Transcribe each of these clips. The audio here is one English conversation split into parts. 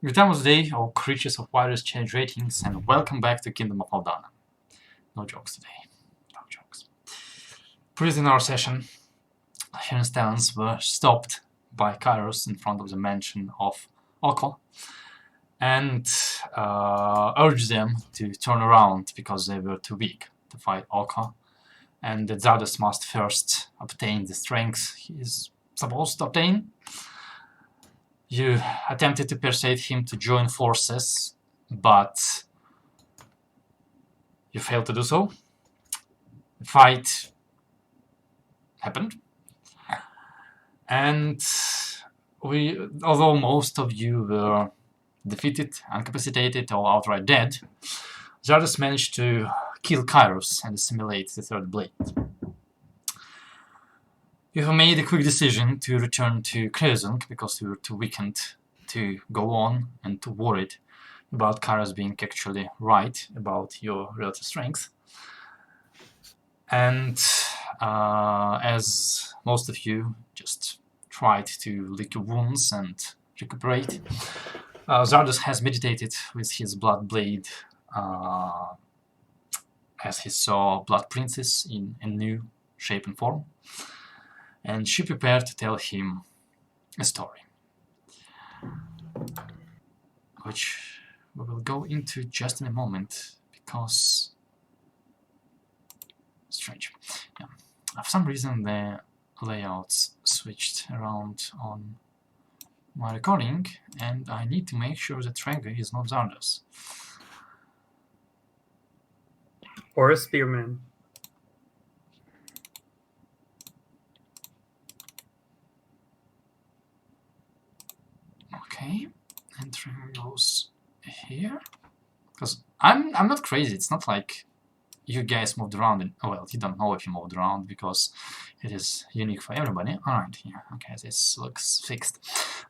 Good time of the day, all creatures of virus change ratings, and welcome back to Kingdom of Aldana. No jokes today. No jokes. Previously in our session, Stans were stopped by Kairos in front of the mansion of Oko and urged them to turn around because they were too weak to fight Oko, and that Zardos must first obtain the strength he is supposed to obtain. You attempted to persuade him to join forces, but you failed to do so. The fight happened, and although most of you were defeated, incapacitated, or outright dead, Zardos managed to kill Kairos and assimilate the third blade. You have made a quick decision to return to Krezunk because you were too weakened to go on and too worried about Kairos being actually right about your relative strength. And as most of you just tried to lick your wounds and recuperate, Zardos has meditated with his blood blade as he saw Blood Princess in a new shape and form, and she prepared to tell him a story, which we will go into just in a moment because strange. Yeah. For some reason the layouts switched around on my recording, and I need to make sure that Tranga is not Zardos. Or a spearman. Okay, and Tranga goes here. Because I'm not crazy, it's not like you guys moved around, and well, you don't know if you moved around because it is unique for everybody. Alright, yeah, okay, this looks fixed.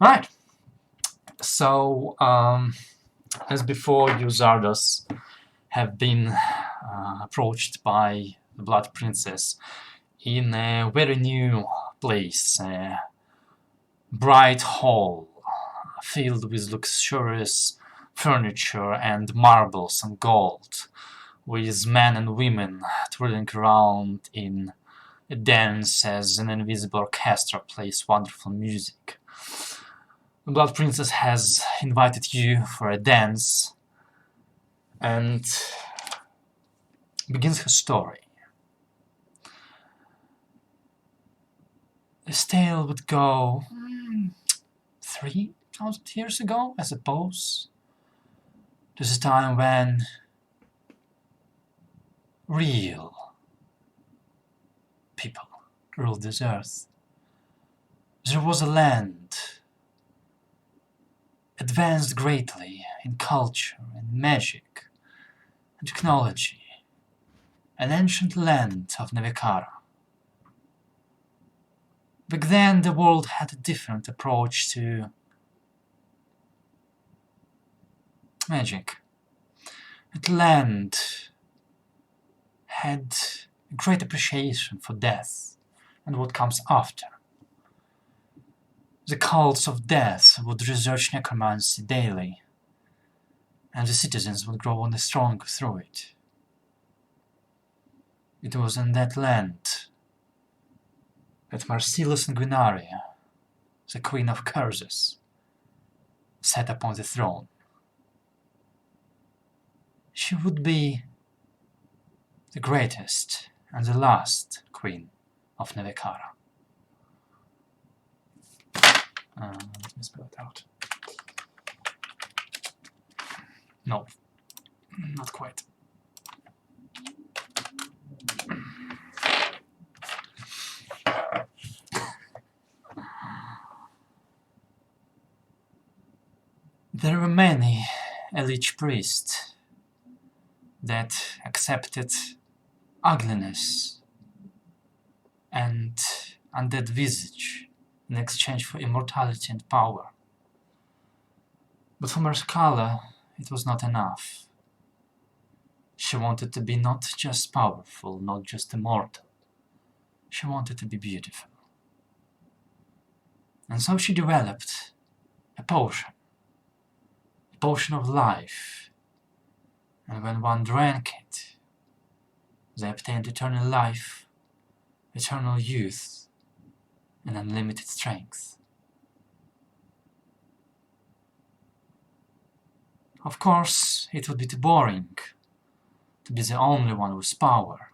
Alright, so as before, you Zardos have been approached by the Blood Princess in a very new place, a bright hall filled with luxurious furniture and marbles and gold, with men and women twirling around in a dance as an invisible orchestra plays wonderful music. The Blood Princess has invited you for a dance and begins her story. This tale would go 3,000 years ago, I suppose. This is a time when real people ruled this earth. There was a land advanced greatly in culture and magic and technology, an ancient land of Nevikara. Back then the world had a different approach to magic. That land had a great appreciation for death and what comes after. The cults of death would research necromancy daily, and the citizens would grow only stronger through it. It was in that land that Marcilla Sanguinaria, the Queen of Curses, sat upon the throne. She would be the greatest and the last Queen of Nevikara. Let me spell it out. No, not quite. There were many elite priests that accepted ugliness and undead visage in exchange for immortality and power. But for Marskala, it was not enough. She wanted to be not just powerful, not just immortal. She wanted to be beautiful. And so she developed a potion potion of life, and when one drank it, they obtained eternal life, eternal youth, and unlimited strength. Of course, it would be too boring to be the only one with power,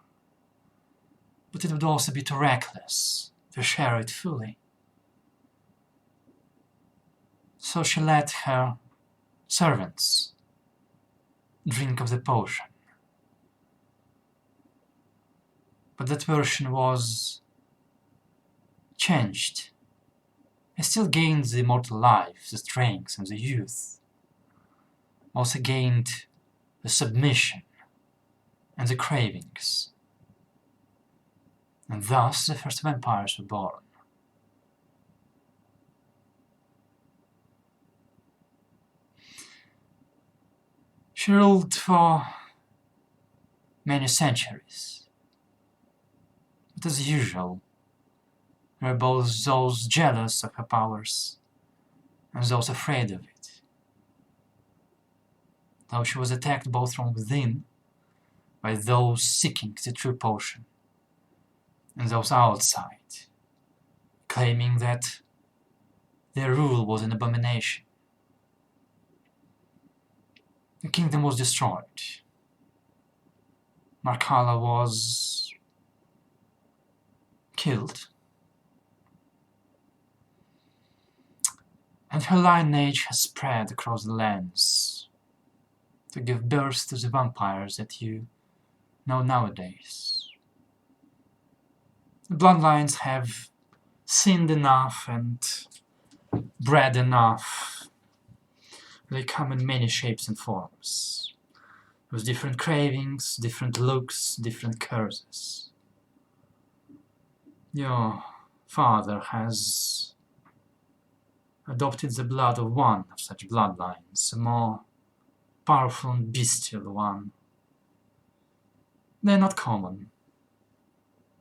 but it would also be too reckless to share it fully. So she let her servants drink of the potion. But that version was changed. I still gained the immortal life, the strength, and the youth. Also gained the submission and the cravings. And thus the first vampires were born. She ruled for many centuries. But as usual, there were both those jealous of her powers and those afraid of it. Though she was attacked both from within by those seeking the true potion and those outside, claiming that their rule was an abomination. The kingdom was destroyed. Markala was killed. And her lineage has spread across the lands to give birth to the vampires that you know nowadays. The bloodlines have sinned enough and bred enough. They come in many shapes and forms, with different cravings, different looks, different curses. Your father has adopted the blood of one of such bloodlines, a more powerful and bestial one. They're not common,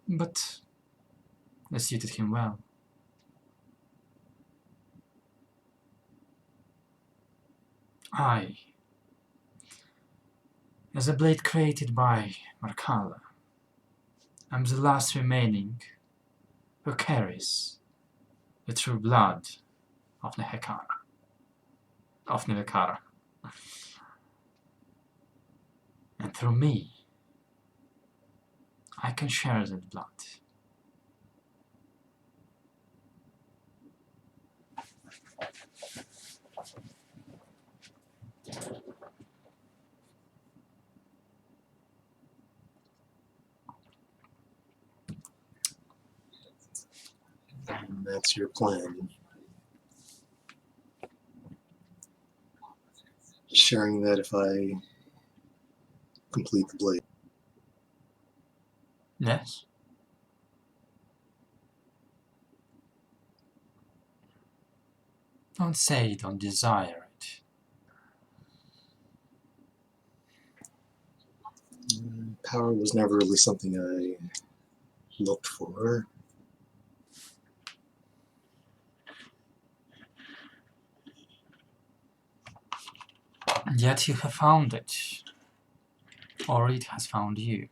but they suited him well. I, as a blade created by Markala, am the last remaining who carries the true blood of Nehekara. Of Nehekara. And through me, I can share that blood. And that's your plan. Sharing that if I complete the blade. Yes? Don't say you don't desire it. Power was never really something I looked for. Yet you have found it. Or it has found you.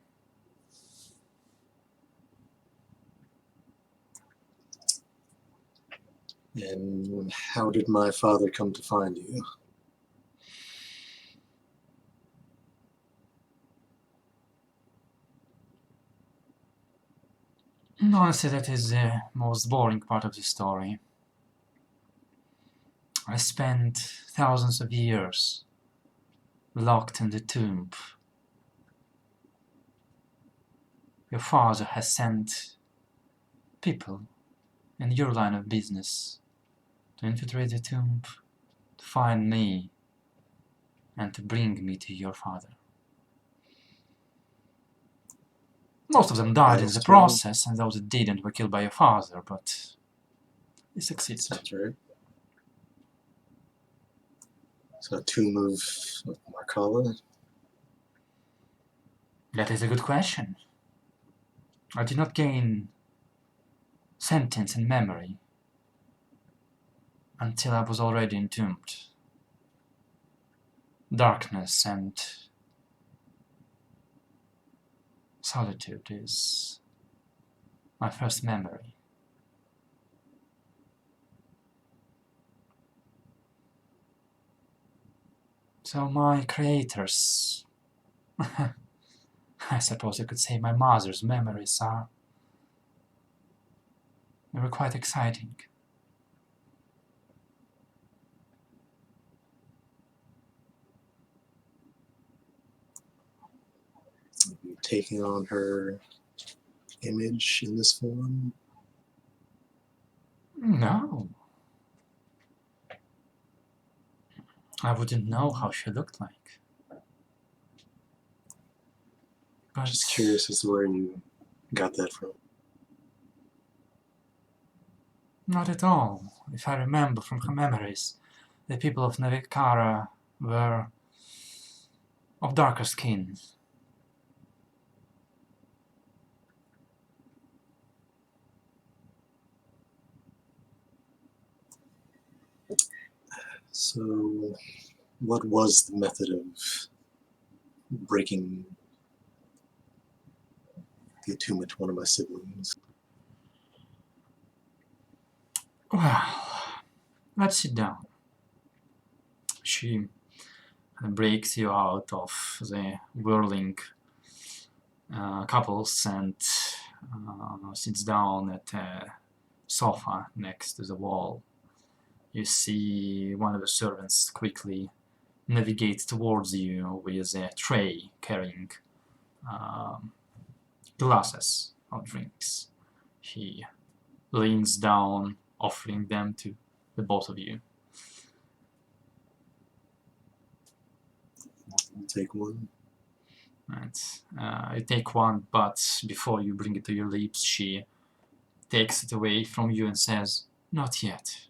And how did my father come to find you? Honestly, that is the most boring part of the story. I spent thousands of years locked in the tomb. Your father has sent people in your line of business to infiltrate the tomb, to find me, and to bring me to your father. Most of them died in the process, and those that didn't were killed by your father, but he succeeded. That's right. So a tomb of Markala? That is a good question. I did not gain sentience and memory until I was already entombed. darkness and solitude is my first memory. So my creators, I suppose you could say my mother's memories they were quite exciting. You taking on her image in this form? No. I wouldn't know how she looked like. But Just curious as to where you got that from. not at all. If I remember from her memories, the people of Navikara were of darker skin. So, what was the method of breaking the attunement to one of my siblings? Well, let's sit down. She breaks you out of the whirling couples and sits down at a sofa next to the wall. You see one of the servants quickly navigate towards you with a tray carrying glasses of drinks. He leans down, offering them to the both of you. I'll take one. And you take one, but before you bring it to your lips, she takes it away from you and says, "Not yet."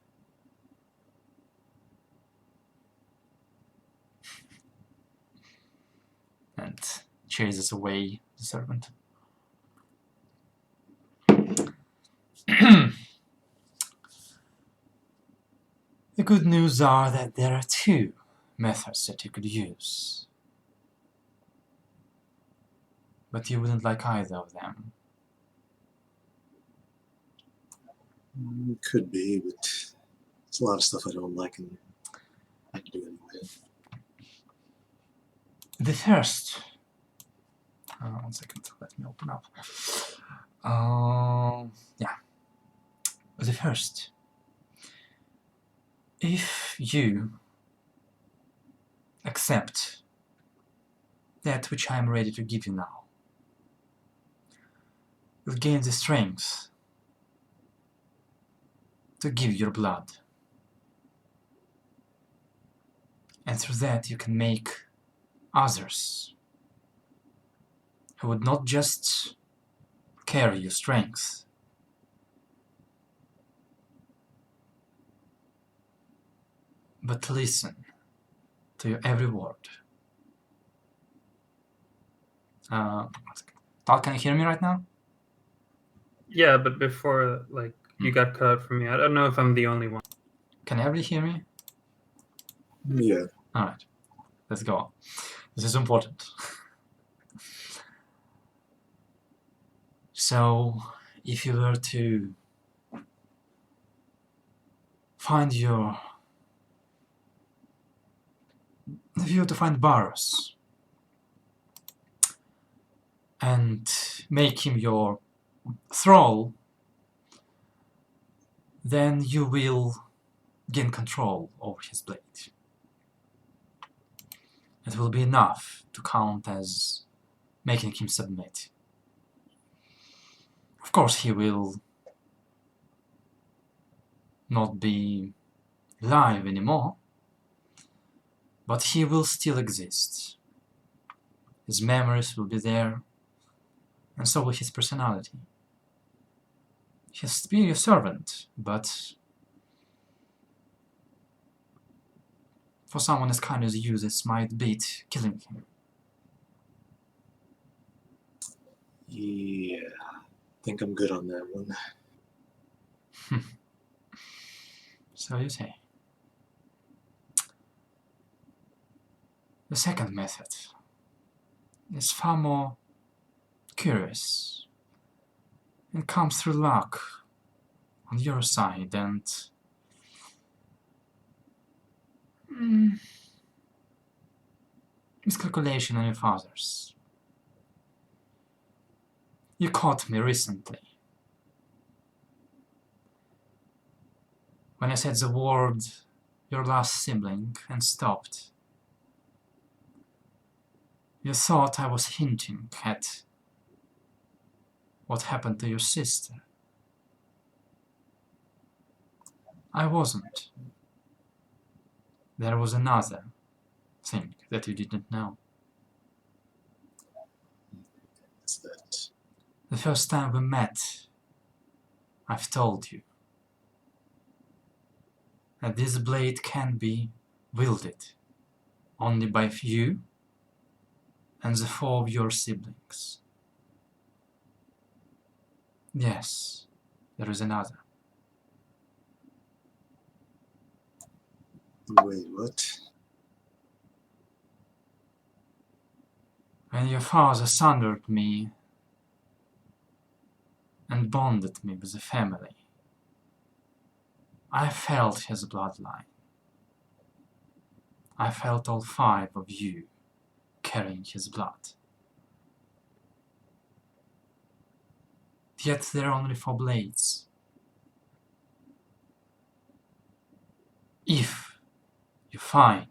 And chases away the servant. The good news are that there are two methods that you could use. But you wouldn't like either of them. Could be, but it's a lot of stuff I don't like and I can do anyway. The first... one second, let me open up. Yeah. The first. If you accept that which I am ready to give you now, you'll gain the strength to give your blood. And through that you can make others who would not just carry your strength, but listen to your every word. Tal, can you hear me right now? Yeah, but before, like, you got cut out for me. I don't know if I'm the only one. Can everybody hear me? Yeah. Alright, let's go on. This is important. So, if you were to find Baros and make him your thrall, then you will gain control over his blade. It will be enough to count as making him submit. Of course, he will not be live anymore, but he will still exist. His memories will be there, and so will his personality. He'll be your servant, but for someone as kind as you, this might beat killing him. Yeah. I think I'm good on that one. So you say. The second method is far more curious and comes through luck on your side and miscalculation on your father's. You caught me recently when I said the word your last sibling and stopped. You thought I was hinting at what happened to your sister. I wasn't. There was another thing that you didn't know. Is that The first time we met, I've told you that this blade can be wielded only by you and the 4 of your siblings. Yes, there is another. wait, what? When your father sundered me and bonded me with the family, I felt his bloodline. I felt all 5 of you carrying his blood. Yet there are only 4 blades. If you find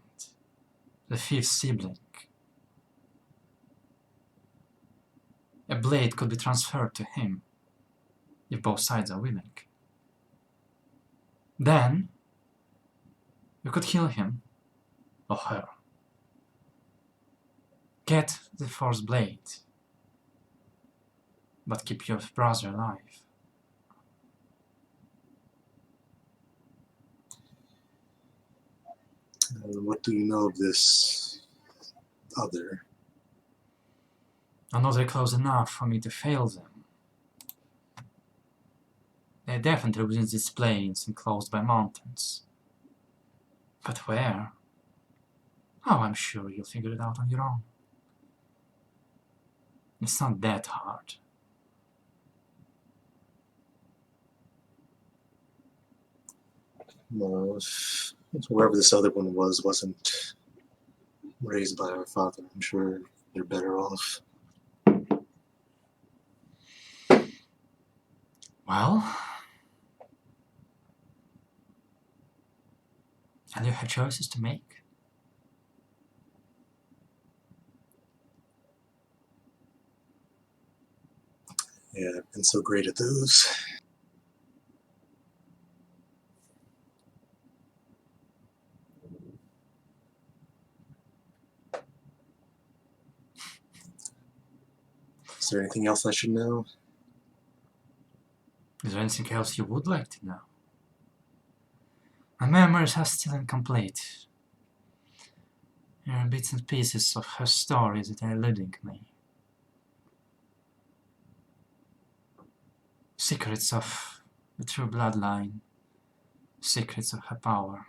the 5th sibling, a blade could be transferred to him if both sides are willing. Then you could kill him or her. Get the 4th blade, but keep your brother alive. What do you know of this other? Another close enough for me to fail them. They're definitely within these plains enclosed by mountains. But where? Oh, I'm sure you'll figure it out on your own. It's not that hard. No, if whoever this other one wasn't raised by our father, I'm sure they're better off. Well, and you have choices to make. Yeah, I've been so great at those. Is there anything else I should know? Is there anything else you would like to know? My memories are still incomplete. There are bits and pieces of her story that are eluding me. Secrets of the true bloodline, secrets of her power.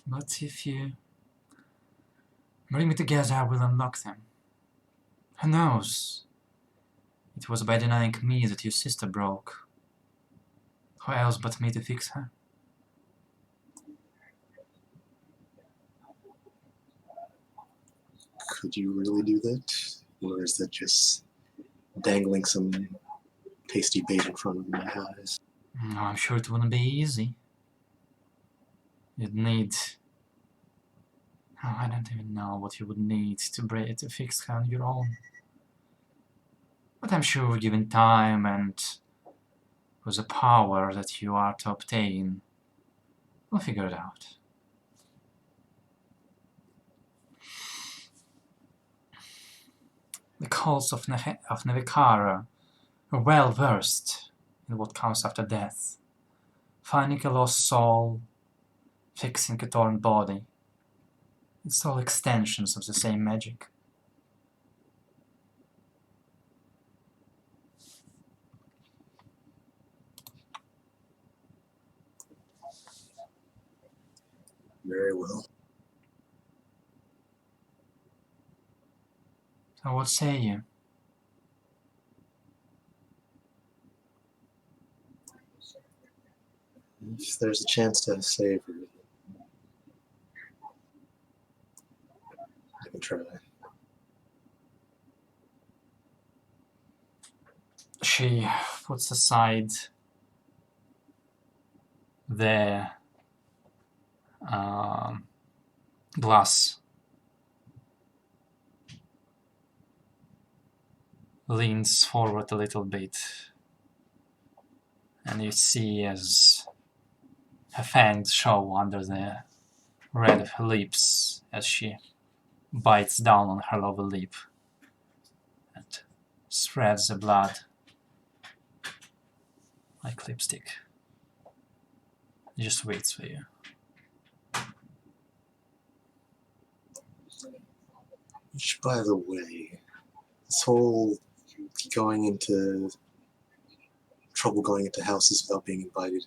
But if you bring me together, I will unlock them. Who knows? It was by denying me that your sister broke. Who else but me to fix her? Could you really do that? Or is that just dangling some tasty bait in front of my eyes? No, I'm sure it wouldn't be easy. You'd need... Oh, I don't even know what you would need to fix her on your own. But I'm sure given time and with the power that you are to obtain, we'll figure it out. The cults of Nevikara are well versed in what comes after death, finding a lost soul, fixing a torn body. It's all extensions of the same magic. Very well. So what say you? If there's a chance to save her, I can try. She puts aside the glass, leans forward a little bit, and you see as her fangs show under the red of her lips as she bites down on her lower lip and spreads the blood like lipstick. It just waits for you. Which, by the way, this whole trouble going into houses without being invited,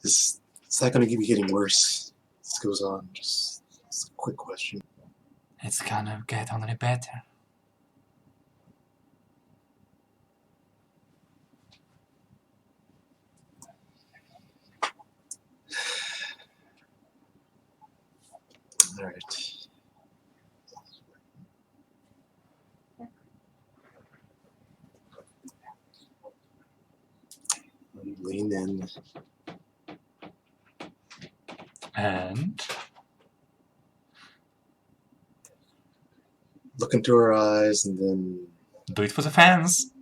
is that going to be getting worse? This goes on. Just a quick question. It's gonna get only better. All right. Lean in. And Look into her eyes and then do it for the fans.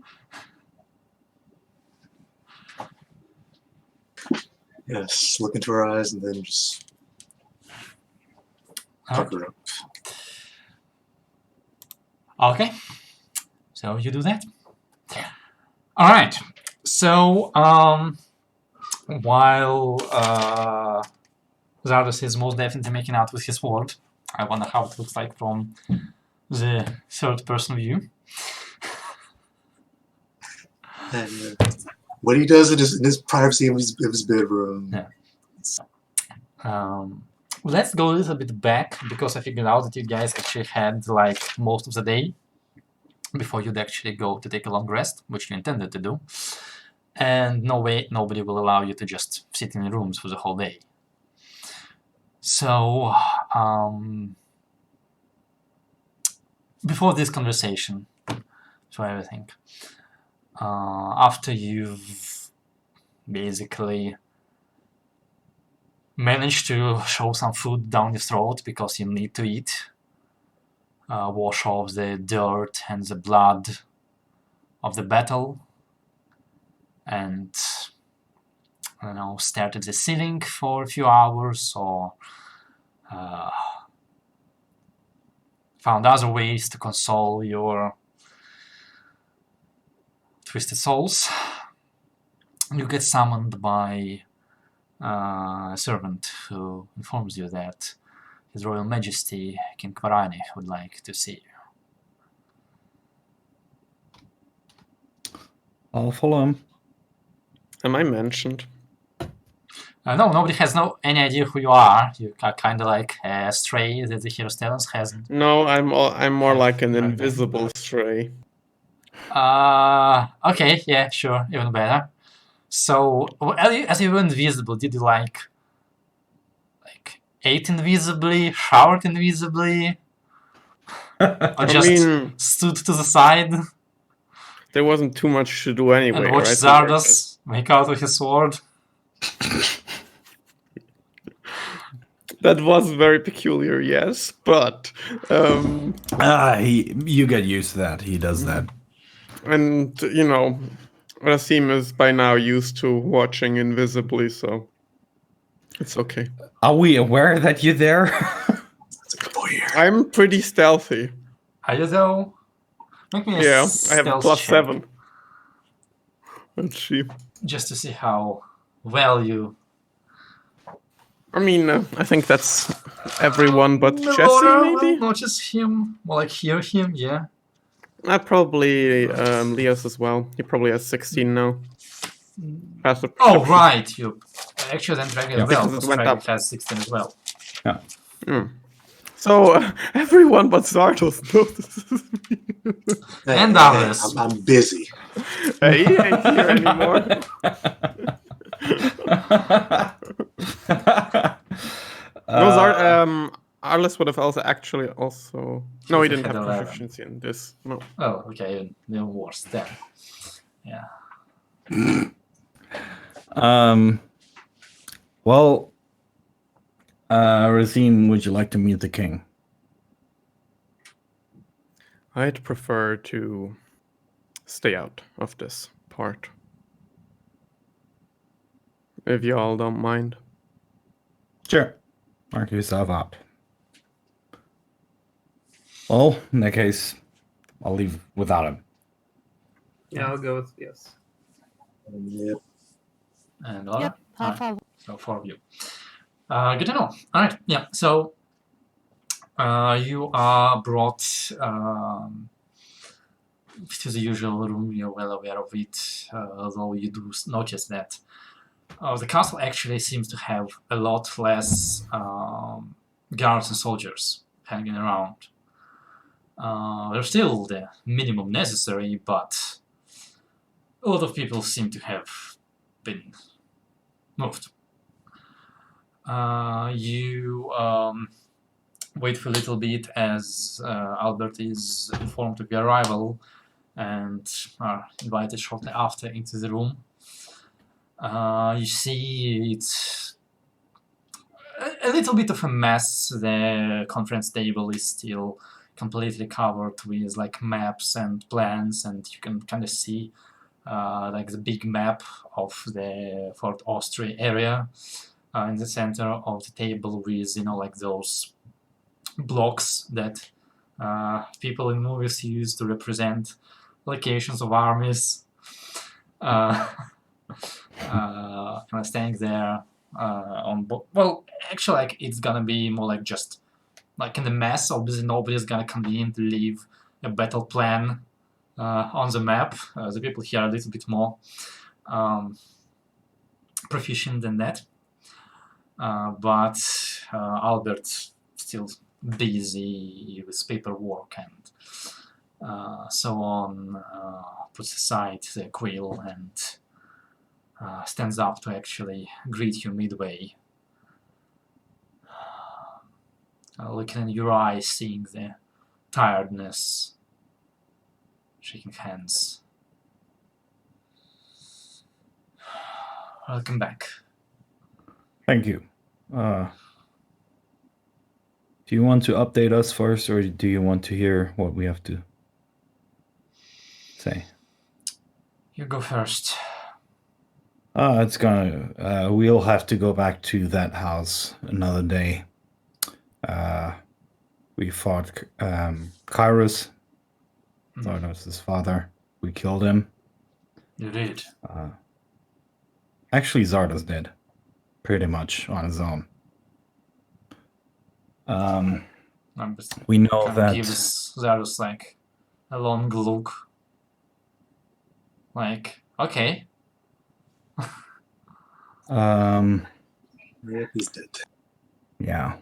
yes, look into her eyes and then just tuck her up. Okay, so you do that. All right. So while Zardos is most definitely making out with his sword, I wonder how it looks like from the third-person view. And what he does in his privacy of his bedroom. Yeah. Let's go a little bit back, because I figured out that you guys actually had like most of the day before you'd actually go to take a long rest, which you intended to do. And no way, nobody will allow you to just sit in rooms for the whole day. So, before this conversation, so everything, after you've basically managed to shove some food down your throat because you need to eat, wash off the dirt and the blood of the battle, and I don't know, stare at the ceiling for a few hours, or found other ways to console your twisted souls, you get summoned by a servant who informs you that His Royal Majesty King Kvarani would like to see you. I'll follow him. Am I mentioned? No, nobody has any idea who you are. You are kind of like a stray that the Hero Stellans hasn't. No, I'm more like an Okay. invisible stray. Okay, yeah, sure, even better. So, as you were invisible, did you like ate invisibly, showered invisibly, or just stood to the side There wasn't too much to do anyway, and watched right? Zardos make out with his sword? That was very peculiar, yes, but You get used to that. He does that. and you know, Rasim is by now used to watching invisibly, so it's okay. Are we aware that you're there? That's a good boy here. I'm pretty stealthy. Are you though? Make me a Yeah, I have a stealth check, +7. Let's see. just to see how well you. I mean, I think that's everyone but No, Jesse, maybe? not just him. More like hear him, yeah. Probably Leos as well. He probably has 16 now. Passive Oh, perception. right, you. Actually, then Dragon Yeah. as well, Because it because went Dragon up. has 16 as well. Yeah. So everyone but Zardos notices me. And others. I'm busy. He ain't here anymore. No, Arliss would have also actually also. No, he didn't Had have 11. proficiency in this. No. Oh, okay, even worse then. Yeah. Well, Razine, would you like to meet the king? I'd prefer to stay out of this part. If y'all don't mind. Sure. Mark yourself out. Well, in that case, I'll leave without him. Yeah, I'll go with yes. Yep. And Laura? Yep, I'll Alright, follow. so 4 of you. Good to know. Alright, yeah, so you are brought to the usual room. You're well aware of it, although you do notice that the castle actually seems to have a lot less guards and soldiers hanging around. There's still the minimum necessary, but a lot of people seem to have been moved. You wait for a little bit as Albert is informed of your arrival and are invited shortly after into the room. You see it's a little bit of a mess. The conference table is still completely covered with like maps and plans, and you can kind of see like the big map of the Fort Austria area in the center of the table with, you know, like those blocks that people in movies use to represent locations of armies. Kind of staying there well, actually, like it's gonna be more like just like in the mess. Obviously, nobody's gonna convene to leave a battle plan on the map. The people here are a little bit more proficient than that. But Albert still busy with paperwork and so on. Puts aside the quill and stands up to actually greet you midway. Looking in your eyes, seeing the tiredness, shaking hands. Welcome back. Thank you. Do you want to update us first, or do you want to hear what we have to say? You go first. It's gonna. We'll have to go back to that house another day. We fought Kairos. Zardos' his father. We killed him. You did. Actually, Zardos did. Pretty much on his own. We know that. Gives Zardos like a long look. Like, okay. Yep, he's dead. Yeah.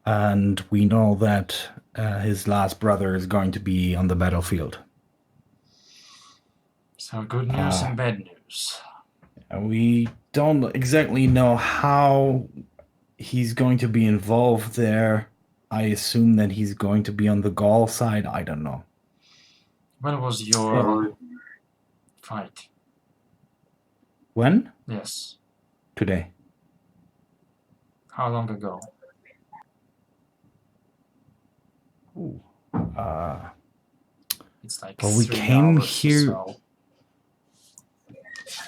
And we know that his last brother is going to be on the battlefield. So good news and bad news. We don't exactly know how he's going to be involved there. I assume that he's going to be on the Gaul side. I don't know. When was your fight? When? Yes. Today. How long ago? Ooh. It's like Well, we 3 came hours or here- so.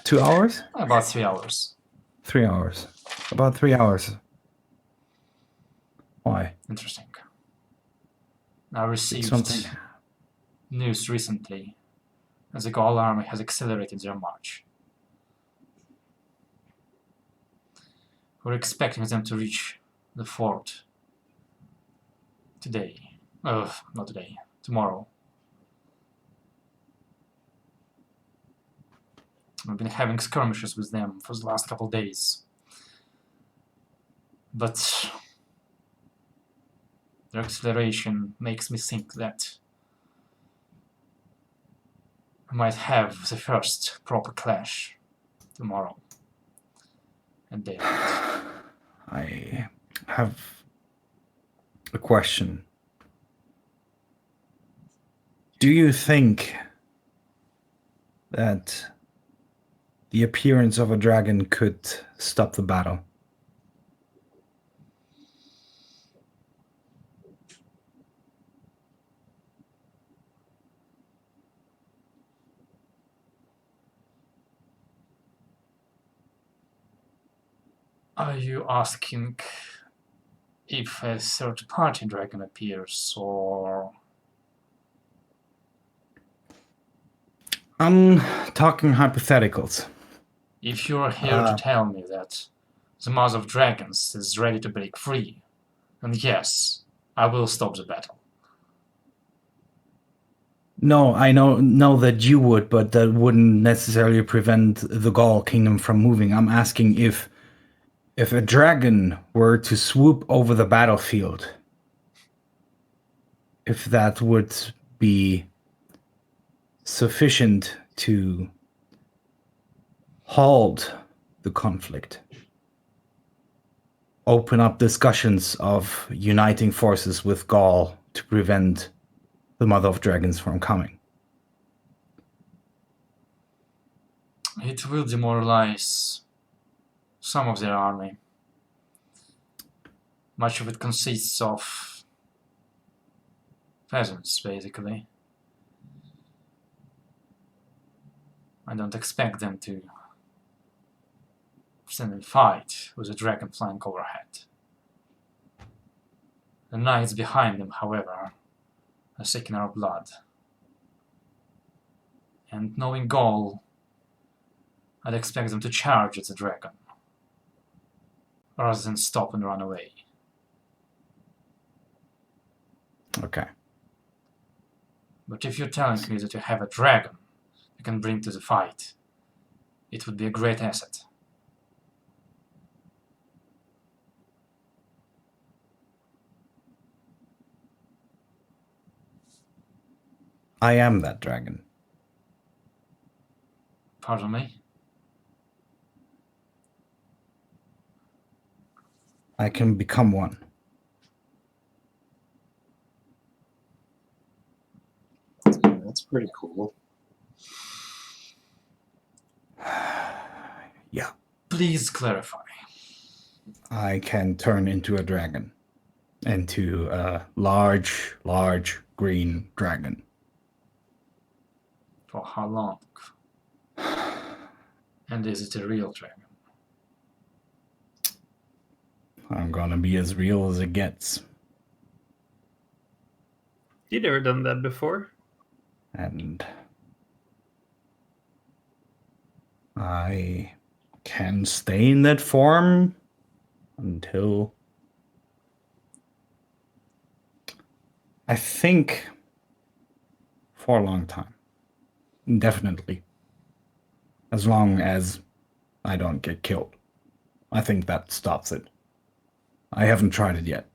2 hours? About 3 hours. 3 hours. About 3 hours. Why? Interesting. I received Something. news recently that the Gaul army has accelerated their march. We're expecting them to reach the fort today. Not today. Tomorrow. We've been having skirmishes with them for the last couple of days. But Their acceleration makes me think that we might have the first proper clash tomorrow at daylight. I have a question. Do you think that the appearance of a dragon could stop the battle? Are you asking if a third-party dragon appears, or... I'm talking hypotheticals. If you're here to tell me that the Mother of Dragons is ready to break free, then yes, I will stop the battle. No, I know that you would, but that wouldn't necessarily prevent the Gaul kingdom from moving. I'm asking if a dragon were to swoop over the battlefield, if that would be sufficient to halt the conflict, open up discussions of uniting forces with Gaul to prevent the Mother of Dragons from coming. It will demoralize some of their army. Much of it consists of peasants, basically. I don't expect them to stand and fight with a dragon flying overhead. The knights behind them, however, are seeking our blood. And knowing Gaul, I'd expect them to charge at the dragon, rather than stop and run away. Okay. But if you're telling me that you have a dragon you can bring to the fight, it would be a great asset. I am that dragon. Pardon me? I can become one. That's pretty cool. Yeah. Please clarify. I can turn into a dragon. Into a large green dragon. For how long? And is it a real dragon? I'm gonna be as real as it gets. You've never done that before. And I can stay in that form until I think for a long time. Indefinitely. As long as I don't get killed. I think that stops it. I haven't tried it yet.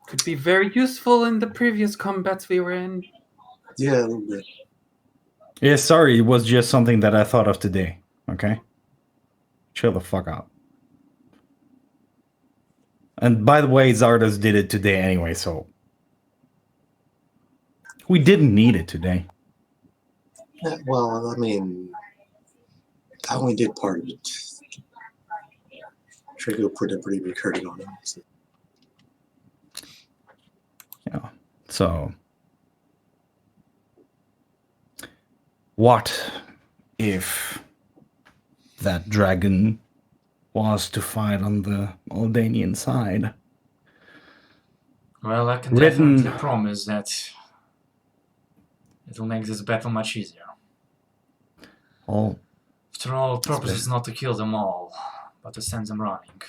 Could be very useful in the previous combats we were in. Yeah, a little bit. Yeah, sorry, it was just something that I thought of today. Okay? Chill the fuck out. And by the way, Zardos did it today anyway, so we didn't need it today. Yeah, well, I mean, I only did part of it. Trigo put a pretty big hurting on him. So. Yeah. So what if that dragon was to fight on the Aldanian side? Well, I can Written- definitely promise that it will make this battle much easier. Oh, After all, the purpose is not to kill them all, but to send them running.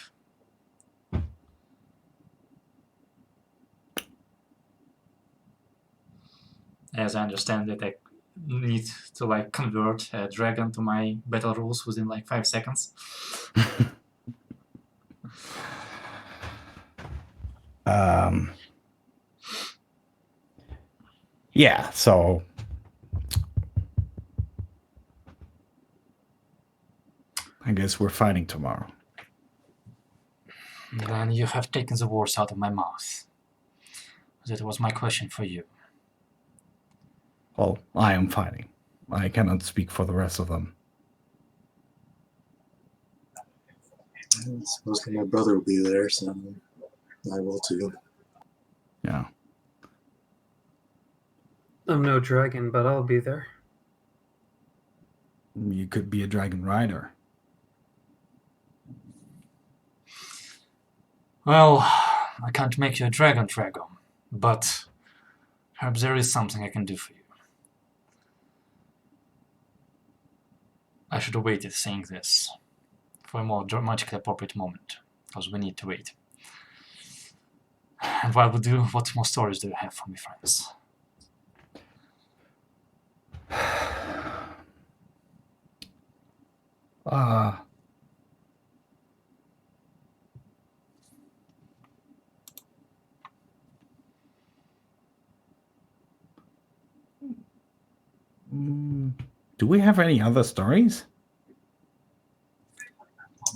As I understand it, I need to convert a dragon to my battle rules within 5 seconds. Yeah, so I guess we're fighting tomorrow. Then you have taken the words out of my mouth. That was my question for you. Well, I am fighting. I cannot speak for the rest of them. Supposedly my brother will be there, so I will too. Yeah. I'm no dragon, but I'll be there. You could be a dragon rider. Well, I can't make you a dragon, but perhaps there is something I can do for you. I should have waited saying this for a more dramatically appropriate moment, because we need to wait. And while we do, what more stories do you have for me, friends? Do we have any other stories? I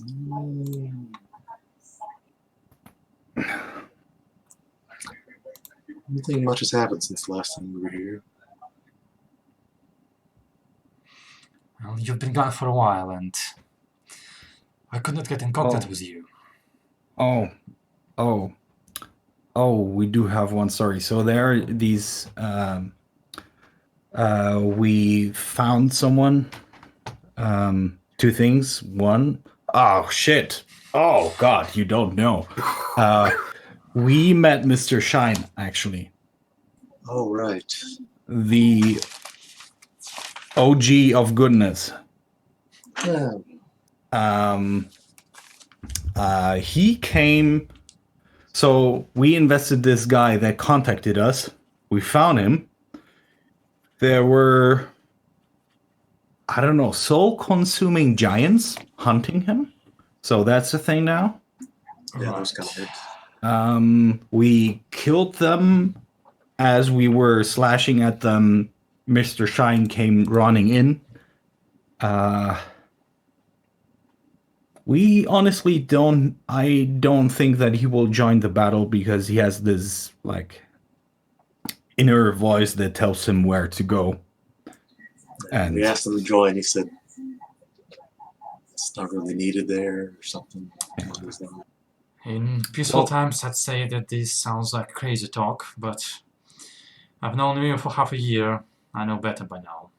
don't think much has happened since the last time we were here. Well, you've been gone for a while, and I could not get in contact with you. We do have one story. So there are these. We found someone. Two things. One. Oh shit. Oh god, you don't know. We met Mr. Shine actually. Oh, right. The OG of goodness. Yeah. He came. So we invested this guy that contacted us. We found him. There were, I don't know, soul-consuming giants hunting him. So that's the thing now. Yeah, those kind of We killed them as we were slashing at them. Mr. Shine came running in. We honestly I don't think that he will join the battle because he has this, like, inner voice that tells him where to go. And we asked him to join. He said it's not really needed there or something. In peaceful times, I'd say that this sounds like crazy talk, but I've known you for half a year. I know better by now.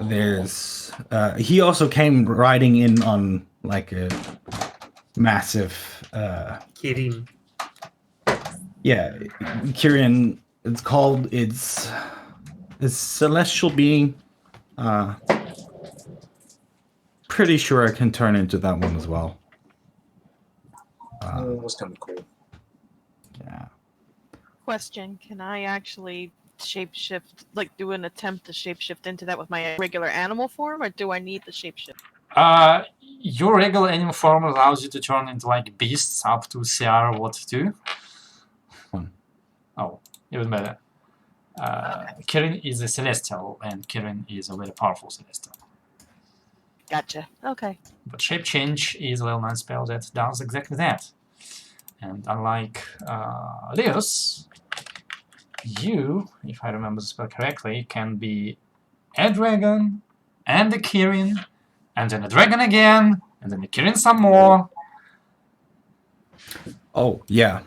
There's he also came riding in on like a massive Kirin. yeah, Kyrian. It's celestial being. Pretty sure I can turn into that one as well. It was kind of cool. Yeah. Question: can I actually shapeshift, like do an attempt to shapeshift into that with my regular animal form, or do I need the shapeshift? Your regular animal form allows you to turn into like beasts up to CR what 2. Oh, even better. Kirin is a celestial, and Kirin is a very powerful celestial. Gotcha. Okay. But shape change is a level 9 spell that does exactly that. And unlike Leos, you, if I remember the spell correctly, can be a dragon and a Kirin, and then a dragon again, and then a Kirin some more. Oh yeah,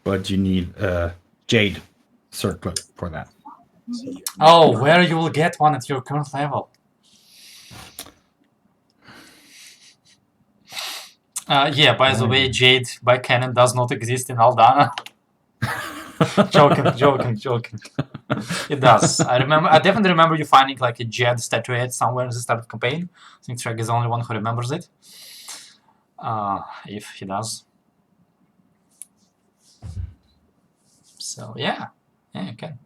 but you need a jade circlet for that. Oh, where you will get one at your current level. Yeah, by the way, Jade by canon does not exist in Aldana. joking. It does. I definitely remember you finding like a Jade statuette somewhere at the start of the campaign. I think Trek is the only one who remembers it. If he does. So yeah, you can.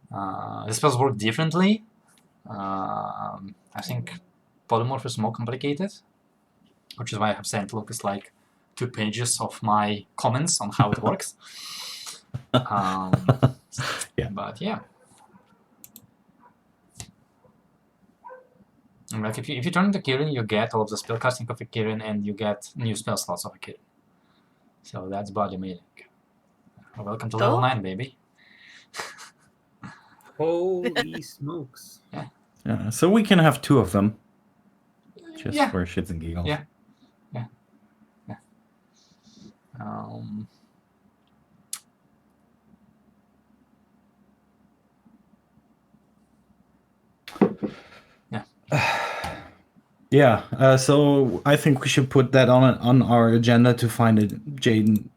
The spells work differently. I think polymorph is more complicated. which is why I have sent Lucas like 2 pages of my comments on how it works. Yeah. But yeah. And like if you turn into Kirin, you get all of the spellcasting of a Kirin and you get new spell slots of a Kirin. So that's body meaning. Welcome to level Oh. 9, baby. Holy smokes. Yeah, so we can have 2 of them. Just Yeah. for shits and giggles. Yeah. Um, Yeah, so I think we should put that on our agenda to find a Jaden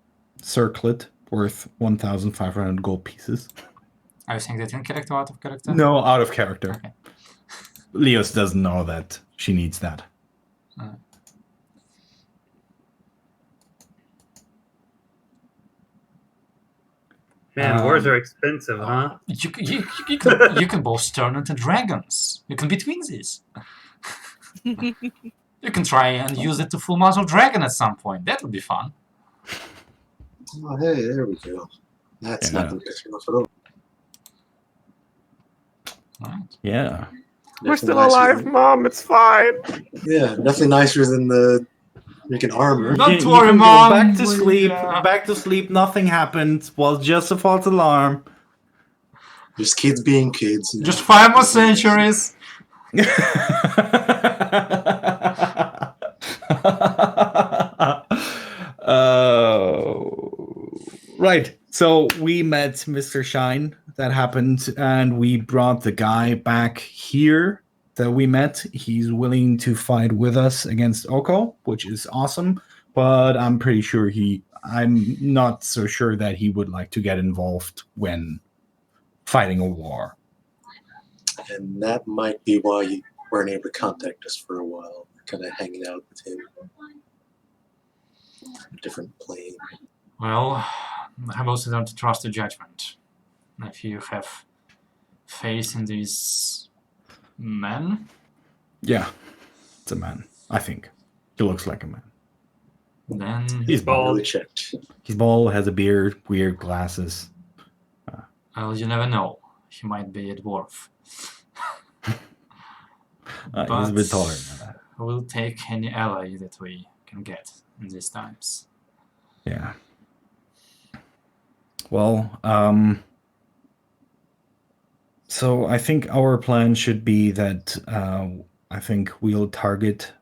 circlet worth 1,500 gold pieces. are you saying that in character or out of character? No, out of character. Okay. Leos doesn't know that she needs that. Man, wars are expensive, huh? You can both turn into dragons. You can be twinsies. You can try and use it to full muzzle dragon at some point. That would be fun. Oh, hey, there we go. That's not the best enough at all. Right. Yeah. We're Nothing still nicer alive, than- Mom. It's fine. Yeah, nothing nicer than the freaking armor. Don't You worry, can go Mom. Back to We, sleep. uh, Back to sleep. Nothing happened. Was just a false alarm. Just kids being kids. you know. Just 5 more centuries. Right. So we met Mr. Shine. That happened, and we brought the guy back here that we met. He's willing to fight with us against Oko, which is awesome. But I'm pretty sure I'm not so sure that he would like to get involved when fighting a war. And that might be why you weren't able to contact us for a while. Kind of hanging out with him. Different plane. Well, I have also learned to trust the judgment. If you have faith in these men, Yeah, it's a man. I think he looks like a man. then He's bald. Really checked. He's bald, has a beard, weird glasses. well, you never know. He might be a dwarf. He's a But- bit taller than that. We'll take any ally that we can get in these times. Yeah. Well, so I think our plan should be that I think we'll target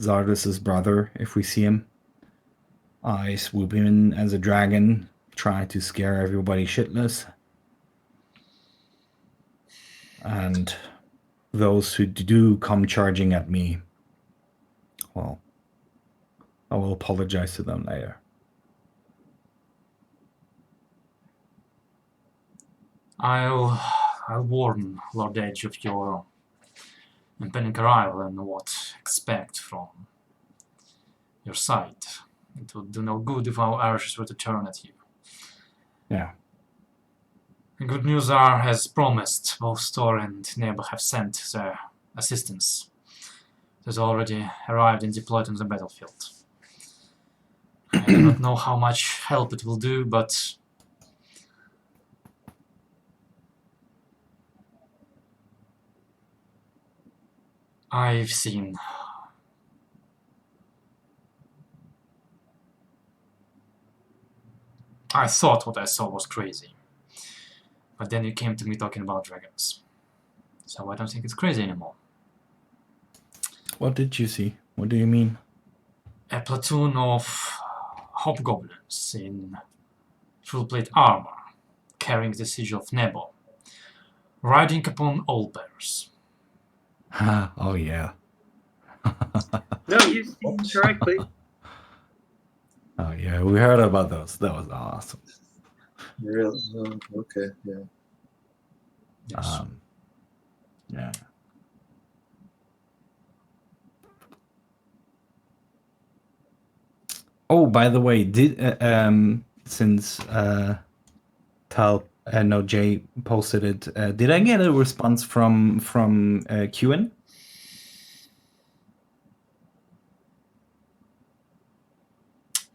Zardus's brother if we see him. I swoop in as a dragon, try to scare everybody shitless. And those who do come charging at me, well, I will apologize to them later. I'll warn Lord Edge of your impending arrival and what expect from your side. It would do no good if our arrows were to turn at you. Yeah. The good news are, as promised, both Thor and Nebo have sent their assistance. It has already arrived and deployed on the battlefield. I do not know how much help it will do, but I've seen I thought what I saw was crazy. But then you came to me talking about dragons. So I don't think it's crazy anymore. What did you see? What do you mean? A platoon of hobgoblins in full-plate armor, carrying the siege of Nebo, riding upon owlbears. Oh, yeah. No, you see correctly. Oh, yeah. We heard about those. That was awesome. Real? Okay, yeah. Yes. Yeah. Oh, by the way, since Jay posted it, did I get a response from QN?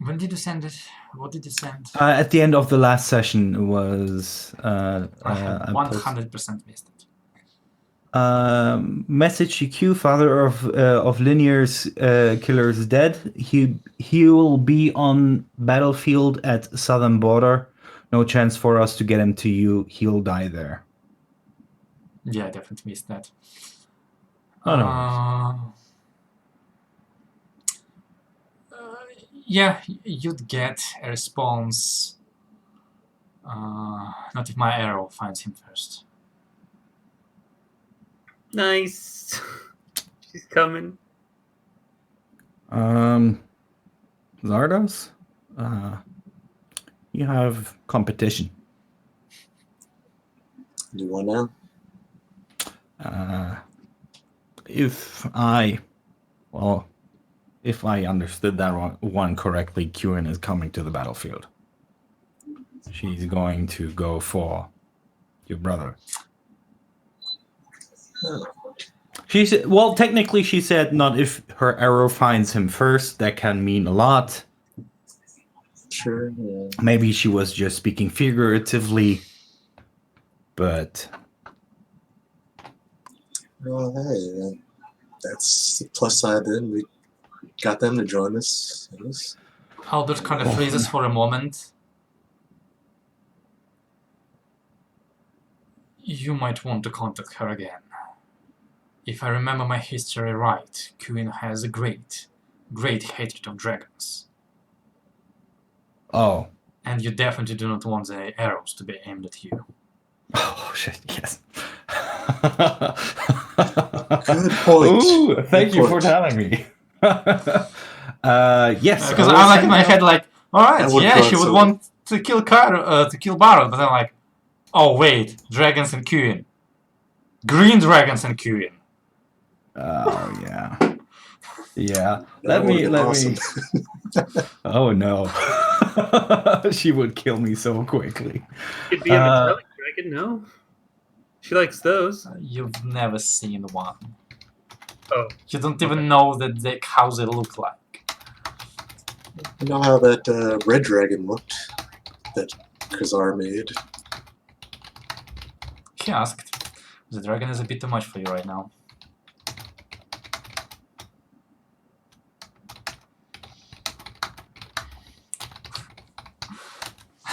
When did you send it? What did you send? At the end of the last session was I a post. 100% missed it. Message EQ, father of Linear's killer is dead. He will be on battlefield at southern border. No chance for us to get him to you. He'll die there. Yeah, I definitely missed that. Oh, no worries. Yeah, you'd get a response. Not if my arrow finds him first. Nice. She's coming. Zardos, you have competition. You want now? If I understood that one correctly, Kieran is coming to the battlefield. She's going to go for your brother. Oh. She said, well, technically she said not if her arrow finds him first. That can mean a lot. Sure. Yeah. Maybe she was just speaking figuratively, but... Well, hey, that's the plus side then. We got them to join us. I guess. Albert kind of freezes for a moment. You might want to contact her again. If I remember my history right, Queen has a great hatred of dragons. Oh. And you definitely do not want the arrows to be aimed at you. Oh, shit, yes. Good point. Ooh, thank Good you for point. telling me. Yes. Because I'm like in my head like, alright, would yeah, draw she would so- want to kill Baron, but then like, oh wait, dragons and Queen. Green dragons and Queen. Oh, yeah. Yeah. That Let would've me. been awesome. Oh, no. She would kill me so quickly. Could be a metallic dragon, no? She likes those. You've never seen one. Oh. You don't even know that how they look like. You know how that red dragon looked that Kazar made? He asked. The dragon is a bit too much for you right now.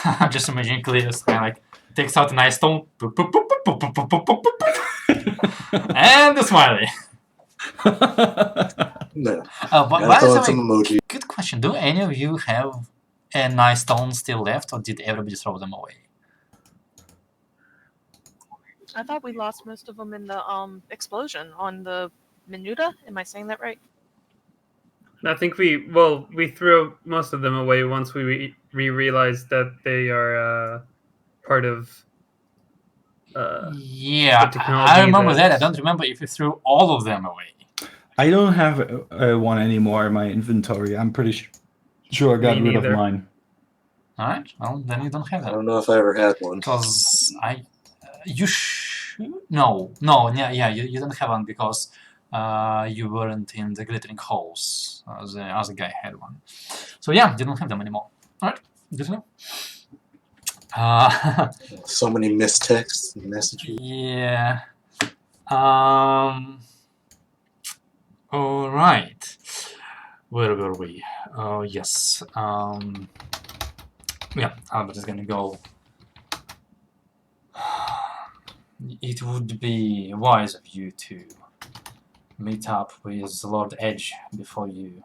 I'm just imagining Cleus kind of like takes out an ice stone, boop, boop, boop, boop, boop, boop, boop, boop, boop, and the smiley. No. But Gotta by throw the in some way, emoji. good question. Do any of you have a nice stone still left, or did everybody throw them away? I thought we lost most of them in the explosion on the Minuta. Am I saying that right? I think we threw most of them away once we realized that they are part of Yeah, the technology I remember that. I that- don't remember if you threw all of them away. I don't have one anymore in my inventory. I'm pretty sure I got Me rid of neither. mine. Alright, well, then you don't have I them. don't know if I ever had one. Because you don't have one because you weren't in the glittering halls. The other guy had one. So yeah, you don't have them anymore. Alright, good to know. So many missed texts and messages. Yeah. Alright. Where were we? Oh, yes. Yeah, Albert is gonna go. It would be wise of you to meet up with Lord Edge before you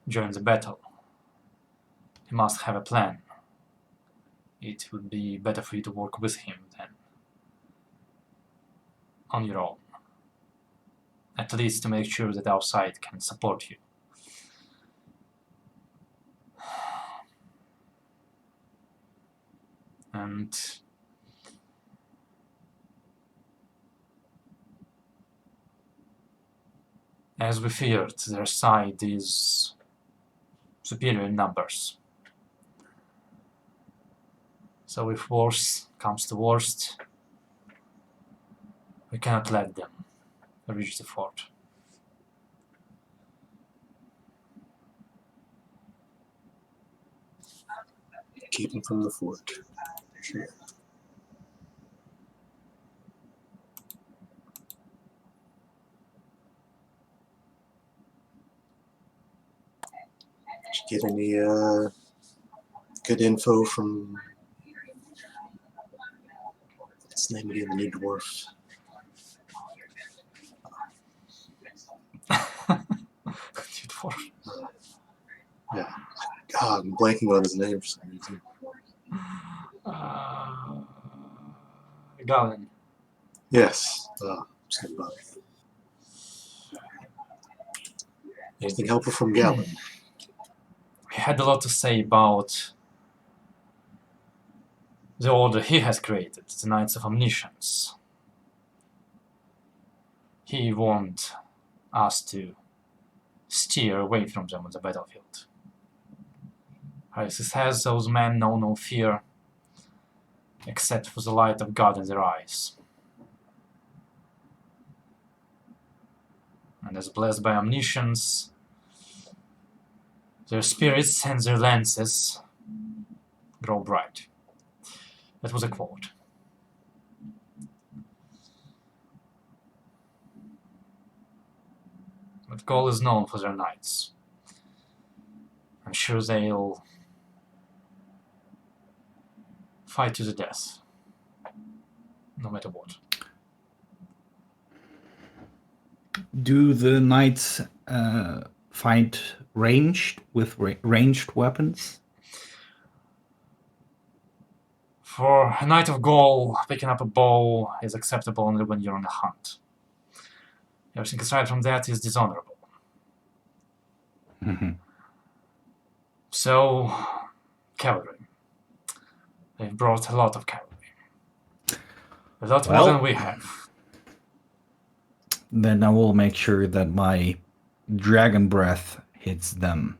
join the battle. You must have a plan. It would be better for you to work with him than on your own. At least to make sure that our side can support you. And as we feared, their side is superior in numbers. So if worse comes to worst, we cannot let them reach the fort. Keep him from the fort. Sure. Did you get any good info from what's the name again? The new dwarf. Dude, for Yeah. God, I'm blanking on his name for some reason. Galen. Yes. Sorry about it. Anything helpful from Galen? He had a lot to say about the order he has created, the Knights of Omniscience. He warned us to steer away from them on the battlefield. As he says, those men know no fear except for the light of God in their eyes. And as blessed by omniscience, their spirits and their lenses grow bright. That was a quote. But Gaul is known for their knights. I'm sure they'll fight to the death, no matter what. Do the knights fight ranged with ranged weapons? For a Knight of Gaul, picking up a bow is acceptable only when you're on a hunt. Everything aside from that is dishonorable. Mm-hmm. So, cavalry. They've brought a lot of cavalry. A lot more than we have. Then I will make sure that my dragon breath hits them.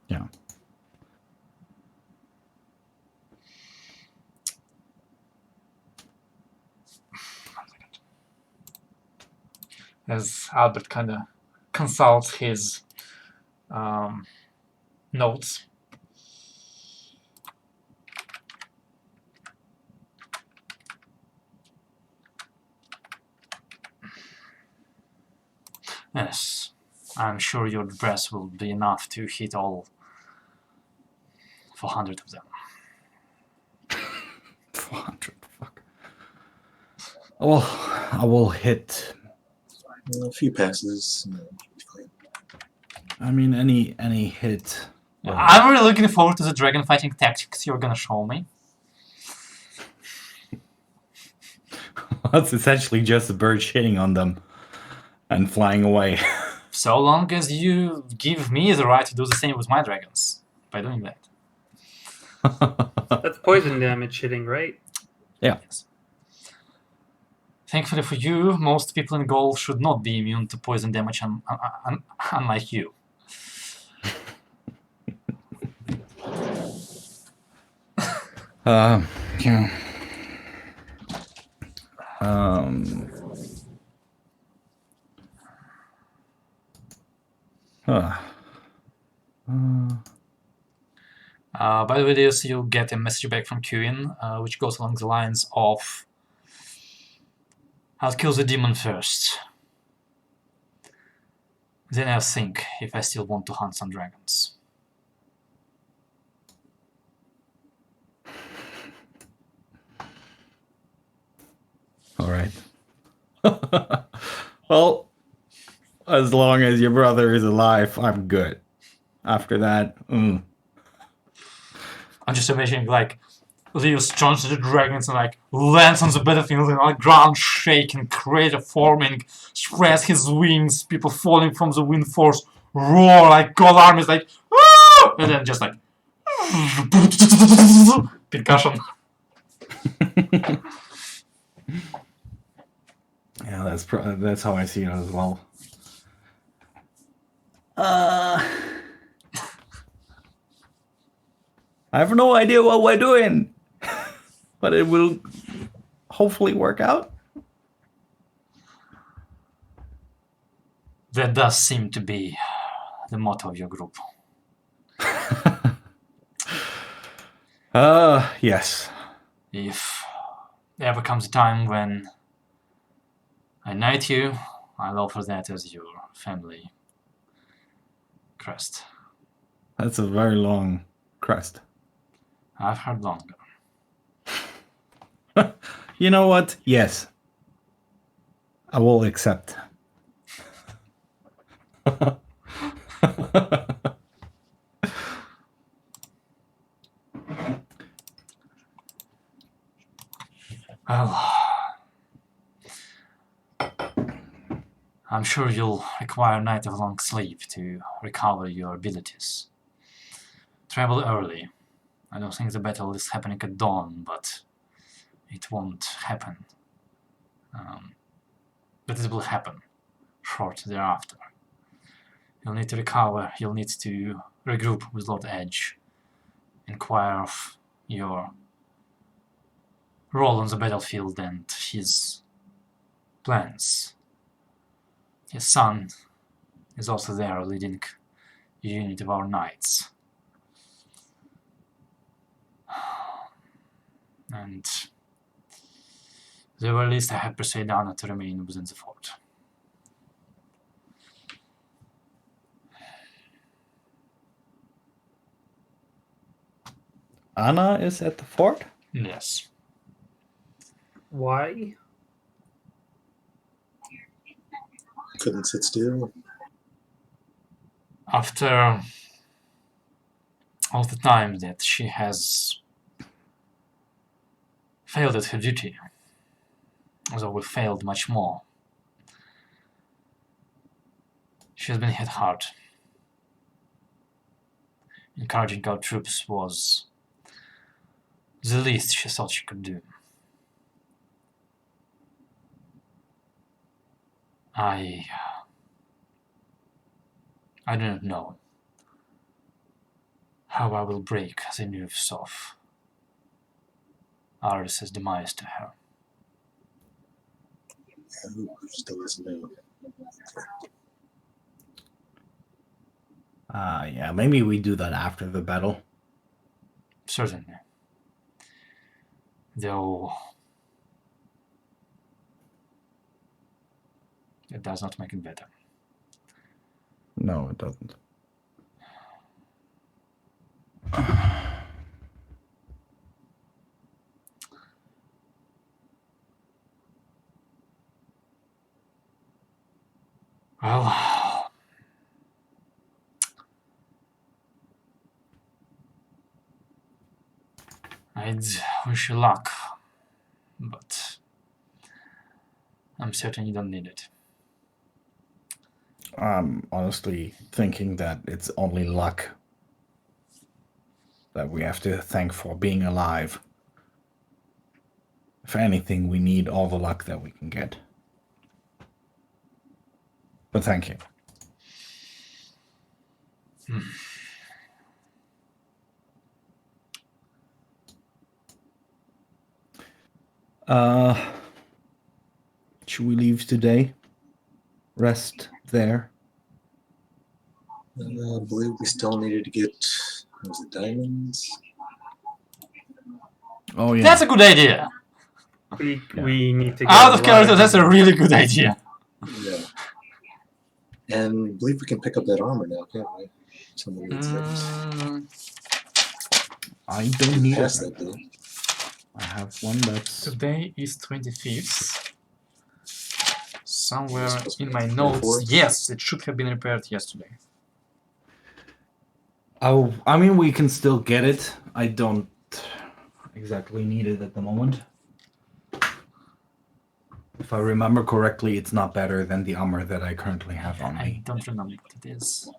Yeah. As Albert kind of consults his notes. Yes, I'm sure your dress will be enough to hit all 400 of them. 400, fuck. Well, I will hit. A few passes. I mean, any hit. Yeah, I'm really looking forward to the dragon fighting tactics you're gonna show me. It's essentially just a bird shitting on them and flying away. So long as you give me the right to do the same with my dragons by doing that. That's poison damage hitting, right? Yeah. Yes. Thankfully for you, most people in Gaul should not be immune to poison damage, unlike you. Yeah. By the way, this you get a message back from Queen, which goes along the lines of I'll kill the demon first. Then I'll think if I still want to hunt some dragons. Alright. Well, as long as your brother is alive, I'm good. After that, I'm just imagining like Leos turns to the dragons and like lands on the battlefield and like ground shaking, creative forming, spreads his wings, people falling from the wind force, roar like god armies like Woo! And then just like percussion. yeah, that's how I see it as well. I have no idea what we're doing. but it will hopefully work out. That does seem to be the motto of your group. Yes. If there ever comes a time when I knight you, I'll offer that as your family crest. That's a very long crest. I've heard longer. You know what? Yes. I will accept. Well, I'm sure you'll require a night of long sleep to recover your abilities. Travel early. I don't think the battle is happening at dawn, but it won't happen. But it will happen short thereafter. You'll need to recover, you'll need to regroup with Lord Edge, inquire of your role on the battlefield and his plans. His son is also there leading a unit of our knights. And at the very least I have persuaded Aldana to remain within the fort. Anna is at the fort? Yes. Why? Couldn't sit still. After all the time that she has failed at her duty, although we failed much more, she has been hit hard. Encouraging our troops was the least she thought she could do. I do not know how I will break the news of Aris's demise to her. Who still doesn't know? Yeah, maybe we do that after the battle. Certainly. Though it does not make it better. No, it doesn't. Well, I'd wish you luck, but I'm certain you don't need it. I'm honestly thinking that it's only luck that we have to thank for being alive. If anything, we need all the luck that we can get. But thank you. Should we leave today? Rest there? I believe we still needed to get, was it diamonds? Oh yeah. That's a good idea! We need to get Out a of lot character, that's a really good idea. Yeah. And I believe we can pick up that armor now, can't we? Somebody needs it. I don't need Pass it. that though. I have one that's Today is 25th. Somewhere Supposed to in be my 24th? notes, yes, it should have been repaired yesterday. Oh, I mean, we can still get it. I don't exactly need it at the moment. If I remember correctly, it's not better than the armor that I currently have on I me. don't remember what it is.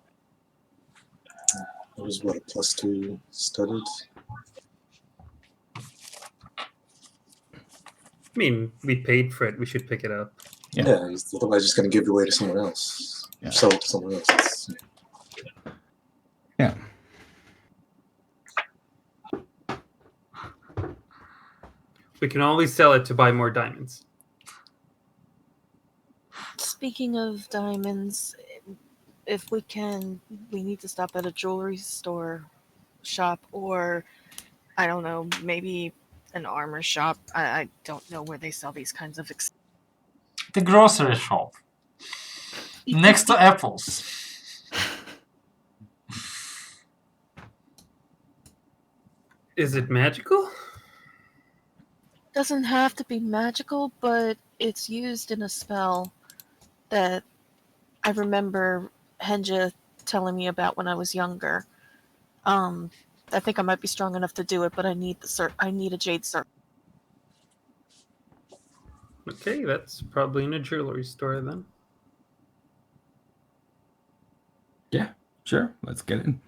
It was what, a +2 studded? I mean, we paid for it. We should pick it up. Yeah. Yeah, he's otherwise just going to give it away to someone else. Yeah. Sell it to someone else. Yeah. We can always sell it to buy more diamonds. Speaking of diamonds, if we can, we need to stop at a jewelry store shop, or I don't know, maybe an armor shop. I don't know where they sell these kinds of. The grocery shop next to apples. Is it magical? Doesn't have to be magical, but it's used in a spell that I remember Henja telling me about when I was younger. I think I might be strong enough to do it, but I need I need a jade circle. Okay, that's probably in a jewelry store then. Yeah, sure. Let's get in.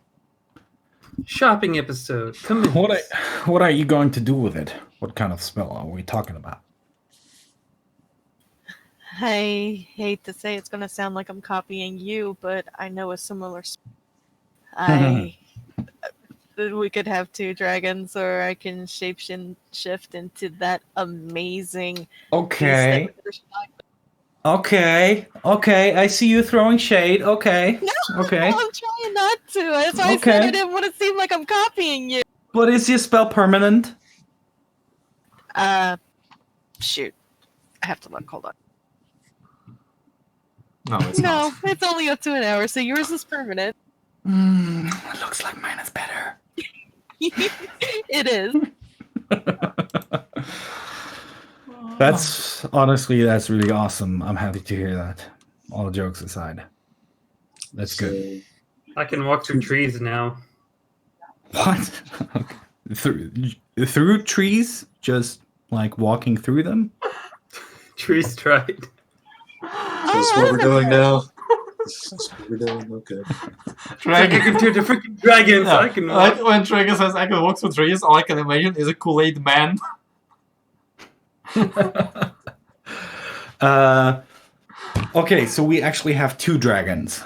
Shopping episode. Come in. What are you going to do with it? What kind of spell are we talking about? I hate to say it's going to sound like I'm copying you, but I know a similar. We could have 2 dragons, or I can shift into that amazing. Okay. Okay. I see you throwing shade. Okay. No, okay. I'm trying not to. That's why I said I didn't want to seem like I'm copying you. But is your spell permanent? Shoot. I have to look. Hold on. No, it's not. No, it's only up to an hour, so yours is permanent. It looks like mine is better. It is. That's really awesome. I'm happy to hear that. All jokes aside. That's good. I can walk through trees now. What? Through trees? Just like walking through them? Trees tried. That's what we're doing now. This is what we're doing. Okay. I can turn to freaking dragons. Yeah, I can like walk. when Trigger says I can walk through trees, all I can imagine is a Kool-Aid man. Okay, so we actually have 2 dragons.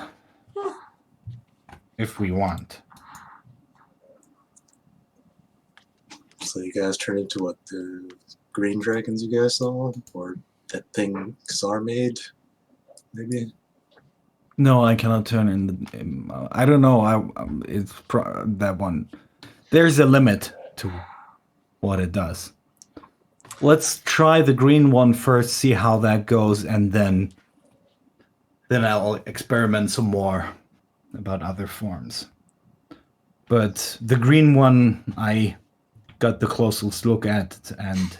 If we want. So you guys turn into what, the green dragons you guys saw, or that thing Xar made, maybe? No, I cannot turn in. I don't know. It's that one. There's a limit to what it does. Let's try the green one first, see how that goes, and then I'll experiment some more about other forms. But the green one, I got the closest look at, and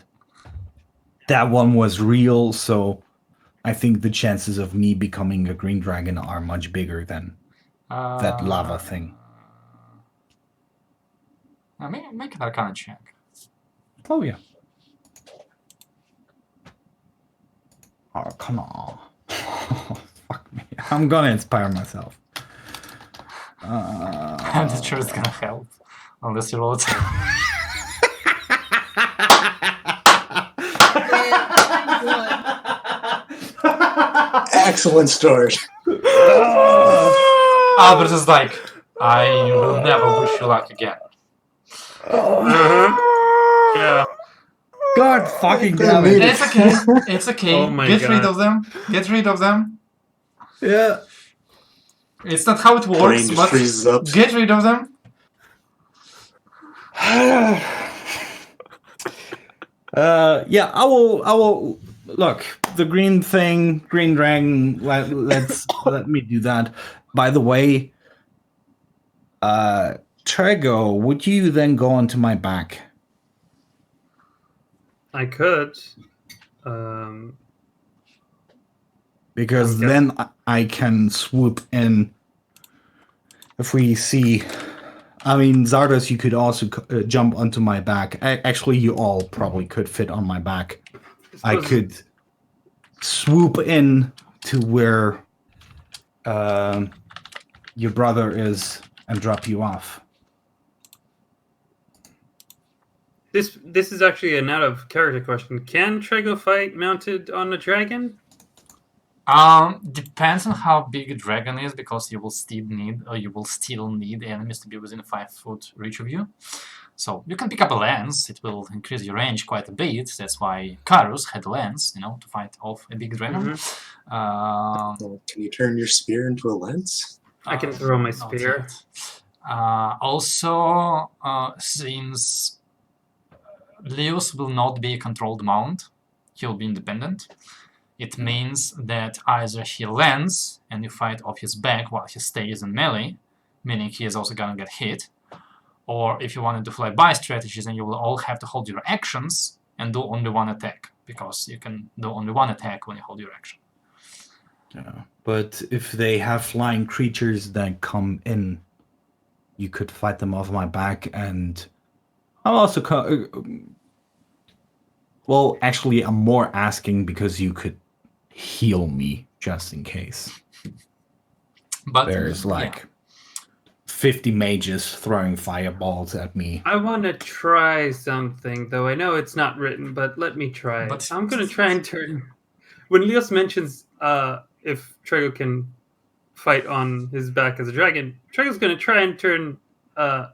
that one was real, so I think the chances of me becoming a green dragon are much bigger than that lava thing. Make an Arcana check. Oh, yeah. Oh, come on. Fuck me. I'm gonna inspire myself. I'm not sure it's gonna help. Unless you roll it. Excellent start. Albert is like, I will never wish you luck again. Yeah. God fucking damn it. It's okay. It's okay. Oh my Get rid God. of them. Get rid of them. Yeah. It's not how it Brain works, just but freezes up. get rid of them. Yeah, I will look, the green dragon, let me do that. By the way, Trego, would you then go onto my back? I could. Because Okay. then I can swoop in. If we see, I mean, Zardos, you could also jump onto my back. Actually, you all probably could fit on my back. I could swoop in to where your brother is and drop you off. This is actually an out of character question. Can Trego fight mounted on a dragon? Depends on how big a dragon is, because you will still need enemies to be within 5 foot reach of you. So you can pick up a lance. It will increase your range quite a bit. That's why Karus had a lance, you know, to fight off a big dragon. Well, can you turn your spear into a lance? I can throw my Not spear. yet. Also, since Leos will not be a controlled mount, he'll be independent. It means that either he lands and you fight off his back while he stays in melee, meaning he is also gonna get hit, or if you wanted to fly by strategies, then you will all have to hold your actions and do only one attack, because you can do only one attack when you hold your action. Yeah. But if they have flying creatures that come in, you could fight them off my back, and I'm also well, actually, I'm more asking because you could heal me just in case. But There's like 50 mages throwing fireballs at me. I want to try something, though I know it's not written, but let me try. But- I'm going to try and turn... When Leos mentions if Trego can fight on his back as a dragon, Trego's going to try and turn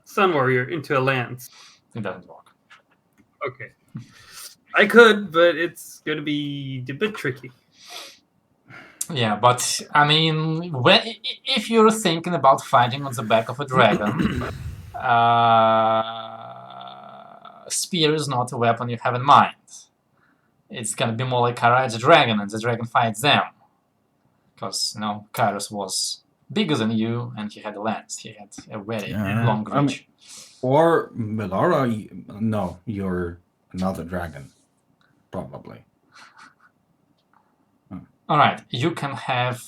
Sun Warrior into a lance. it doesn't work. Okay. I could, but it's going to be a bit tricky. Yeah, but I mean, if you're thinking about fighting on the back of a dragon, spear is not a weapon you have in mind. It's gonna be more like Kara the dragon, and the dragon fights them. Because, you know, Kairos was bigger than you, and he had a lance. He had a very long I mean, reach. or Melara, no, you're another dragon, probably. Alright, you can have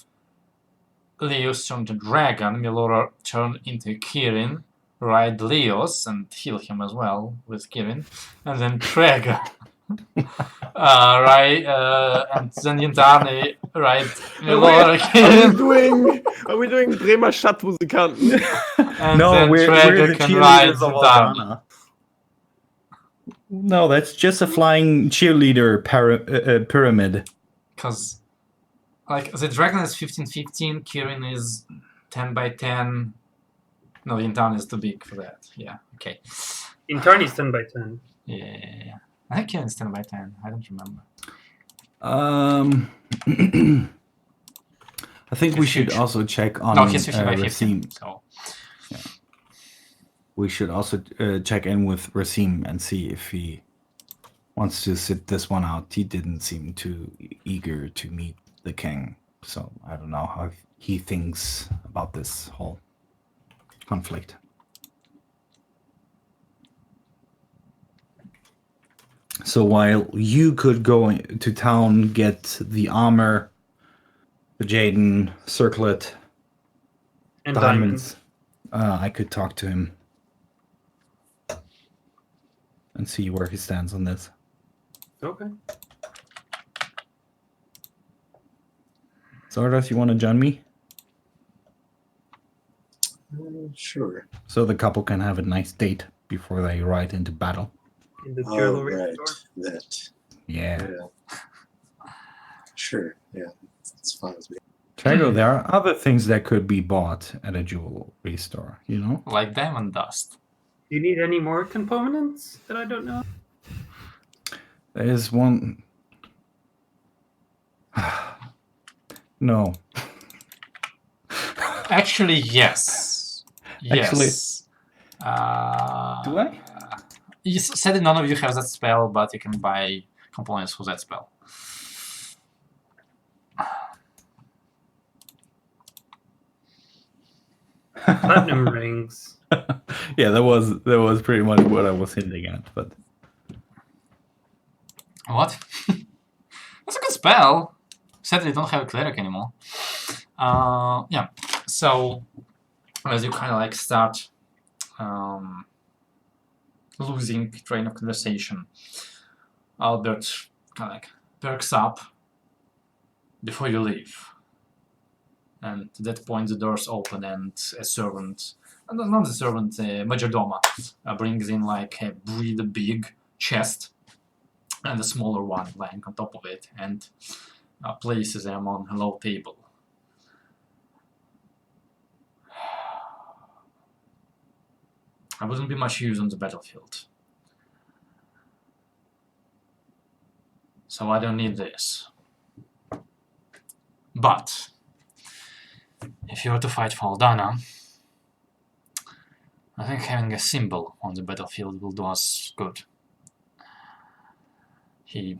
Leos turn to dragon, Milora turn into Kirin, ride Leos and heal him as well with Kirin, and then Trega. And then Yintani ride Milora, Kirin, Are we doing Bremer Stadtmusikanten? and No, then we're Trega the can ride cheerleaders of Yintani. Aldana. No, that's just a flying cheerleader pyramid. Because, like, the dragon is 15-15, Kirin is 10x10. No, Yintani is too big for that. Yeah, okay. Intarni's 10 by 10. Yeah. I think Kirin's 10x10. I don't remember. I think we He's should huge. also check on No, he's 15x15. Racine. So, We should also check in with Racine and see if he wants to sit this one out. He didn't seem too eager to meet the king, so I don't know how he thinks about this whole conflict. So while you could go to town, get the armor, the Jaden circlet, And diamonds, I could talk to him and see where he stands on this. Okay. Zardos, you want to join me? Sure. So the couple can have a nice date before they ride into battle. In the Oh, jewelry right. store. That. Yeah. Yeah. Sure. Yeah. It's fine with me. Trago, there are other things that could be bought at a jewelry store, you know? like diamond dust. Do you need any more components that I don't know? There's one... No. Actually, yes. Yes. Do I? You said that none of you have that spell, but you can buy components for that spell. Platinum rings. Yeah, that was pretty much what I was hinting at, but What? That's a good spell. Sadly, don't have a cleric anymore. Yeah. So, as you kind of like start losing train of conversation, Albert kind of like perks up before you leave. And at that point, the doors open and a servant, not the servant, majordoma, brings in like a really big chest and a smaller one lying on top of it, and places them on a low table. I wouldn't be much use on the battlefield. So I don't need this. But if you were to fight for Aldana, I think having a symbol on the battlefield will do us good. He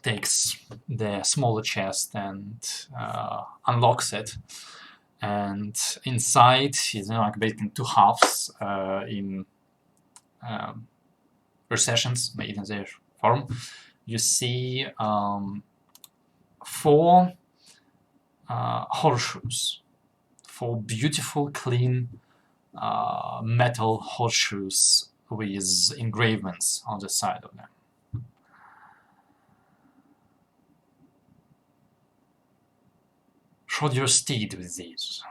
takes the smaller chest and unlocks it, and inside is like basically two halves in recessions made in their form. You see 4 horseshoes, 4 beautiful, clean metal horseshoes with engravements on the side of them. Shod your steed with these,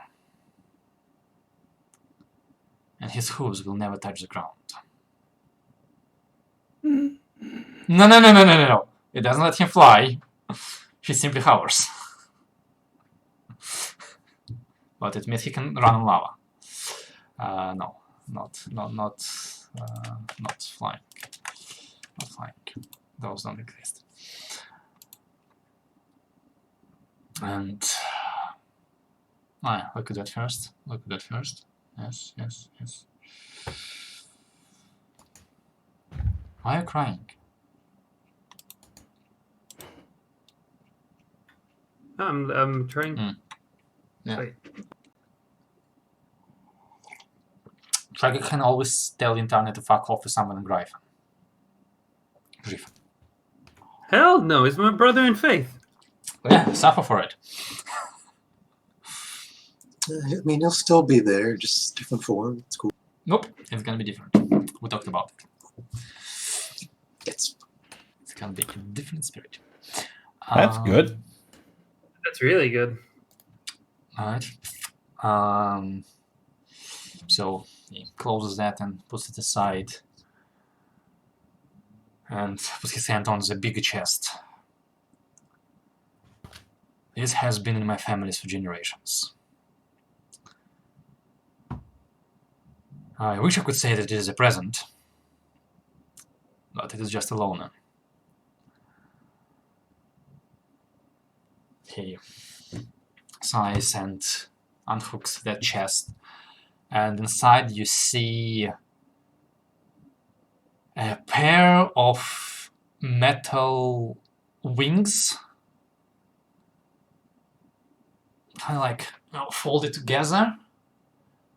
and his hooves will never touch the ground. No. It doesn't let him fly. He simply hovers. But it means he can run on lava. No, not flying. Not flying. Those don't exist. And look at that first. Look at that first. Yes. Why are you crying? I'm trying. Yeah. Wait. Tragic can always tell the internet to fuck off with someone in Griffin. Hell no, he's my brother in faith. Yeah, suffer for it. I mean, he'll still be there, just different form. It's cool. Nope, it's gonna be different. We talked about it. It's gonna be a different spirit. That's good. That's really good. Alright. So he closes that and puts it aside and puts his hand on the bigger chest. This has been in my family for generations. I wish I could say that it is a present, but it is just a loaner. He sighs and unhooks that chest, and inside you see a pair of metal wings, kind of like folded together.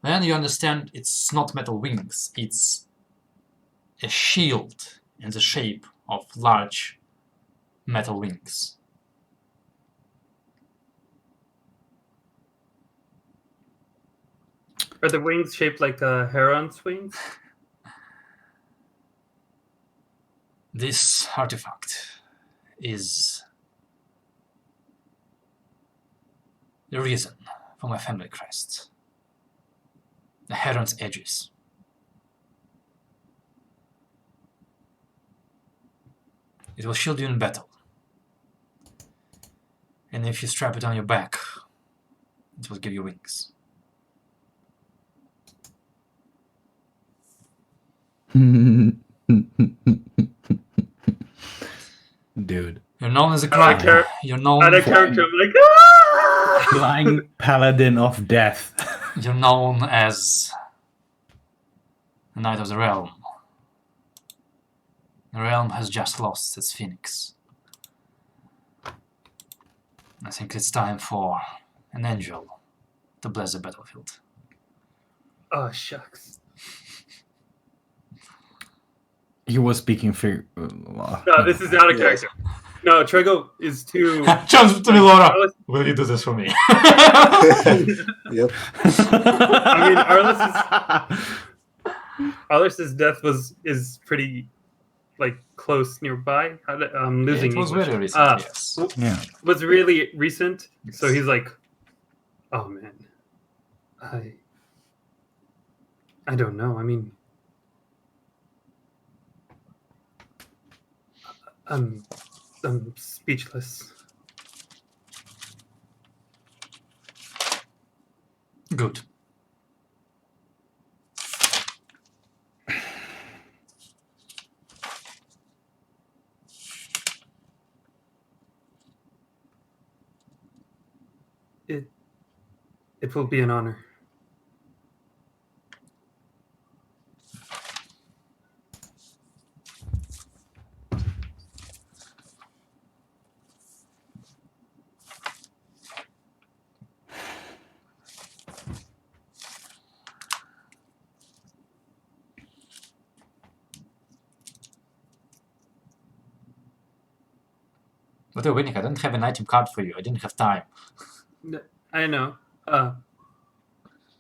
Then you understand it's not metal wings, it's a shield in the shape of large metal wings. Are the wings shaped like heron's wings? This artifact is the reason for my family crest. The heron's edges. It will shield you in battle. And if you strap it on your back, it will give you wings. Dude. You're known as a I like clan. her. You're known Out of character, I'm like, ah! Flying paladin of death. You're known as the Knight of the Realm. The realm has just lost its phoenix. I think it's time for an angel to bless the battlefield. Oh, shucks. He was speaking for. No, this is out of character. No, Trego is too. Chance to me, Laura. Will you do this for me? Yep. I mean, Arliss's death is pretty like close nearby. Losing It was English. very recent, yes. Yeah. Was really recent. Yes. So he's like, oh man, I don't know. I mean, I'm speechless. Good. It will be an honor. But Winnick, I don't have an item card for you. I didn't have time. I know.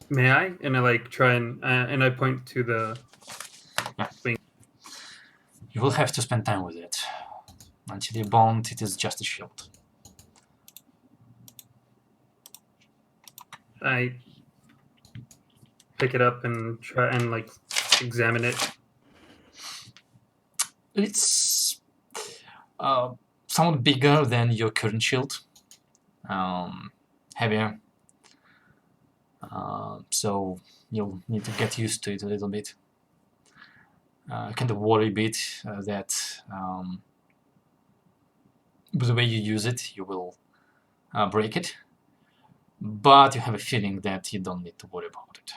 May I? And I try and I point to the wing. You will have to spend time with it. Until you bond, it is just a shield. I pick it up and try and examine it. It's somewhat bigger than your current shield. Heavier. So you'll need to get used to it a little bit. Kind of worry a bit that with the way you use it, you will break it. But you have a feeling that you don't need to worry about it.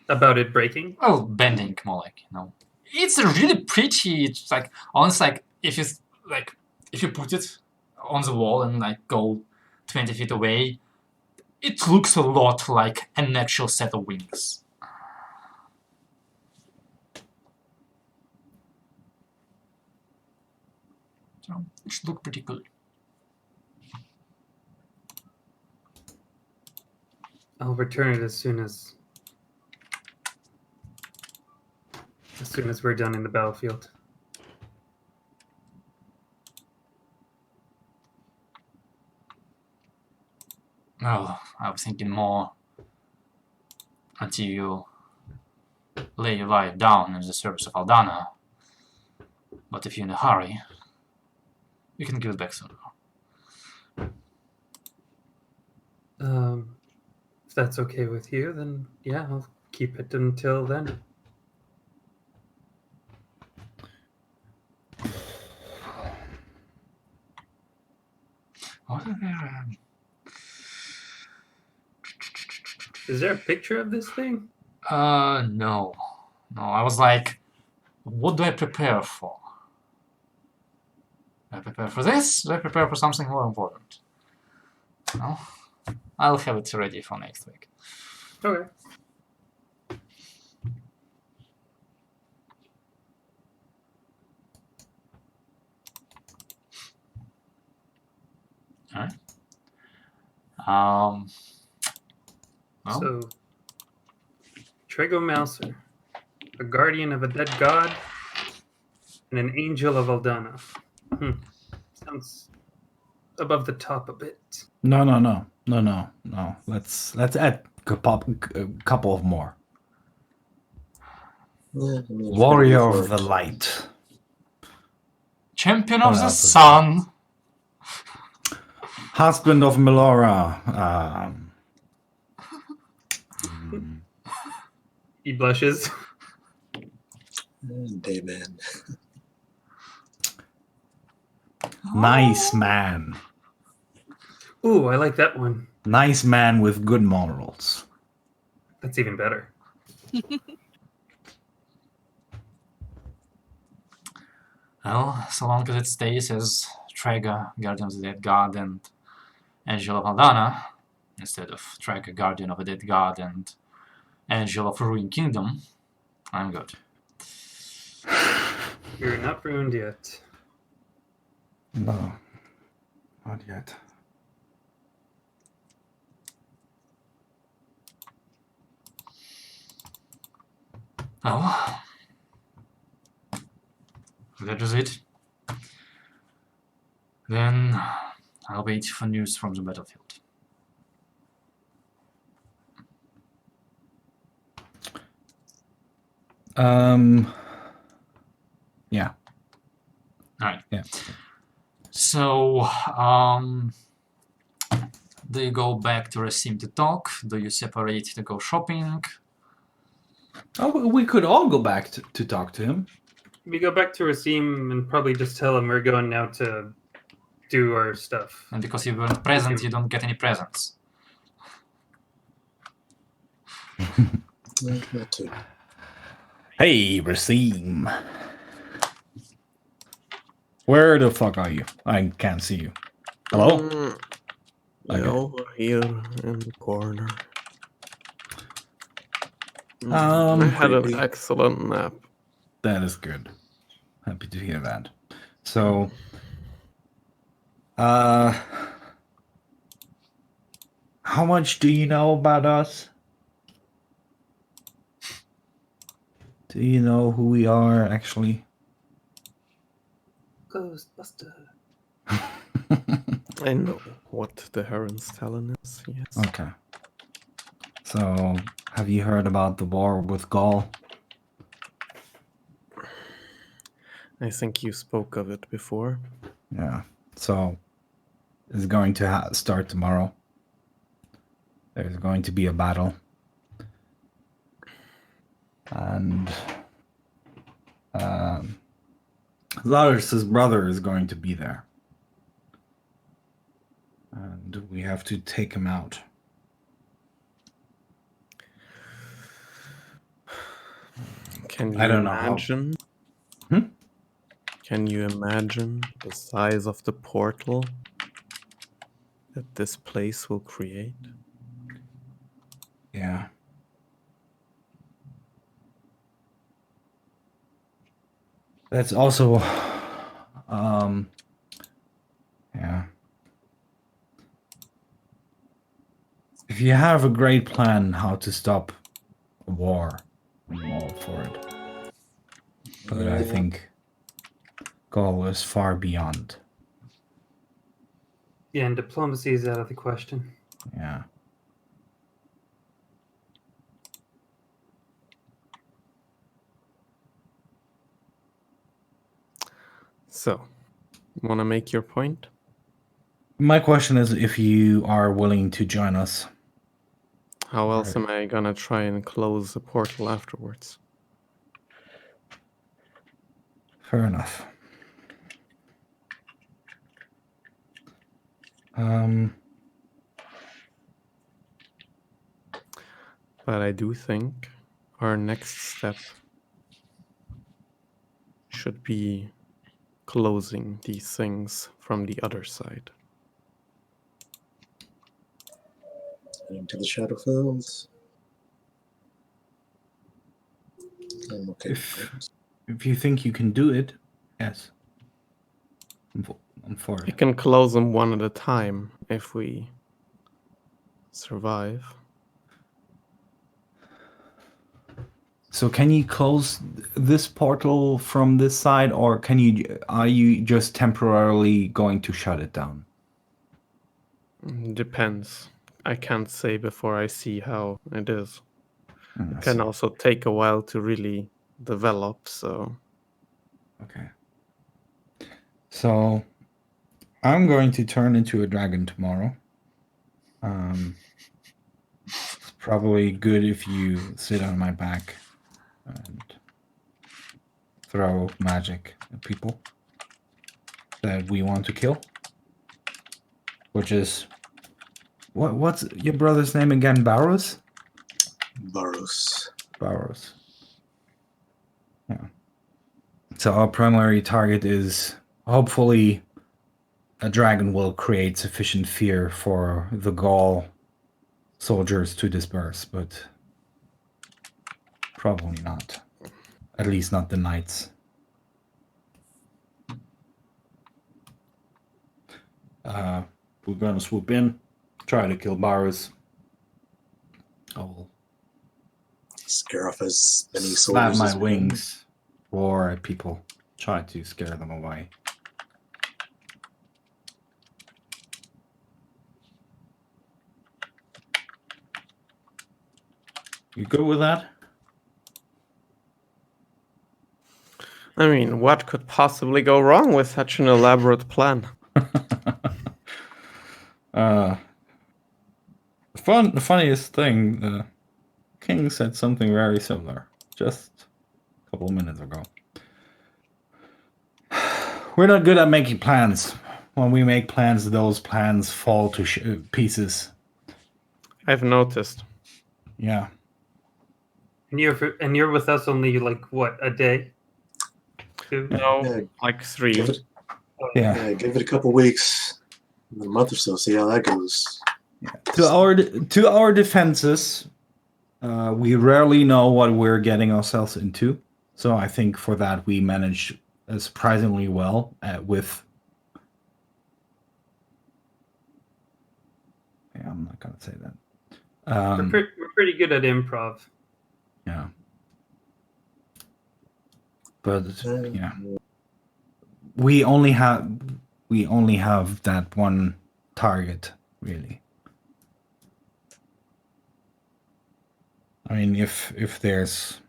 About it breaking? Well, bending more like, you know. It's a really pretty. It's like almost like if you put it on the wall and go 20 feet away, it looks a lot like an actual set of wings. So it should look pretty good. I'll return it as soon as we're done in the battlefield. Oh, I was thinking more until you lay your life down in the service of Aldana. But if you're in a hurry, you can give it back sooner. If that's okay with you, then yeah, I'll keep it until then. Is there a picture of this thing? No. I was like, what do I prepare for? Do I prepare for this? Do I prepare for something more important? No? I'll have it ready for next week. Okay. Alright. Well, So, Trego Mouser, a guardian of a dead god, and an angel of Aldana. Sounds above the top a bit. No. Let's add a couple of more. Yeah, I mean, Warrior if of the light. champion What of the else is sun. Husband of Melora. He blushes. Dayman. Nice man. Ooh, I like that one. Nice man with good morals. That's even better. Well, so long as it stays as Traga, Guardian of the Dead God, and Angel of Aldana, instead of Traga, Guardian of a Dead God, and Angel of Ruined Kingdom, I'm good. You're not ruined yet. No, not yet. Oh, that is it. Then I'll wait for news from the battlefield. Yeah. Alright. Yeah. So, do you go back to Racine to talk? Do you separate to go shopping? Oh, we could all go back to talk to him. We go back to Racine and probably just tell him we're going now to do our stuff. And because you weren't present, you don't get any presents. That too. Hey, Rasim. Where the fuck are you? I can't see you. Hello? Okay. Over here in the corner. Um, I had an creepy. excellent nap. That is good. Happy to hear that. So, how much do you know about us? Do you know who we are, actually? Ghostbuster. I know what the Heron's telling us, yes. Okay. So, have you heard about the war with Gaul? I think you spoke of it before. Yeah. So, it's going to start tomorrow. There's going to be a battle. And Laris's brother is going to be there. And we have to take him out. Can you I don't know how. imagine? Can you imagine the size of the portal that this place will create? Yeah. That's also, yeah. If you have a great plan how to stop a war, I'm all for it. But I think Gaul is far beyond. Yeah, and diplomacy is out of the question. Yeah. So, want to make your point? My question is if you are willing to join us. How else Right. am I gonna try and close the portal afterwards? Fair enough. But I do think our next step should be closing these things from the other side. Heading to the Shadowfields. I'm okay with that. If you think you can do it, yes. I'm for We it. can close them one at a time if we survive. So can you close this portal from this side, or are you just temporarily going to shut it down? Depends. I can't say before I see how it is. I It can see. also take a while to really develop, so Okay. So I'm going to turn into a dragon tomorrow. It's probably good if you sit on my back and throw magic at people that we want to kill. Which is what's your brother's name again? Barros? Barros. Barros. Yeah. So our primary target is hopefully a dragon will create sufficient fear for the Gaul soldiers to disperse, but probably not. At least not the knights. We're gonna swoop in, try to kill Barros. I'll Scare off as many slap soldiers my as we can. wings, roar at people, try to scare them away. You good with that? I mean, what could possibly go wrong with such an elaborate plan? The funniest thing, the king said something very similar just a couple of minutes ago. We're not good at making plans. when we make plans, those plans fall to pieces. I've noticed. Yeah. And you're with us only like what, a day? 2? No, Yeah, like 3. give it, Yeah. yeah, give it a couple weeks, a month or so, see how that goes. To our defenses, we rarely know what we're getting ourselves into. So I think for that we manage surprisingly well with. Yeah, I'm not gonna say that. We're pretty good at improv. Yeah. But yeah, we only have that one target, really. I mean, if there's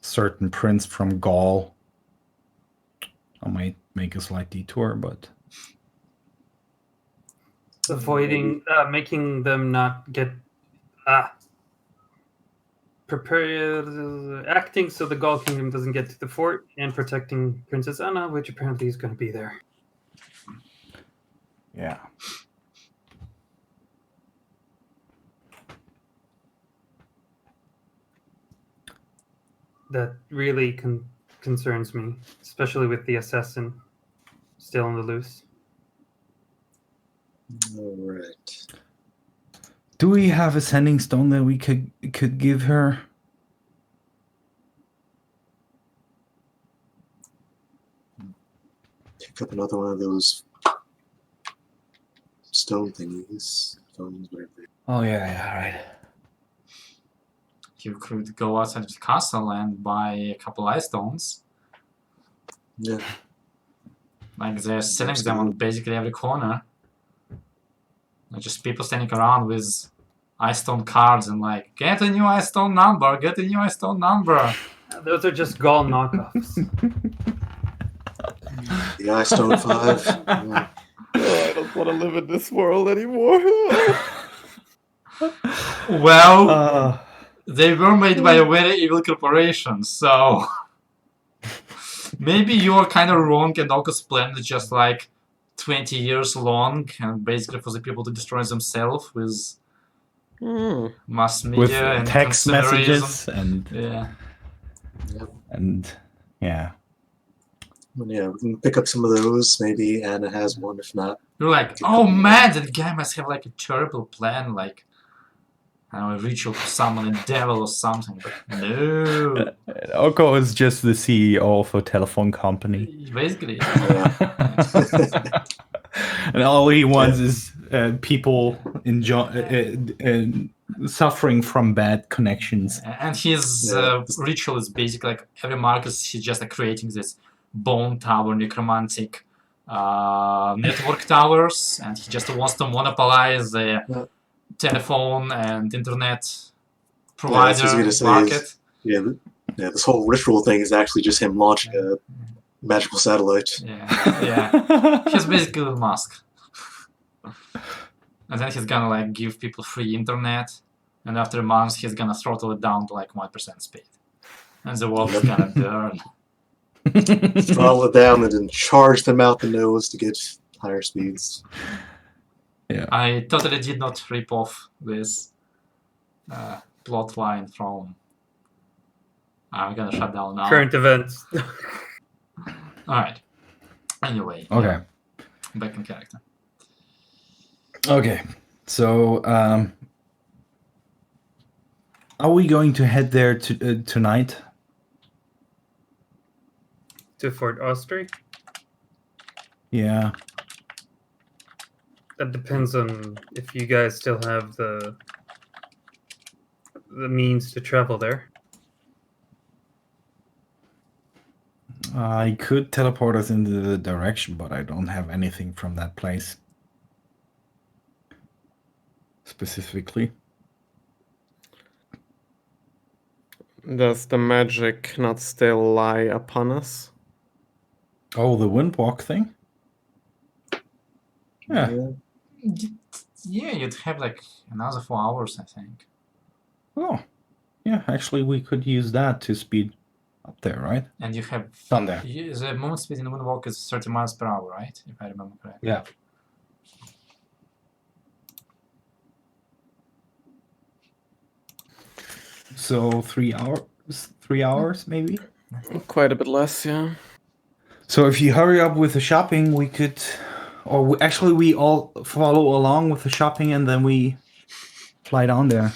certain prince from Gaul, I might make a slight detour, but Avoiding, making them not get prepared, acting so the Gaul kingdom doesn't get to the fort, and protecting Princess Anna, which apparently is going to be there. yeah. That really concerns me, especially with the assassin still on the loose. All right. Do we have a sending stone that we could give her? Pick up another one of those stone thingies. Stones, whatever they Oh yeah, right. You could go outside of the castle and buy a couple ice stones. Yeah. Like they're selling them on basically every corner. Like just people standing around with ice stone cards and like, get a new ice stone number, get a new ice stone number. Those are just Gaul knockoffs. The Ice Stone 5. Yeah. I don't want to live in this world anymore. Well, they were made by a very evil corporation, so maybe you are kind of wrong and Orca's plan is just like 20 years long and basically for the people to destroy themselves with mass media With and text consumerism. messages and Yeah. Yep. and yeah. Yeah, we can pick up some of those. Maybe Anna has one, if not. You're like, oh man, that guy must have like a terrible plan, like I don't know, a ritual to summon a devil or something. But no. Oko is just the CEO of a telephone company. Basically. And all he wants is people suffering from bad connections. And his ritual is basically like every Marcus, he's just like creating this bone tower, necromantic network towers, and he just wants to monopolize the telephone and internet provider market. This whole ritual thing is actually just him launching a magical satellite. Yeah. He's basically Elon Musk. And then he's gonna like give people free internet, and after a month he's gonna throttle it down to like 1% speed. And the world is gonna burn. Throttle it down and then charge them out the nose to get higher speeds. Yeah. I totally did not rip off this plot line from I'm gonna shut down now. Current events. Alright. Anyway. Okay. Back in character. Okay. So are we going to head there tonight? To Fort Austria? Yeah. That depends on if you guys still have the means to travel there. I could teleport us into the direction, but I don't have anything from that place specifically. Does the magic not still lie upon us? Oh, the windwalk thing? Yeah. Yeah, you'd have like another 4 hours, I think. Oh. Yeah, actually we could use that to speed up there, right? And you have Done there. the movement speed in the windwalk is 30 miles per hour, right? If I remember correctly. Yeah. So 3 hours, 3 hours maybe. Quite a bit less, yeah. So if you hurry up with the shopping, we could, or actually we all follow along with the shopping and then we fly down there.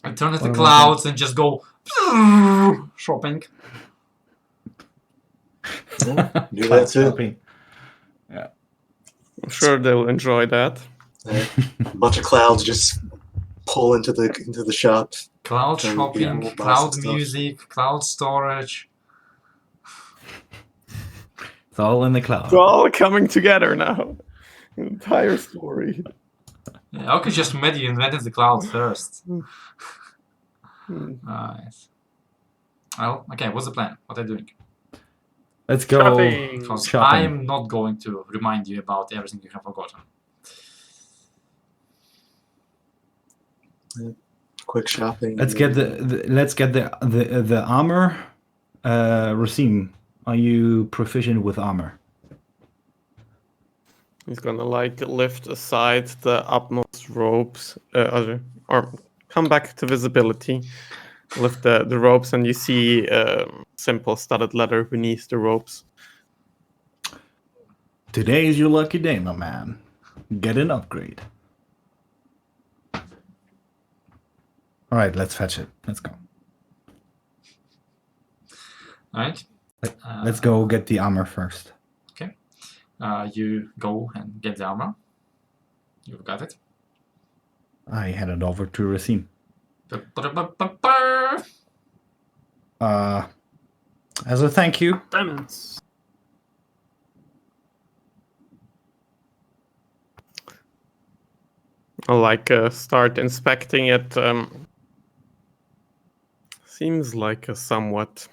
And turn at the What about clouds and just go shopping. Yeah, do Cloud that too. shopping. I'm sure they'll enjoy that. A bunch of clouds just pull into the shop. Cloud Turn shopping, people, buy cloud some stuff. music, cloud storage. It's all in the cloud. It's all coming together now. An entire story. Yeah, I could just imagine you invented the cloud first. Hmm. Nice. Well, okay, what's the plan? What are you doing? Let's go. Shopping. Because Shopping. I'm not going to remind you about everything you have forgotten. Quick shopping. Let's get the armor. Rasim, are you proficient with armor? He's gonna like lift aside the upmost ropes, or come back to visibility. Lift the ropes, and you see simple studded leather beneath the ropes. Today is your lucky day, my man. Get an upgrade. All right, let's fetch it. Let's go. Alright? Let's go get the armor first. You go and get the armor. You've got it. I hand it over to Rasim. Ba-ba-ba-ba-ba. As a thank you, Diamonds. I'll like start inspecting it. Seems like a somewhat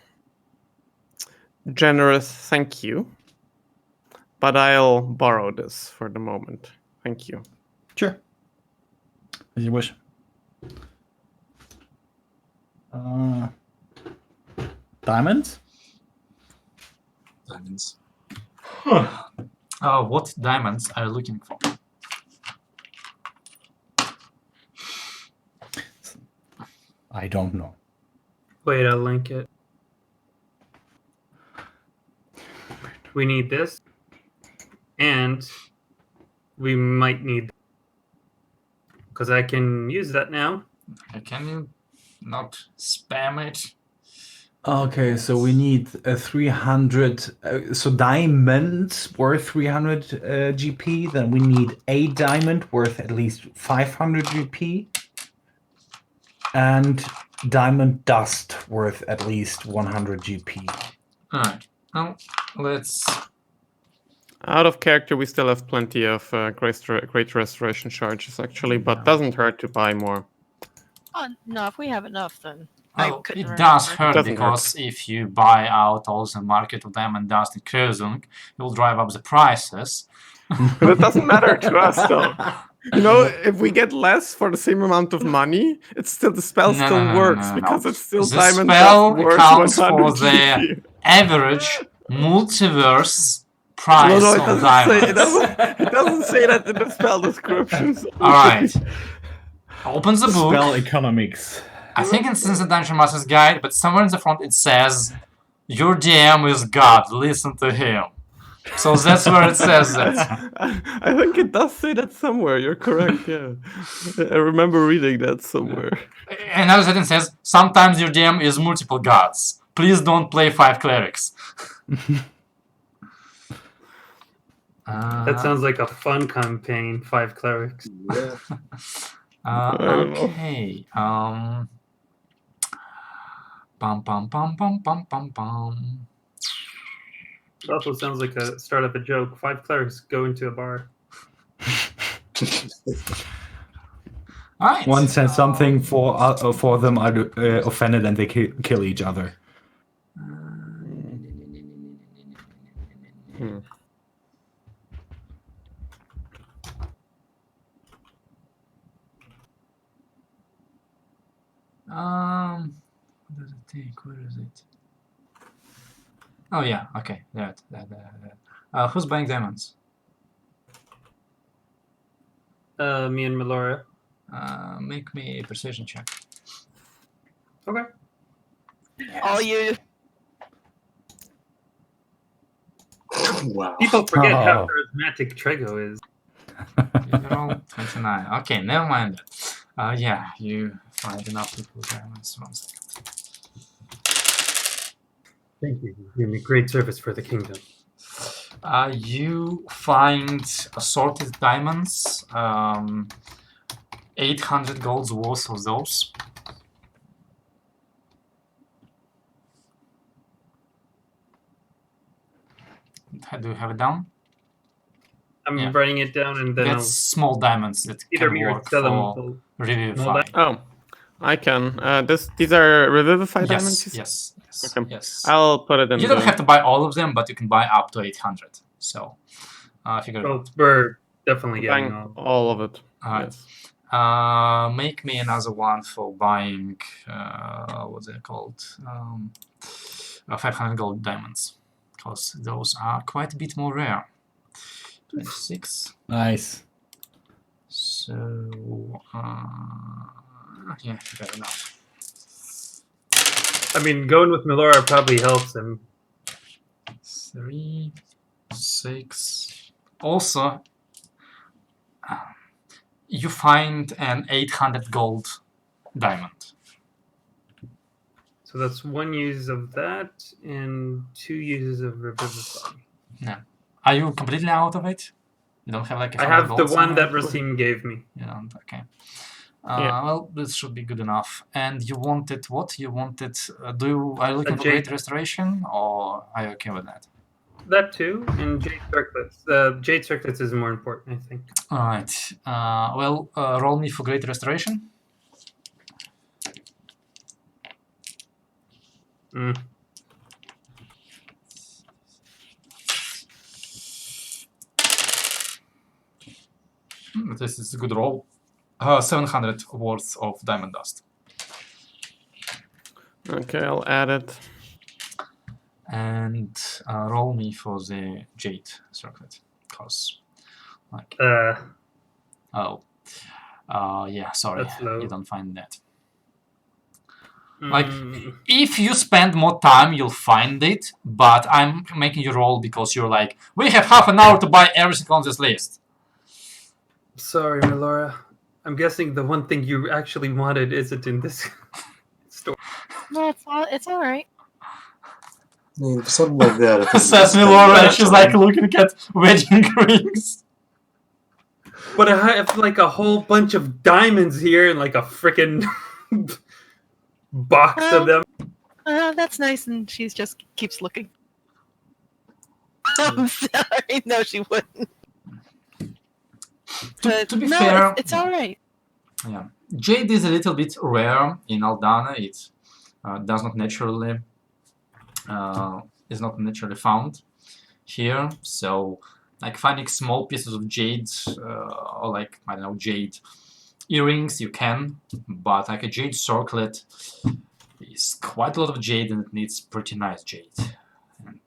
generous thank you, but I'll borrow this for the moment. Thank you. sure. As you wish. Diamonds? Diamonds. What diamonds are you looking for? I don't know. Wait, I'll link it. We need this. And we might need, because I can use that now. Can you not spam it? Okay, so we need 300. So diamonds worth 300 GP. Then we need a diamond worth at least 500 GP. And diamond dust worth at least 100 GP. Alright. Well, let's. Out of character, we still have plenty of great restoration charges, actually, but doesn't hurt to buy more. No, if we have enough, then I Well, couldn't it does remember. hurt Doesn't because if you buy out all the market of diamond dust in Kruzung, you'll drive up the prices. But it doesn't matter to us, though. You know, if we get less for the same amount of money, it's still the spell No, still no, no, works no, no. because it's still The diamond spell dust worth accounts for 100 the GP. average multiverse price No, it of doesn't diamonds. it doesn't say that in the spell description. So Alright. Open the book. Spell economics. I think it's in the Dungeon Master's Guide, but somewhere in the front it says, "Your DM is God, listen to him." So that's where it says that. I think it does say that somewhere. You're correct. Yeah, I remember reading that somewhere. Another sentence says, "Sometimes your DM is multiple gods. Please don't play 5 clerics." That sounds like a fun campaign, 5 clerics. Yeah. don't know. Okay. Bum bum bum bum bum bum bum. It also sounds like a start of a joke. 5 clerics go into a bar. Alright. One says something for them are offended and they kill each other. What does it take? Where is it? Oh yeah, okay. There. Who's buying diamonds? Me and Melora. Make me a persuasion check. Okay. All you. Wow. People forget how Oh. charismatic Trego is. You roll 29. Okay, never mind that. Yeah, you find enough people there. Let's 1 second. Thank you. You make great service for the kingdom. You find assorted diamonds, 800 golds worth of those. Do you have it down? I'm Yeah. writing it down and then That's I'll small diamonds that either can me or work sell them. for Revivify. Small Oh, I can. These are Revivify diamonds? you Yes, said? yes, yes, Okay. yes. I'll put it in You don't the... have to buy all of them, but you can buy up to 800. So, figure it Well, out. we're definitely getting buying all. all of it. Alright. Yes. Make me another one for buying, what's it called? 500 gold diamonds. Because those are quite a bit more rare. 26. Nice. So, yeah, fair enough. I mean, going with Melora probably helps him. 3, 6. Also, you find an 800 gold diamond. So that's 1 use of that and 2 uses of Revivify. Are you completely out of it? You don't have like a I 100 have the gold one that somewhere? Rasim gave me. You don't? Okay. Yeah. Well, this should be good enough. And you wanted what? You wanted... are you looking for jade. Great Restoration, or are you okay with that? That too, and Jade Circlets. Jade Circlets is more important, I think. Alright. Well, roll me for Great Restoration. Mm. This is a good roll. 700 worth of diamond dust. Okay, I'll add it. And roll me for the Jade Circlet. Because, like... Oh. Yeah, sorry. That's low. You don't find that. Mm. Like, if you spend more time, you'll find it, but I'm making you roll because you're like, we have half an hour to buy everything on this list. Sorry, Melora. I'm guessing the one thing you actually wanted isn't in this store. No, it's all right. I mean, something like that. I think Says we Laura, spend and she's like looking at wedding rings. But I have like a whole bunch of diamonds here and like a freaking box of them. That's nice, and she just keeps looking. I'm sorry. No, she wouldn't. To be no, fair, it's all right. yeah, jade is a little bit rare in Aldana. It does not naturally is not naturally found here. So, like finding small pieces of jade or like I don't know jade earrings, you can, but like a jade circlet is quite a lot of jade, and it needs pretty nice jade. And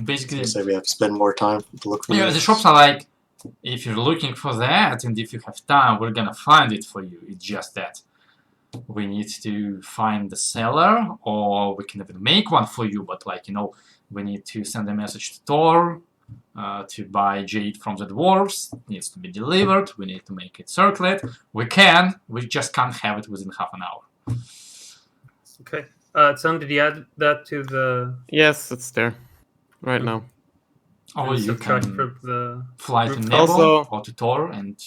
basically, say we have to spend more time to look for yeah, the shops are like, if you're looking for that and if you have time, we're gonna find it for you. It's just that we need to find the seller, or we can even make one for you, but like, you know, we need to send a message to Thor to buy jade from the dwarves. It needs to be delivered. We need to make it circulate. We just can't have it within half an hour. Okay. Son, did you add that to the... Yes, it's there right now. Or you subtract can from the... fly to group? Nebo Also- or to Thor and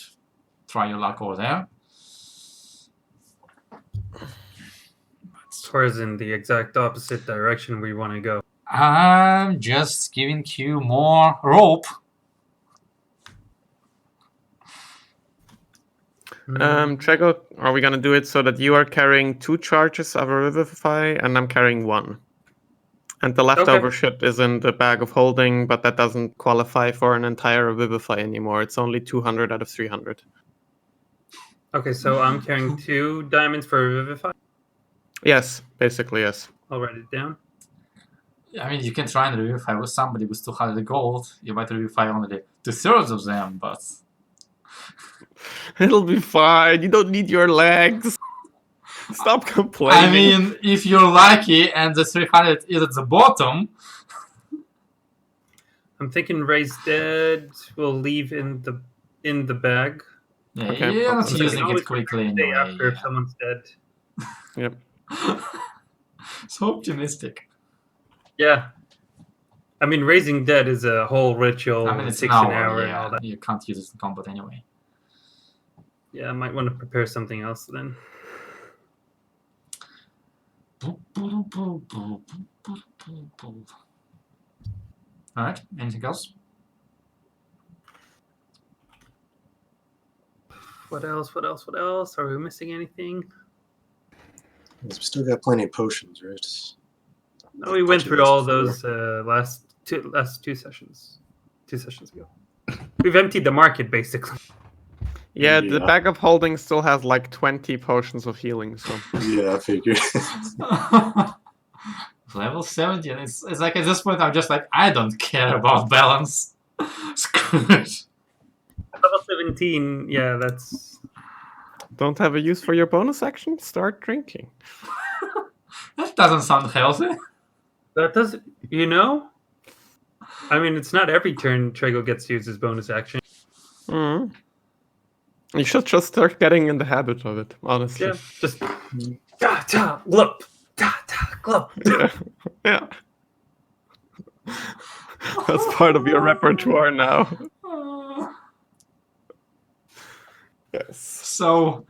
try your luck over there. Towards in the exact opposite direction we want to go. I'm just giving you more rope. Trego, are we gonna do it so that you are carrying 2 charges of a Revivify and I'm carrying 1? And the leftover shit is in the bag of holding, but that doesn't qualify for an entire Revivify anymore. It's only 200 out of 300. Okay, so I'm carrying 2 diamonds for Revivify. Yes, basically, yes. I'll write it down. I mean, you can try and revivify with somebody with 200 gold. You might revivify only 2/3 of them, but It'll be fine. You don't need your legs. Stop complaining. I mean, if you're lucky and the 300 is at the bottom, I'm thinking Raise Dead will leave in the bag. yeah, Okay, you're not but- So I can using it always quickly day anyway. after if someone's dead. Yep. So optimistic. Yeah. I mean, Raising Dead is a whole ritual. I mean, It it's an takes hour, and all yeah. that. You can't use it in combat anyway. Yeah, I might want to prepare something else then. Alright, anything else? What else? What else? What else? Are we missing anything? We still got plenty of potions, right? No, we went through all those last two sessions. 2 sessions ago. We've emptied the market basically. Yeah, the Yeah. bag of holding still has like 20 potions of healing, so Yeah, I figured. Level 70, and it's like at this point I'm just like, I don't care about balance. Screw it. Level 17, yeah, that's don't have a use for your bonus action? Start drinking. That doesn't sound healthy. that does you know? I mean, it's not every turn Trago gets to use his bonus action. Mm. You should just start getting in the habit of it, honestly. Yeah, just da da glup, da da glup. Yeah. Yeah. That's part of your repertoire now. Yes. So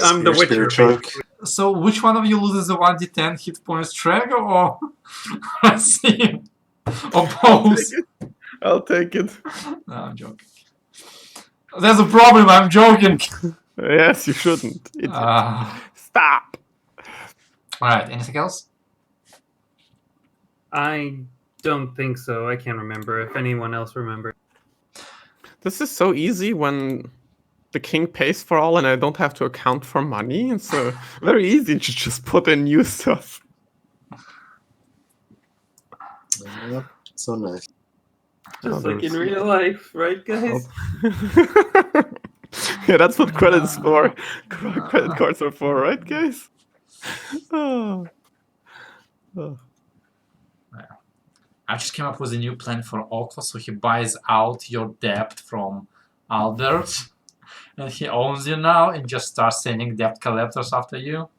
I'm the Witcher. Trunk. so which one of you loses the 1d10 hit points, Trago or Racine? Or both? I'll take it. No, I'm joking. There's a problem, I'm joking. Yes, you shouldn't. Stop. Alright, anything else? I don't think so. I can't remember if anyone else remembers. This is so easy when the king pays for all and I don't have to account for money. It's so very easy to just put in new stuff. Yep, so nice. Just like in real life, right, guys? Yeah, that's what credit's for. Credit cards are for, right, guys? Oh. Oh. I just came up with a new plan for Oko, so he buys out your debt from Albert, and he owns you now, and just starts sending debt collectors after you.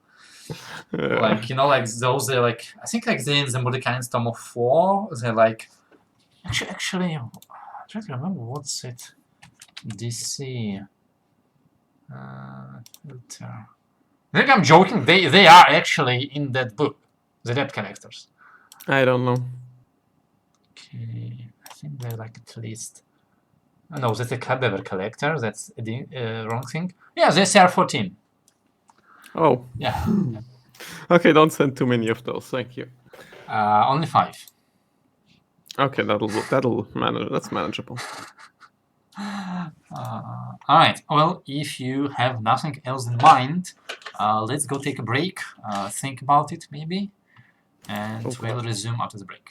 Yeah. Like, you know, like those, they're like, I think like they in the Mordecai's Tome of 4, they're like, actually, I'm trying to remember what's it, DC, filter. I think I'm joking, they are actually in that book, the debt collectors. I don't know. Okay, I think they're like at least. No, that's a cadaver collector. That's the wrong thing. Yeah, they're CR14. Oh. Yeah. Okay, don't send too many of those. Thank you. Only 5. Okay, that'll manage. That's manageable. All right. Well, if you have nothing else in mind, let's go take a break. Think about it maybe, and Okay. we'll resume after the break.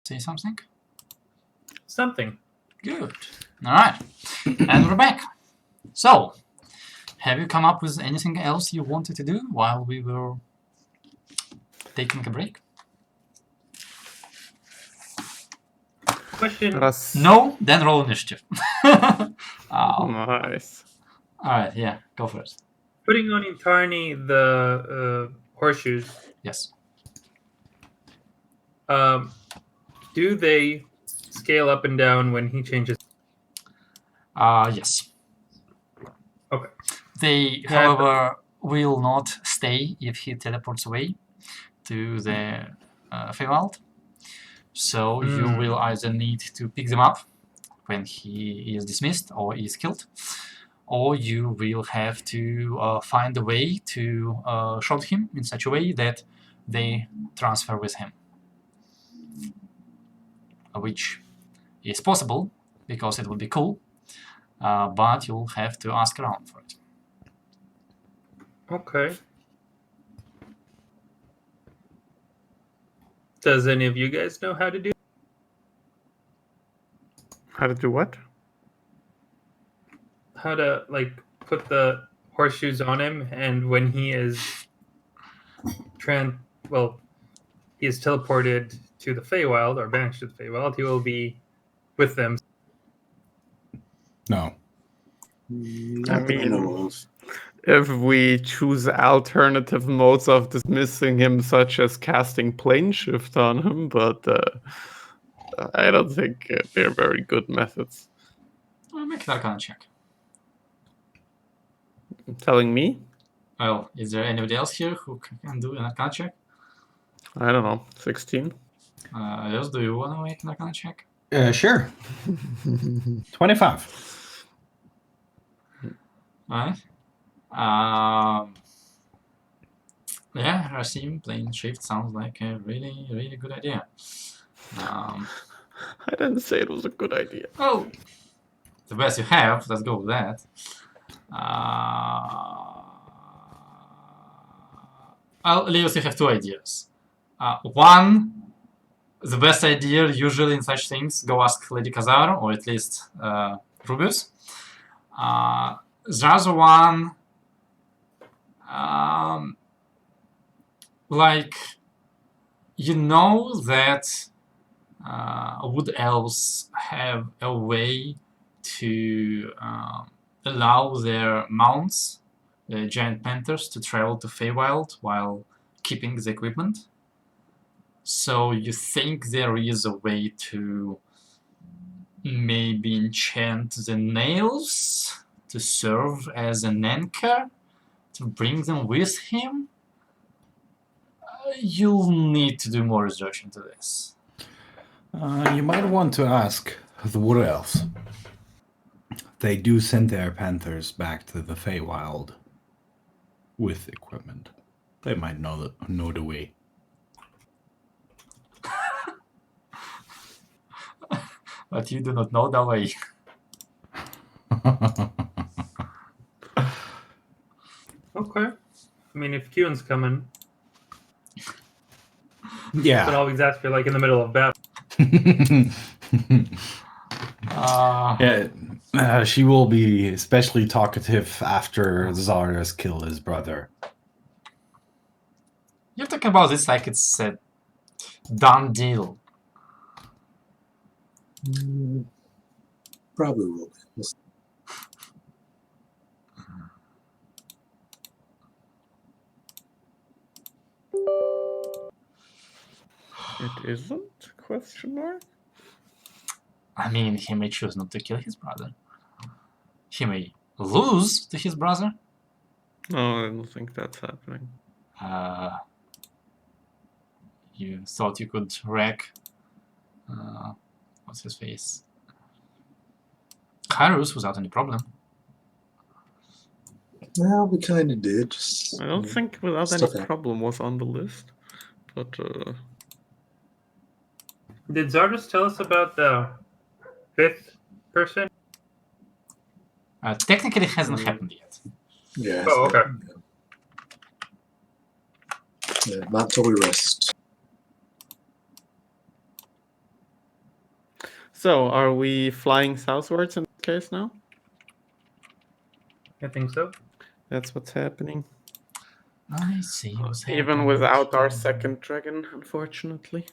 say something? Something. Good. Alright. And we're back. So, have you come up with anything else you wanted to do while we were taking a break? Question. No? Then roll initiative. Oh. Nice. Alright, yeah, go for it. Putting on Intarni the horseshoes, Yes. do they scale up and down when he changes? Yes. Okay. They, however, will not stay if he teleports away to the Feywild. So you will either need to pick them up when he is dismissed or is killed, or you will have to find a way to shot him in such a way that they transfer with him. Which is possible, because it would be cool, but you'll have to ask around for it. Okay. Does any of you guys know how to do? How to do what? How to put the horseshoes on him, and when he is he is teleported to the Feywild or banished to the Feywild, he will be with them. No. Not that I know of. If we choose alternative modes of dismissing him, such as casting plane shift on him, but I don't think they're very good methods. Make an Arcana check. Telling me? Well, is there anybody else here who can do an Arcana check? I don't know. 16? Yes, do you want to make an Arcana check? Sure. 25. Alright. Yeah, Racine plane shift sounds like a really, really good idea. I didn't say it was a good idea. Oh, the best you have. Let's go with that. Leos, you have two ideas. One, the best idea usually in such things, go ask Lady Kazar, or at least Rubius. The other one, you know that wood elves have a way to allow their mounts, the giant panthers, to travel to Feywild while keeping the equipment. So you think there is a way to maybe enchant the nails to serve as an anchor to bring them with him? You'll need to do more research into this. You might want to ask the Wood Elves. They do send their panthers back to the Feywild with equipment. They might know the way. But you do not know the way. Okay. I mean, if Kuhn's coming, Yeah. but always ask for in the middle of battle. Yeah, she will be especially talkative after Zara's killed his brother. You're talking about this like it's a done deal. Probably will be. We'll see. It isn't? Question mark? I mean, he may choose not to kill his brother. He may lose to his brother. No, I don't think that's happening. You thought you could wreck... what's his face? Kairos without any problem. Well, we kind of did. Just, I don't think without stuff any happened. problem was on the list. But Did Zardos tell us about the fifth person? Technically, it hasn't happened yet. Yeah. Oh, okay. Yeah, not until we rest. So, are we flying southwards in this case now? I think so. That's what's happening. I see what's Even happening without our here. second dragon, unfortunately.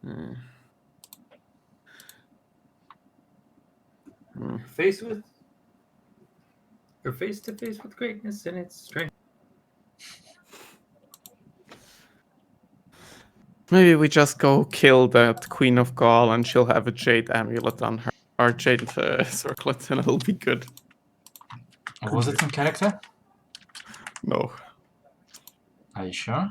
Hmm. You're face to face with greatness and its strength. Maybe we just go kill that Queen of Gaul and she'll have a jade amulet on her. Or jade circlet, and it'll be good. Was it in character? No. Are you sure?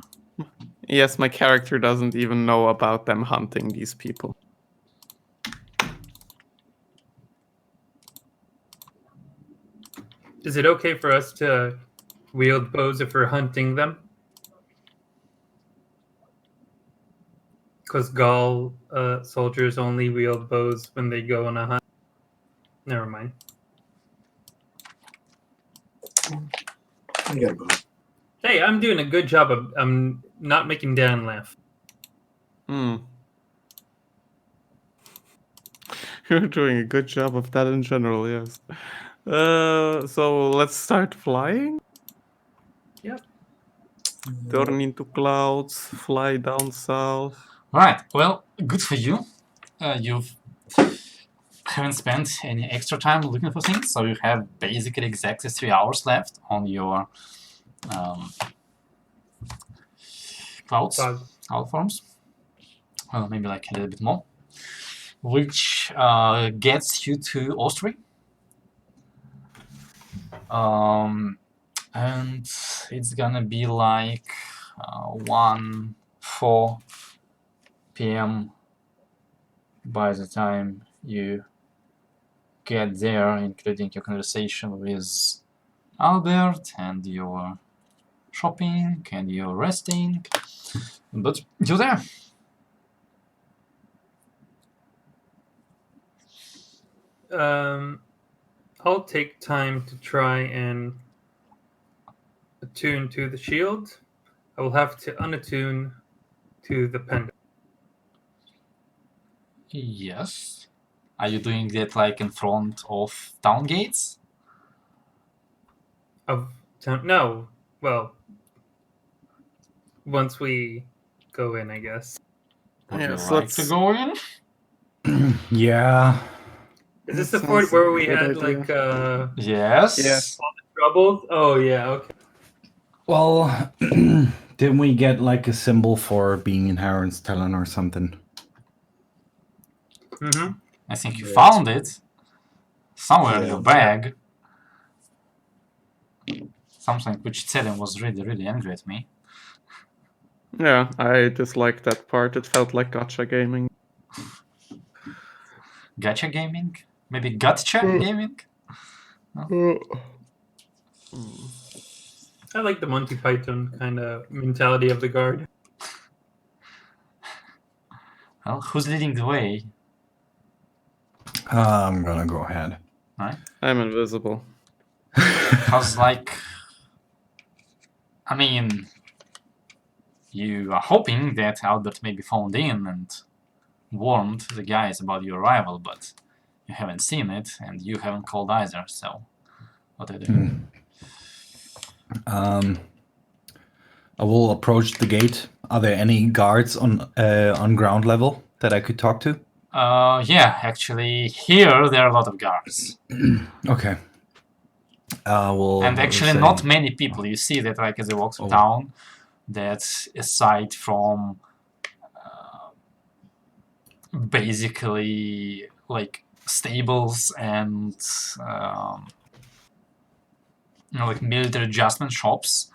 Yes, my character doesn't even know about them hunting these people. Is it okay for us to wield bows if we're hunting them? Because Gaul soldiers only wield bows when they go on a hunt. Never mind. You got a bow. Hey, I'm doing a good job of not making Dan laugh. You're doing a good job of that in general, yes. So let's start flying? Yep. Turn into clouds, fly down south. Right. Well, good for you. You've haven't spent any extra time looking for things, so you have basically exactly 3 hours left on your cloud forms. Well, maybe like a little bit more, which gets you to Austria. And it's gonna be like 1-4 p.m. by the time you get there, including your conversation with Albert and your shopping and your resting. But you're there. I'll take time to try and attune to the shield. I will have to unattune to the pendant. Yes. Are you doing that like in front of town gates? No. Well, once we go in, I guess. Would Yeah, you so like to let's- go in? Yeah. Is this That the fort sounds where like we a had good idea. like Yes. Yes. troubles? Oh yeah, okay. Well, didn't we get like a symbol for being in Harren's Talon or something? Mm-hmm. I think you Yeah, found it somewhere in Yeah. your bag. Something which Tselen was really, really angry at me. Yeah, I disliked that part. It felt like gacha gaming. Gacha gaming? Maybe Gotcha gaming? I like the Monty Python kind of mentality of the guard. Well, who's leading the way? I'm gonna go ahead. Right? I'm invisible. Because, like, I mean, you are hoping that Albert may be phoned in and warned the guys about your arrival, but you haven't seen it, and you haven't called either, so what do you do? I will approach the gate. Are there any guards on ground level that I could talk to? Yeah, actually, here there are a lot of guards. Okay. Well, And actually, say- not many people. You see that, like, as you walk through town, that aside from basically, like, stables and, like, military adjustment shops,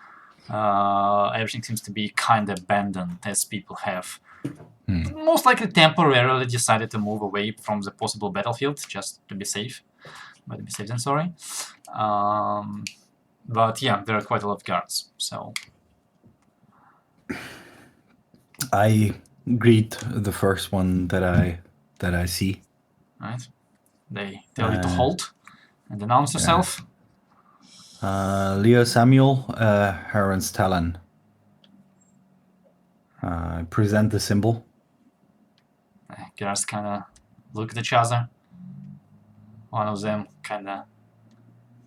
everything seems to be kind of abandoned, as people have most likely temporarily decided to move away from the possible battlefield just to be safe. Better be safe than sorry. But yeah, there are quite a lot of guards, so I greet the first one that I see. right. They tell you to halt and announce yourself. Leo Samuel, Harren's Talon. Present the symbol. Guards kind of look at each other. One of them kind of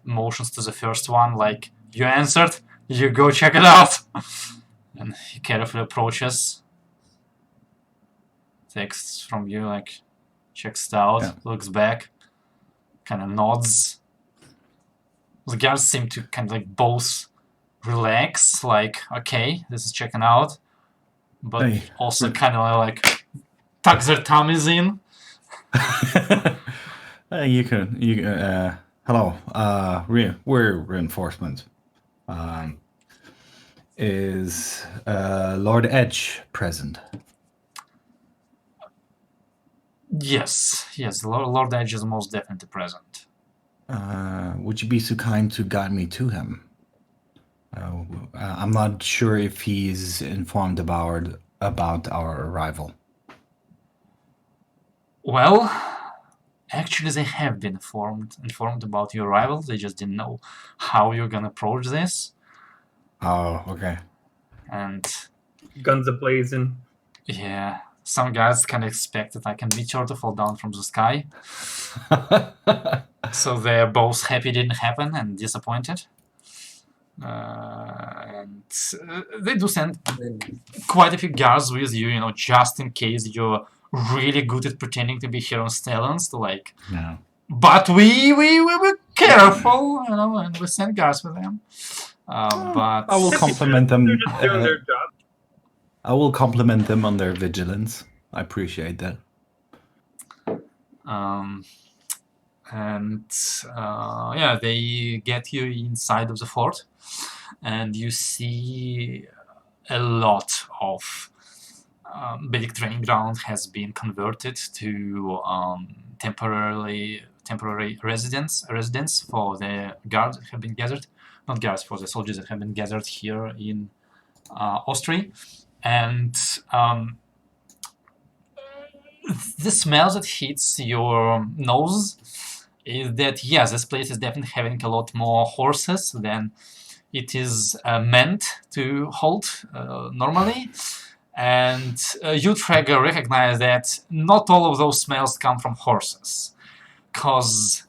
motions to the first one, like, you answered, you go check it out. And he carefully approaches, takes from you, like, checks it out, Yeah. looks back, kind of nods. The guards seem to kind of like both relax, like, okay, this is checking out, but Hey. also kind of like tuck their tummies in. You can. Hello. We're reinforcement. Is Lord Edge present? Yes, Lord Edge is most definitely present. Would you be so kind to guide me to him? I'm not sure if he's informed about our arrival. Well, actually they have been informed about your arrival, they just didn't know how you're gonna approach this. Oh, okay. And Guns ablazing. yeah, some guys kind of expected like a meteor to fall down from the sky. So they're both happy it didn't happen and disappointed. And they do send quite a few guards with you, you know, just in case you're really good at pretending to be here on Stellans, to like, No. but we were careful, you know, and we sent guards with them. But I will compliment them. They're just doing their job. I will compliment them on their vigilance. I appreciate that. Yeah, they get you inside of the fort, and you see a lot of basic training ground has been converted to temporary residence for the guards that have been gathered, not guards, for the soldiers that have been gathered here in Austria, and the smell that hits your nose is that, yes, this place is definitely having a lot more horses than it is meant to hold normally. And you, Traeger, recognize that not all of those smells come from horses. Because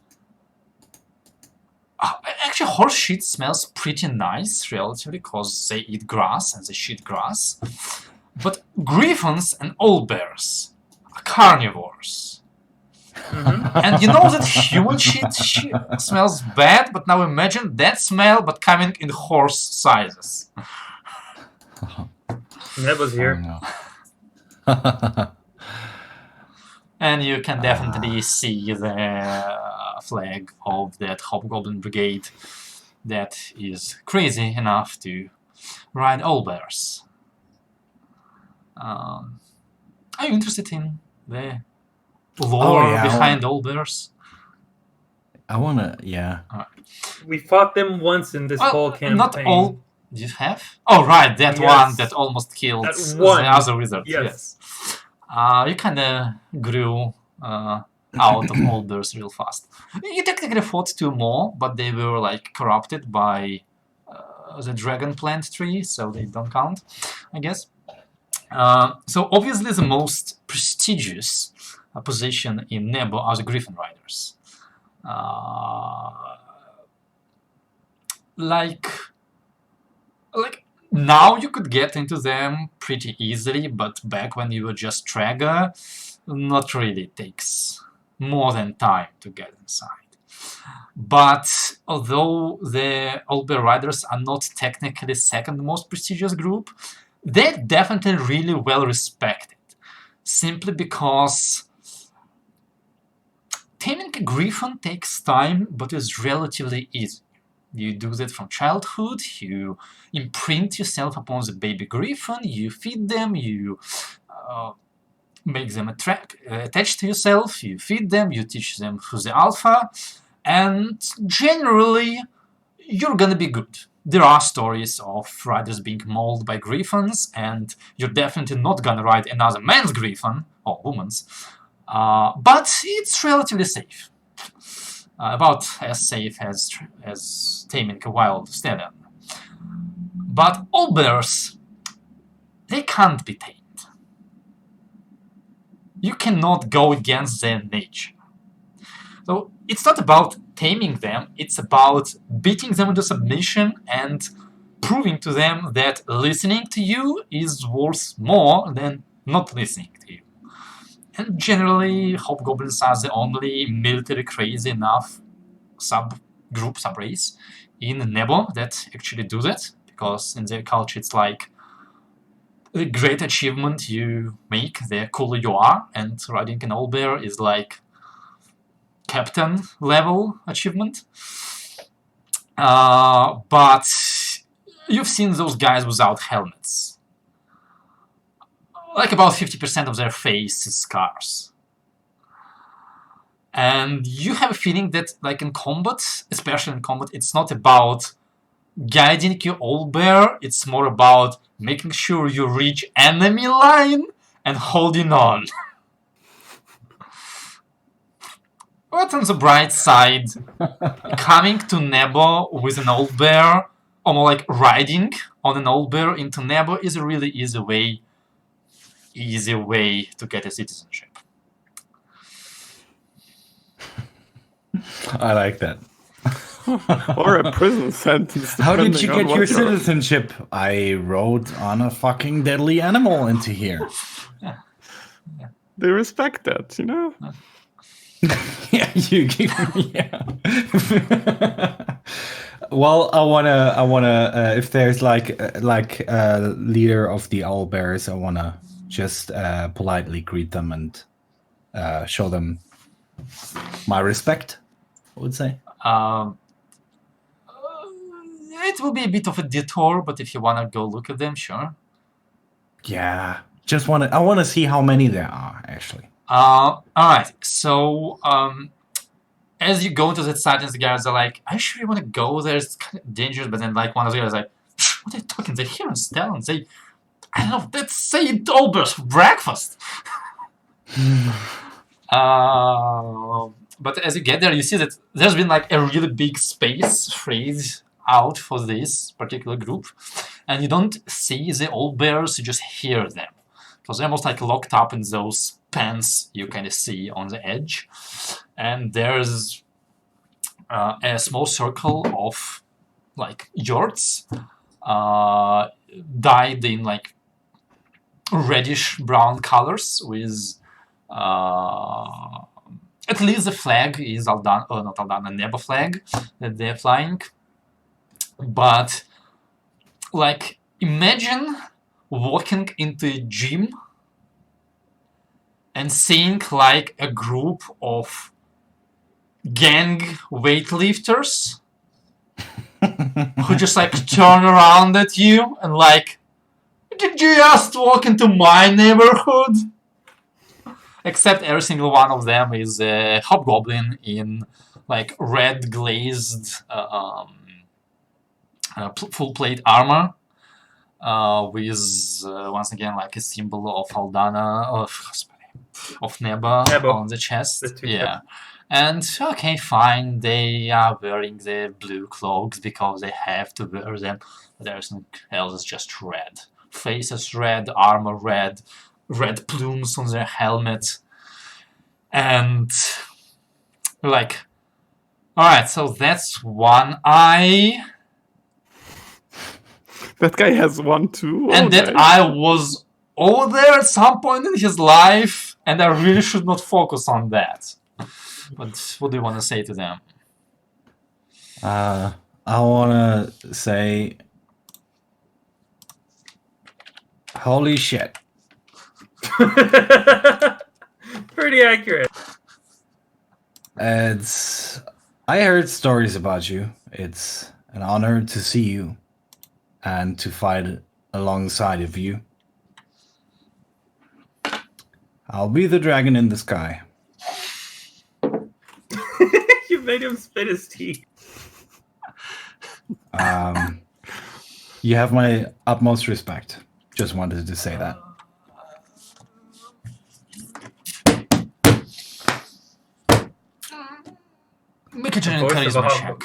actually horse shit smells pretty nice, relatively, because they eat grass and they shit grass. But griffins and owlbears are carnivores. And you know that human shit smells bad, but now imagine that smell, but coming in horse sizes. Ned was here. And you can definitely see the flag of that Hobgoblin Brigade that is crazy enough to ride owlbears. Are you interested in the lore behind owlbears? I wanna, yeah. We fought them once in this whole campaign. Not all. Did you have? Oh, right, that one that almost killed the other wizard. Yes. You kind of grew out of owlbears real fast. You technically fought 2 more, but they were like corrupted by the dragon plant tree, so they don't count, I guess. So obviously the most prestigious position in Nebo are the Griffin Riders. Like now you could get into them pretty easily, but back when you were just Traeger, not really. It takes more than time to get inside. But although the Owlbear Riders are not technically second most prestigious group, they're definitely really well respected. Simply because taming a griffin takes time, but is relatively easy. You do that from childhood, you imprint yourself upon the baby griffin, you feed them, you make them attached to yourself, you feed them, you teach them who's the alpha, and generally you're gonna be good. There are stories of riders being mauled by griffins, and you're definitely not gonna ride another man's griffin, or woman's, but it's relatively safe. About as safe as taming a wild stallion. But owlbears, they can't be tamed. you cannot go against their nature. So it's not about taming them, it's about beating them into submission and proving to them that listening to you is worth more than not listening to you. And generally, hobgoblins are the only military crazy enough sub-race in Nebo that actually do that, because in their culture it's like a great achievement you make, the cooler you are, and riding an owlbear is like captain level achievement. But you've seen those guys without helmets. Like about 50% of their face is scars. And you have a feeling that, like in combat, especially in combat, it's not about guiding your owlbear, it's more about making sure you reach enemy line and holding on. But on the bright side, coming to Nebo with an owlbear, or more like riding on an owlbear into Nebo, is a really easy way to get a citizenship. I like that. Or a prison sentence. How did you depending on get what your you're- citizenship? I rode on a fucking deadly animal into here. They respect that, you know? Yeah, you give me. Yeah. Well, I wanna. If there's like a leader of the owlbears, I wanna just politely greet them and show them my respect, I would say. It will be a bit of a detour, but if you want to go look at them, sure. Yeah, I wanna see how many there are actually. Alright, so as you go to that side, and the guys are like, "Are you sure you want to go there? It's kind of dangerous." But then, like, one of the guys is like, "What are you talking? They're here in Stalin. I don't know, let's say owlbears for breakfast." But as you get there, you see that there's been like a really big space freed out for this particular group, and you don't see the owlbears, you just hear them, because they're almost like locked up in those pens you kind of see on the edge. And there's a small circle of like yurts dyed in like reddish brown colors with at least the flag is Aldana, not Aldana, Nebo flag that they're flying. But like imagine walking into a gym and seeing like a group of gang weightlifters who just like turn around at you and like, "Did you just walk into my neighborhood?" Except every single one of them is a hobgoblin in like red glazed full plate armor with once again like a symbol of Aldana of Nebo on the chest. Yeah. And okay, fine, they are wearing the blue cloaks because they have to wear them. But everything else is just red. Faces red, armor red, red plumes on their helmet. And like, alright, so that's one eye. That guy has one too. And that eye was over there at some point in his life, and I really should not focus on that. But what do you want to say to them? I want to say, holy shit. Pretty accurate. I heard stories about you. It's an honor to see you and to fight alongside of you. I'll be the dragon in the sky. You made him spit his teeth. You have my utmost respect. Just wanted to say that. Make a general charisma check.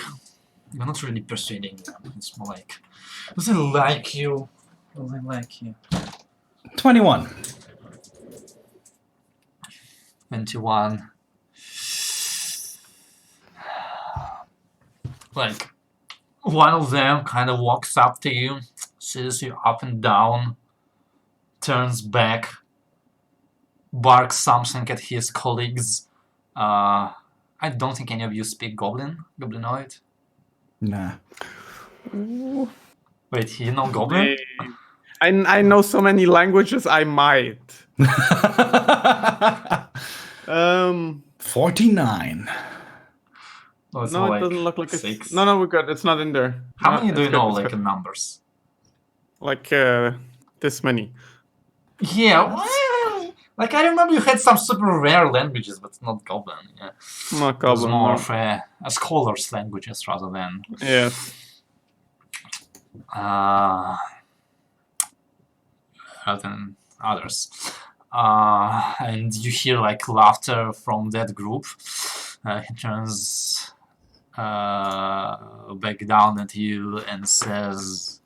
You're not really persuading them. It's more like, does he like you? Does he like you? 21. 21. Like, one of them kind of walks up to you, sees you up and down, turns back, barks something at his colleagues. I don't think any of you speak Goblinoid. Nah. Wait, you know Goblin? I know so many languages. I might. 49. Oh, it's No, more it like doesn't look like 6. it's. No, we're good. It's not in there. How No, many do it's you good, know, it's like, good. in numbers? Like this many. Yeah, well, like, I remember you had some super rare languages, but not Goblin. Yeah. Not It was Goblin. more No. of a scholar's languages rather than Yes. rather than others. And you hear like laughter from that group. He turns back down at you and says,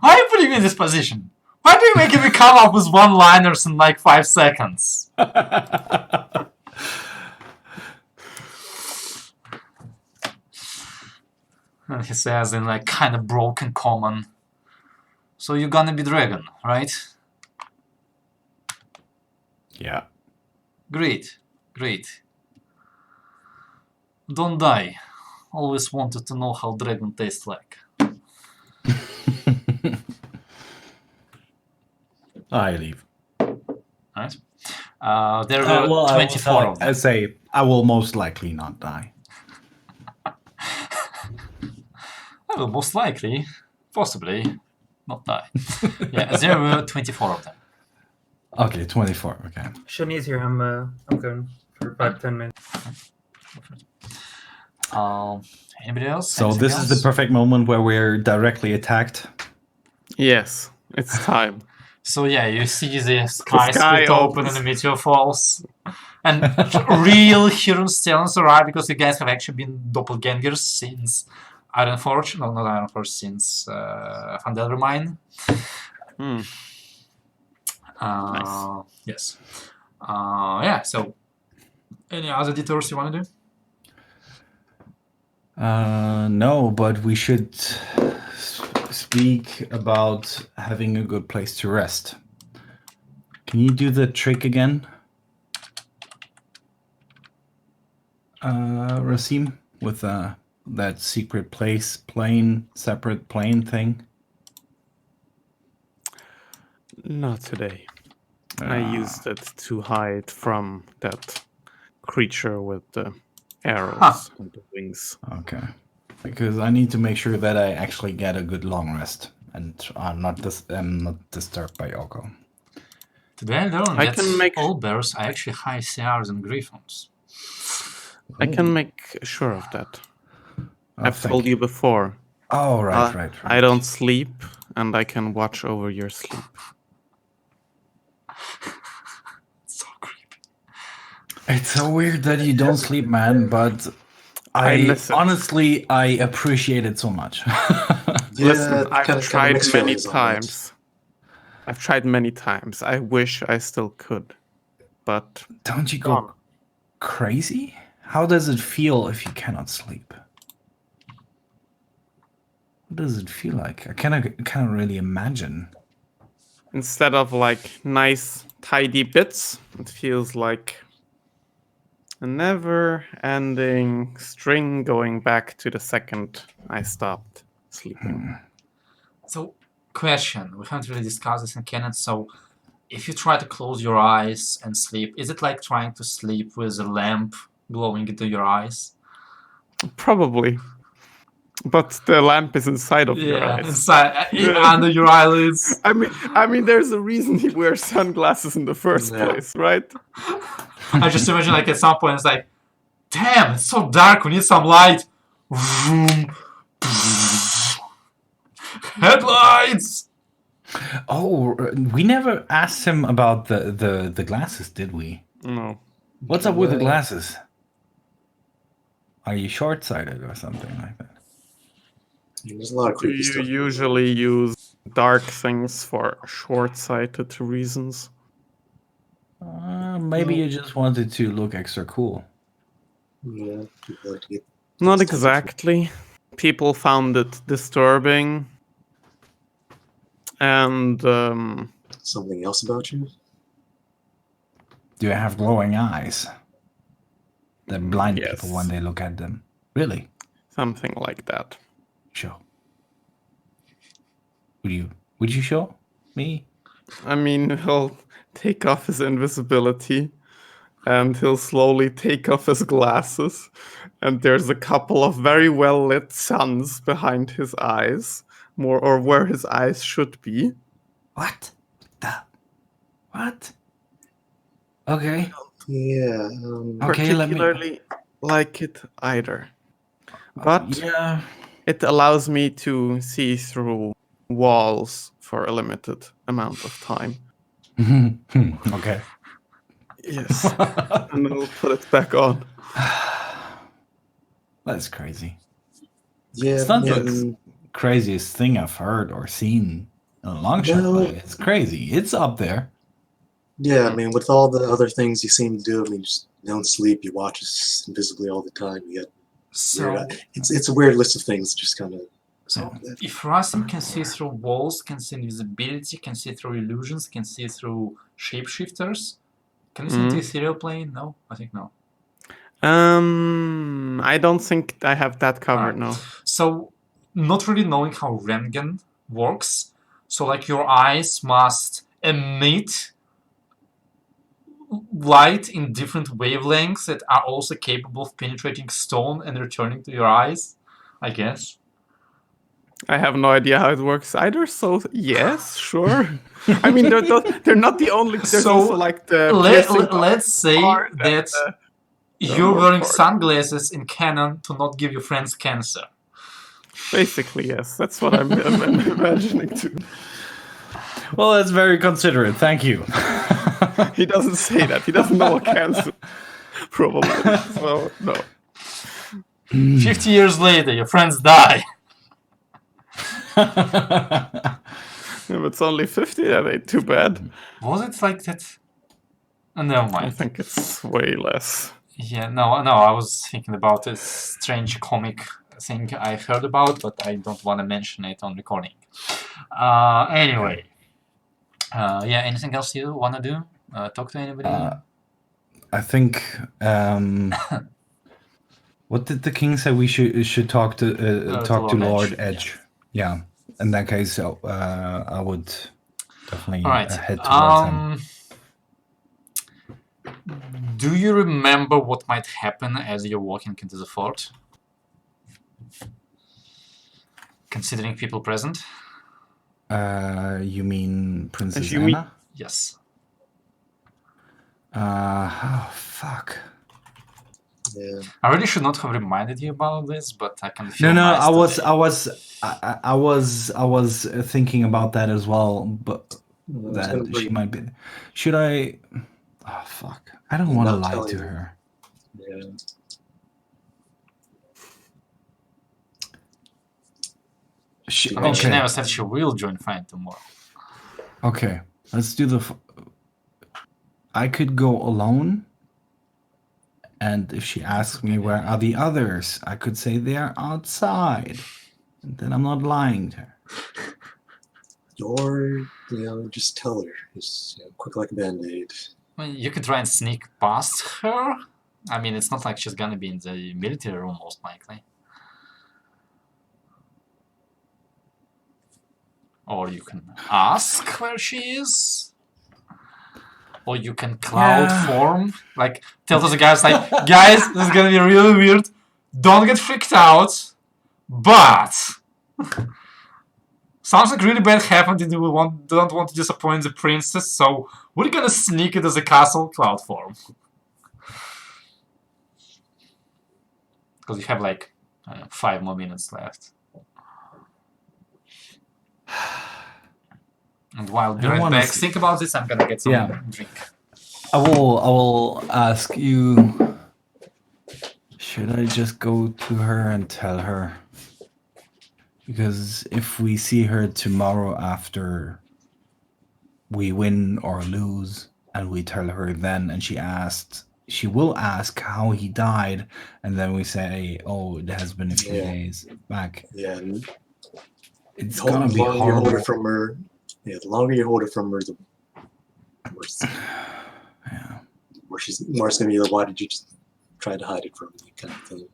"Why are you putting me in this position? Why do you make me come up with one-liners in like 5 seconds?" And he says in like kind of broken common, "So you're gonna be dragon, right? Yeah. Great, great. Don't die. Always wanted to know how dragon tastes like." I leave. Right? There were Well, 24 of I them. say I will most likely not die. I will most likely, possibly, not die. Yeah, there were 24 of them. Okay, 24. Okay. Shani's here. I'm going for 5-10 minutes. Anybody else? So Anything this else? is the perfect moment where we're directly attacked. Yes. It's time. So yeah, you see the sky sky split open and opens. the meteor falls. And real Huron Stallions arrive because you guys have actually been doppelgangers since Ironforge. No, not Ironforge, since Vandelvermine. Hmm. Nice. Yes. Yeah, so any other detours you want to do? No, but we should speak about having a good place to rest. Can you do the trick again? Rasim, with that secret place, separate plane thing? Not today. I used it to hide from that creature with the arrows and the wings. Okay. Because I need to make sure that I actually get a good long rest and I'm not disturbed by Oko. Today I learned I that can make- all bears are actually high CRs than griffons. I can make sure of that. I've thank told you before. Oh, right. I don't sleep, and I can watch over your sleep. So creepy. It's so weird that you don't sleep, man, but I listen. honestly, I appreciate it so much. Listen, I've kinda tried mixed many feelings on that. times. I've tried many times. I wish I still could, but Don't you go crazy? How does it feel if you cannot sleep? What does it feel like? I cannot really imagine. instead of like nice, tidy bits, it feels like a never-ending string going back to the second I stopped sleeping. So, question. We haven't really discussed this in canon, so if you try to close your eyes and sleep, is it like trying to sleep with a lamp glowing into your eyes? Probably. But the lamp is inside of your eyes. inside, under your eyelids. I mean, there's a reason he wears sunglasses in the first Yeah. place, right? I just imagine like at some point it's like, damn, it's so dark, we need some light. Vroom. Headlights! Oh, we never asked him about the glasses, did we? No. What's up with the glasses? Are you short-sighted or something like that? There's a lot of Do creepy you stuff. usually use dark things for short-sighted reasons? Maybe No. you just wanted to look extra cool. Yeah, people like to get Not things temperature. exactly. People found it disturbing. And Something else about you? Do you have glowing eyes that blind people when yes, they look at them? Really? something like that. Show. Would you show me? I mean, he'll take off his invisibility and he'll slowly take off his glasses. And there's a couple of very well lit suns behind his eyes, more or where his eyes should be. What? What? Okay. Yeah. Okay, let me. Particularly like it either. But Yeah. it allows me to see through walls for a limited amount of time. Okay. Yes. And then I'll put it back on. That's crazy. Yeah. It's not yeah, the craziest thing I've heard or seen in a long shot. No. But it's crazy. It's up there. yeah, I mean, with all the other things you seem to do, I mean, you just don't sleep, you watch us invisibly all the time. You got So, it's a weird list of things. Just kind of. so if Rasim can see through walls, can see invisibility, can see through illusions, can see through shapeshifters, can you see into ethereal plane? No, I think no. I don't think I have that covered Alright. now. So, not really knowing how Rengen works, so like your eyes must emit light in different wavelengths that are also capable of penetrating stone and returning to your eyes, I guess. I have no idea how it works either, so yes, sure. I mean, they're not the only. There's So, also like the. Let's say part and that you're more wearing part. sunglasses in canon to not give your friends cancer. Basically, yes. That's what I'm imagining too. Well, that's very considerate. Thank you. He doesn't say that. He doesn't know what cancer. Probably. So no. 50 years later, your friends die. If it's only 50, that ain't too bad. Was it like that? Never I mind. think it's way less. Yeah, no, I was thinking about a strange comic thing I heard about, but I don't want to mention it on recording. Anyway. Yeah, anything else you want to do? Talk to anybody? I think. What did the king say? We should talk to Lord Lord Edge, Edge. Yeah. In that case, I would definitely Alright. head towards him. Do you remember what might happen as you're walking into the fort? Considering people present? You mean Princess you mean- Anna? Yes. Oh fuck. Yeah. I really should not have reminded you about this, but I can No, feel nice I was thinking about that as well, but I was that gonna she bring- might be. Should I? Oh fuck! I don't want to Not lie telling to you. her. Yeah. I mean, she Okay. never said she will join Fine tomorrow. Okay, let's do the. I could go alone, and if she asks me where are the others, I could say they're outside, and then I'm not lying to her. Or, just tell her. Just quick like a band-aid. I mean, you could try and sneak past her. I mean, it's not like she's gonna be in the military room, most likely. Or you can ask where she is. Or you can cloud form. Like, tell to the guys, like, guys, this is gonna be really weird. Don't get freaked out. But something really bad happened and we don't want to disappoint the princess, so we're gonna sneak into the castle cloud form. Because you have like 5 more minutes left. And while I don't Beard wanna Bags think about this, I'm gonna get some drink. I will ask you. Should I just go to her and tell her Because if we see her tomorrow after we win or lose, and we tell her then, and she will ask how he died, and then we say, "Oh, it has been a few days back." Yeah, and It's the gonna be longer you hold horrible. it from her, the longer you hold it from her, the worse. Yeah. More it's gonna be like, why did you just try to hide it from me, kind of thing.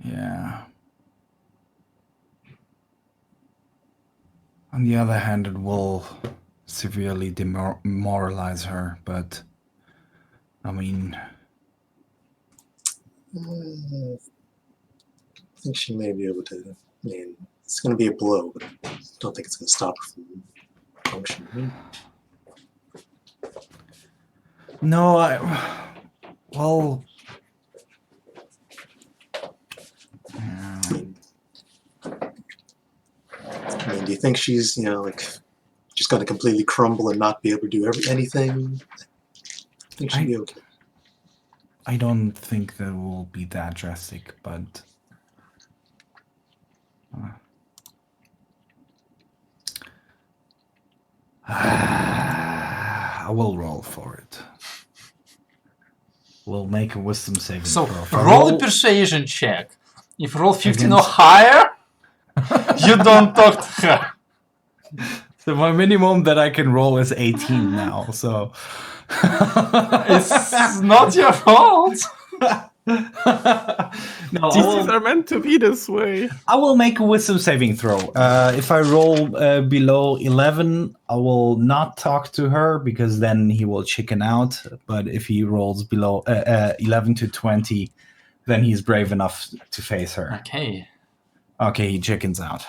Yeah. On the other hand, it will severely demoralize her, but I mean, I think she may be able to. I mean, it's going to be a blow, but I don't think it's going to stop her from functioning. no, well, yeah. I mean, do you think she's, like, just going to completely crumble and not be able to do anything? I think she'll be okay. I don't think that will be that drastic, but I will roll for it. We'll make a wisdom saving So throw. roll a persuasion check. If you roll 15 or Against- higher, you don't talk to her. So my minimum that I can roll is 18 now, so It's not your fault. No, These are meant to be this way. I will make a wisdom saving throw. If I roll below 11, I will not talk to her because then he will chicken out. But if he rolls below 11 to 20, then he's brave enough to face her. Okay. Okay, he chickens out.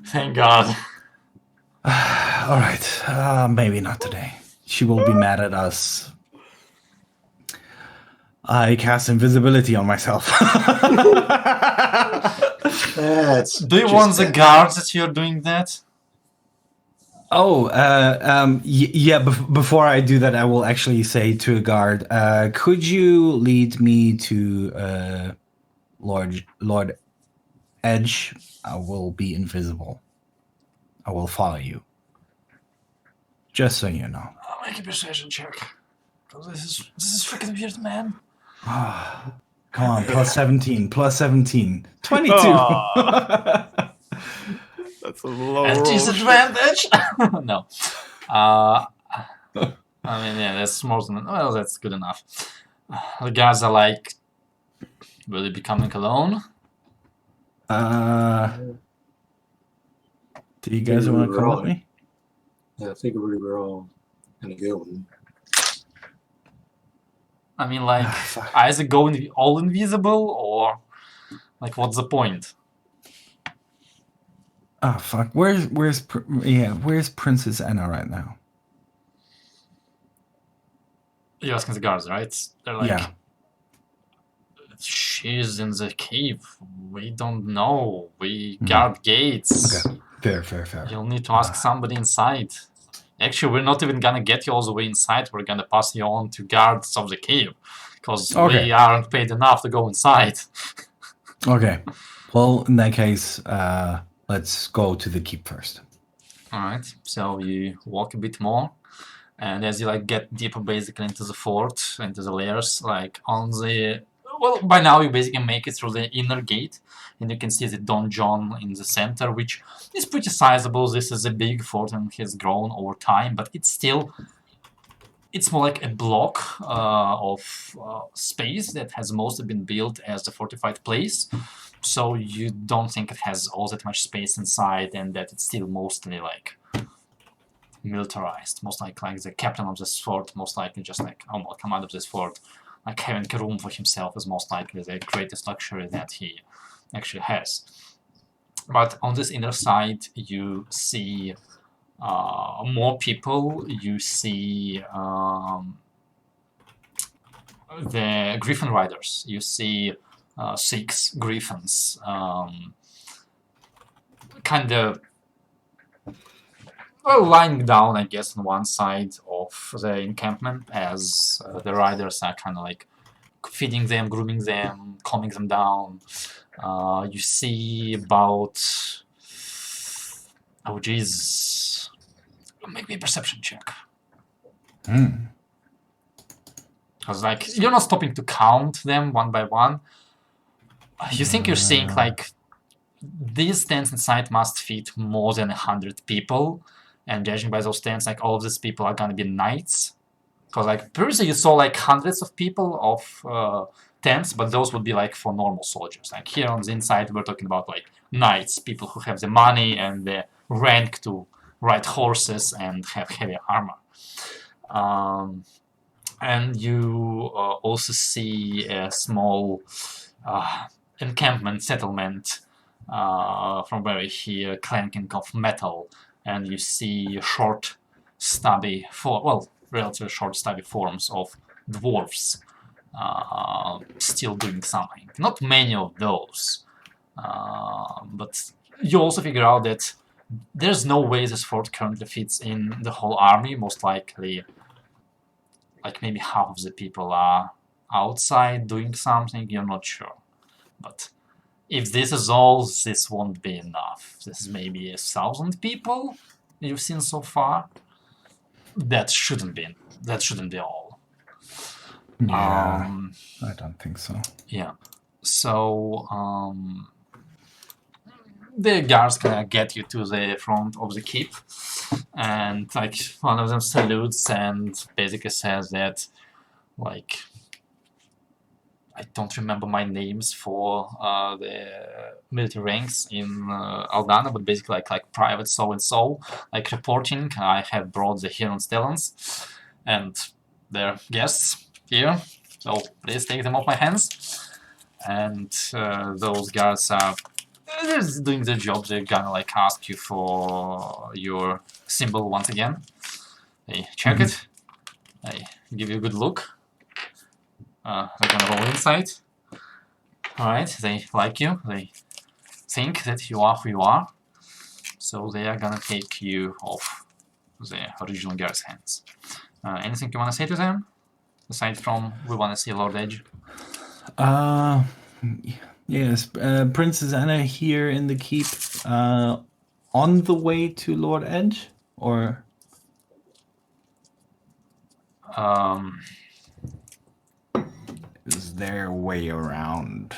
Thank God. All right, maybe not today. She will be mad at us. I cast invisibility on myself. Do you want the guards that you're doing that? Oh, yeah. Before I do that, I will actually say to a guard, "Could you lead me to Lord Edge? I will be invisible. I will follow you. Just so you know." I'll make a persuasion check. This is freaking weird, man. Come on, plus 17, plus 17. 22. That's a low At roll. disadvantage? No. I mean, yeah, that's more than... Well, that's good enough. The guys are like... Will you be coming alone? Do you guys want to come with me? Yeah, I figured we were all going to go. I mean, like, either go all invisible or... Like, what's the point? Oh, fuck. Where's Princess Anna right now? You're asking the guards, right? They're like... Yeah. She's in the cave. We don't know. We guard gates. Okay. Fair. You'll need to ask somebody inside. Actually, we're not even gonna get you all the way inside. We're gonna pass you on to guards of the cave. Because we aren't paid enough to go inside. Okay. Well, in that case, let's go to the keep first. Alright, so you walk a bit more. And as you like get deeper basically into the fort, into the layers, like on the... Well, by now you basically make it through the inner gate. And you can see the donjon in the center, which is pretty sizable. This is a big fort and has grown over time, but it's still... It's more like a block of space that has mostly been built as a fortified place. So you don't think it has all that much space inside and that it's still mostly like militarized. Most like the captain of this fort, most likely just like, command of this fort, like having a room for himself is most likely the greatest luxury that he actually has. But on this inner side you see more people. You see the Griffin Riders. You see 6 Griffins kind of lying down, I guess, on one side of the encampment as the riders are kind of like feeding them, grooming them, calming them down. You see about... Oh jeez. Make me a perception check. Because like you're not stopping to count them one by one. You think you're seeing like these tents inside must fit more than 100 people, and judging by those tents, like all of these people are gonna be knights. Because like previously you saw like hundreds of people of tents, but those would be like for normal soldiers. Like here on the inside, we're talking about like knights, people who have the money and the rank to ride horses and have heavy armor. And you also see a small encampment settlement from where you hear clanking of metal, and you see short, stubby, relatively short, stubby forms of dwarves still doing something. Not many of those, but you also figure out that there's no way this fort currently fits in the whole army. Most likely, like maybe half of the people are outside doing something, you're not sure. But if this is all, this won't be enough. This is maybe 1,000 people you've seen so far. That shouldn't be all. Yeah, I don't think so. Yeah. So the guards kind of get you to the front of the keep, and like one of them salutes and basically says that, like, I don't remember my names for the military ranks in Aldana, but basically like private so and so, like reporting. I have brought the Huron Stellans and their guests here, so please take them off my hands. And those guards are just doing their job. They're gonna like ask you for your symbol once again. They check it. They give you a good look. They're gonna roll insight. Alright, they like you. They think that you are who you are. So they are gonna take you off the original guard's hands. Anything you wanna say to them? Aside from, we wanna see Lord Edge. Yes, Princess Anna here in the keep, on the way to Lord Edge, or? Is there a way around?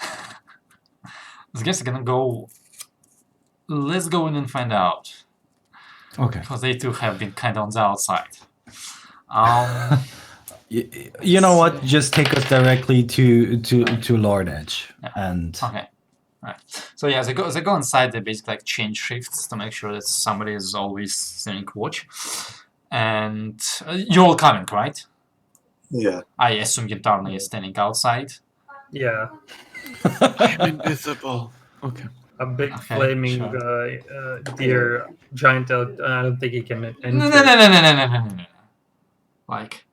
I guess I'm gonna go. Let's go in and find out. Okay. Because they too have been kind of on the outside. You know what? Just take us directly to Lord Edge, Yeah. and Okay. Right. So yeah, they go inside. They basically like change shifts to make sure that somebody is always staying watch. And you're all coming, right? Yeah. I assume Gintarna is standing outside. Yeah, I'm invisible. Okay. a big Okay, flaming sure. deer giant elk. I don't think he can enter. No. Like,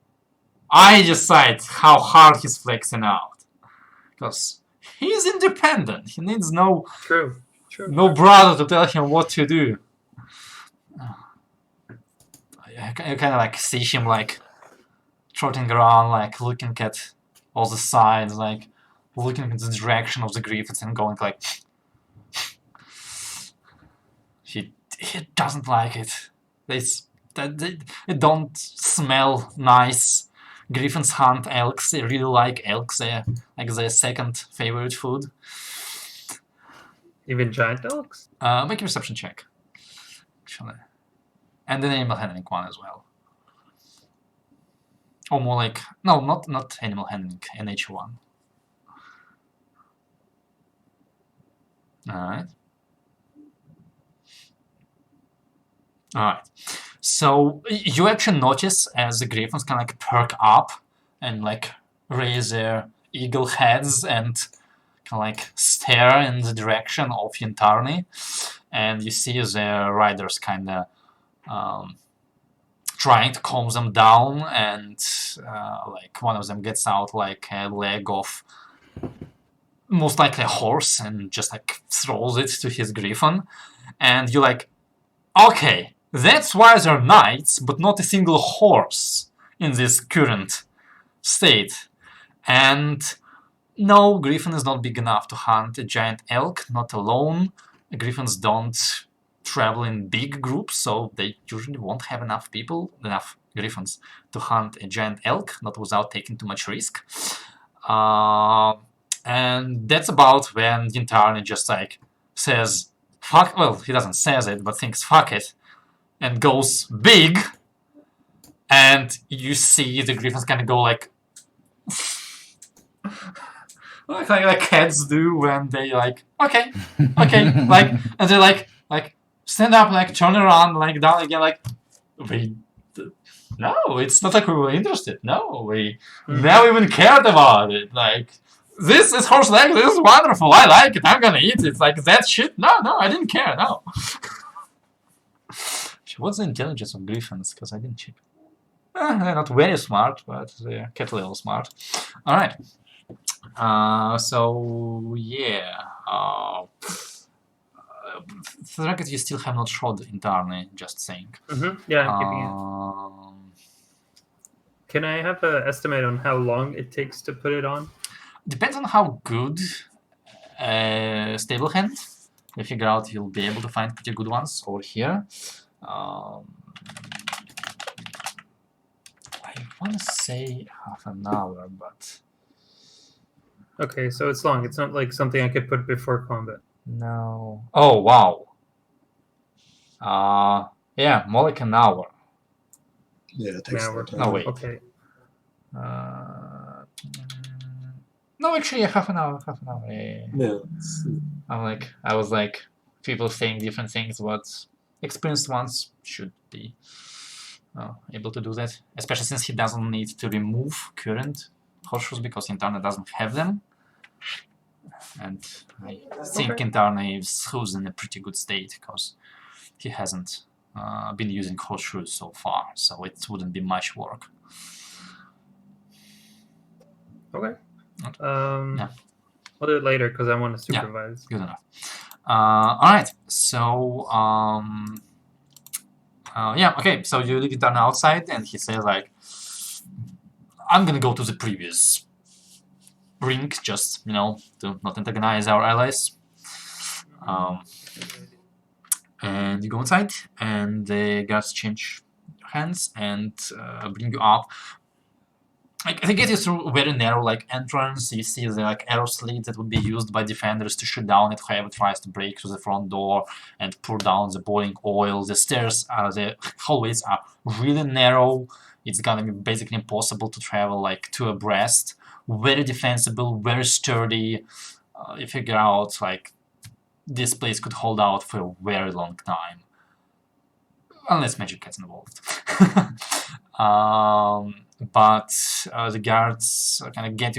I decide how hard he's flexing out. Because he's independent. He needs no True. no brother to tell him what to do. You kind of like see him like trotting around, like looking at all the sides, like looking at the direction of the griffins and going like, he doesn't like it. They don't smell nice. Griffins hunt elks. They really like elks. They're like their second favorite food. Even giant elks. Make a perception check, actually, and an animal handling one as well. Or more like no, not animal handling, a nature one. All right. So you actually notice as the griffins kind of like perk up and like raise their eagle heads and kind of like stare in the direction of Yantarni, and you see their riders kind of trying to calm them down, and like one of them gets out like a leg of most likely a horse and just like throws it to his griffin, and you're like, okay, that's why they're knights, but not a single horse in this current state. And no, Griffin is not big enough to hunt a giant elk, not alone. Griffins don't travel in big groups, so they usually won't have enough griffins to hunt a giant elk, not without taking too much risk. And that's about when Yintarni just like says, fuck, well, he doesn't say it, but thinks fuck it, and goes big, and you see the griffins kind of go like like cats do when they like, okay, like, and they like stand up, like turn around, like down again, like, no, it's not like we were interested. No, we never even cared about it. Like, this is horse leg, this is wonderful, I like it, I'm gonna eat it. Like, that shit, no, I didn't care, no. What's the intelligence of griffins? Because I didn't check. They're not very smart, but they're cat level smart. Alright. So, yeah. Thracket, you still have not shot Intarni, just saying. Yeah, I'm keeping it. Can I have an estimate on how long it takes to put it on? Depends on how good stable hand. I figure out you'll be able to find pretty good ones over here. I want to say half an hour, but... Okay, so it's long. It's not like something I could put before combat. No. Oh, wow. Yeah, more like an hour. Yeah, it takes Hour. that time. No, wait. Okay. No, actually, half an hour. Yeah. Yeah. I was like, people saying different things, but experienced ones should be able to do that. Especially since he doesn't need to remove current horseshoes because Intarni doesn't have them. And I think Intarni is in a pretty good state because he hasn't been using horseshoes so far, so it wouldn't be much work. Okay. Yeah. We'll do it later because I want to supervise. Good enough. Alright, so yeah, okay, so you leave it down outside and he says like, I'm gonna go to the previous rink, just, you know, to not antagonize our allies. And you go inside and the guards change hands and bring you up. Like, they get you through a very narrow like entrance. You see the like arrow slits that would be used by defenders to shoot down at whoever tries to break through the front door and pour down the boiling oil. The stairs, the hallways are really narrow. It's gonna be basically impossible to travel like two abreast. Very defensible, very sturdy. You figure out like this place could hold out for a very long time, unless magic gets involved. But the guards kind of get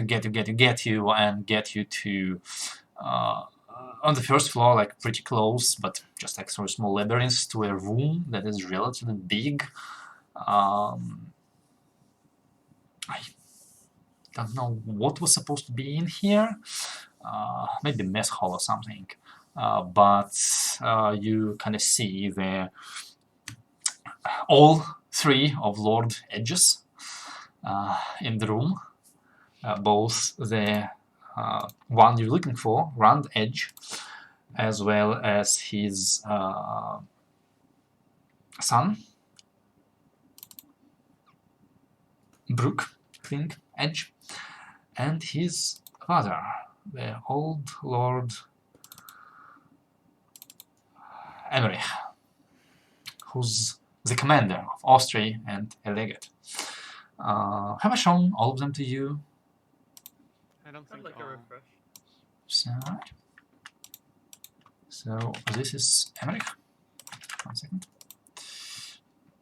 you and get you to on the first floor, like pretty close, but just like through a small labyrinth to a room that is relatively big. I don't know what was supposed to be in here. Maybe mess hall or something. But you kind of see the all three of Lord Edges in the room, both the one you're looking for, Round Edge, as well as his son, Brook King Edge, and his father, the old Lord Emmerich, who's the commander of Austria and a legate. Have I shown all of them to you? I don't think I'd like a refresh. So this is Emmerich. 1 second.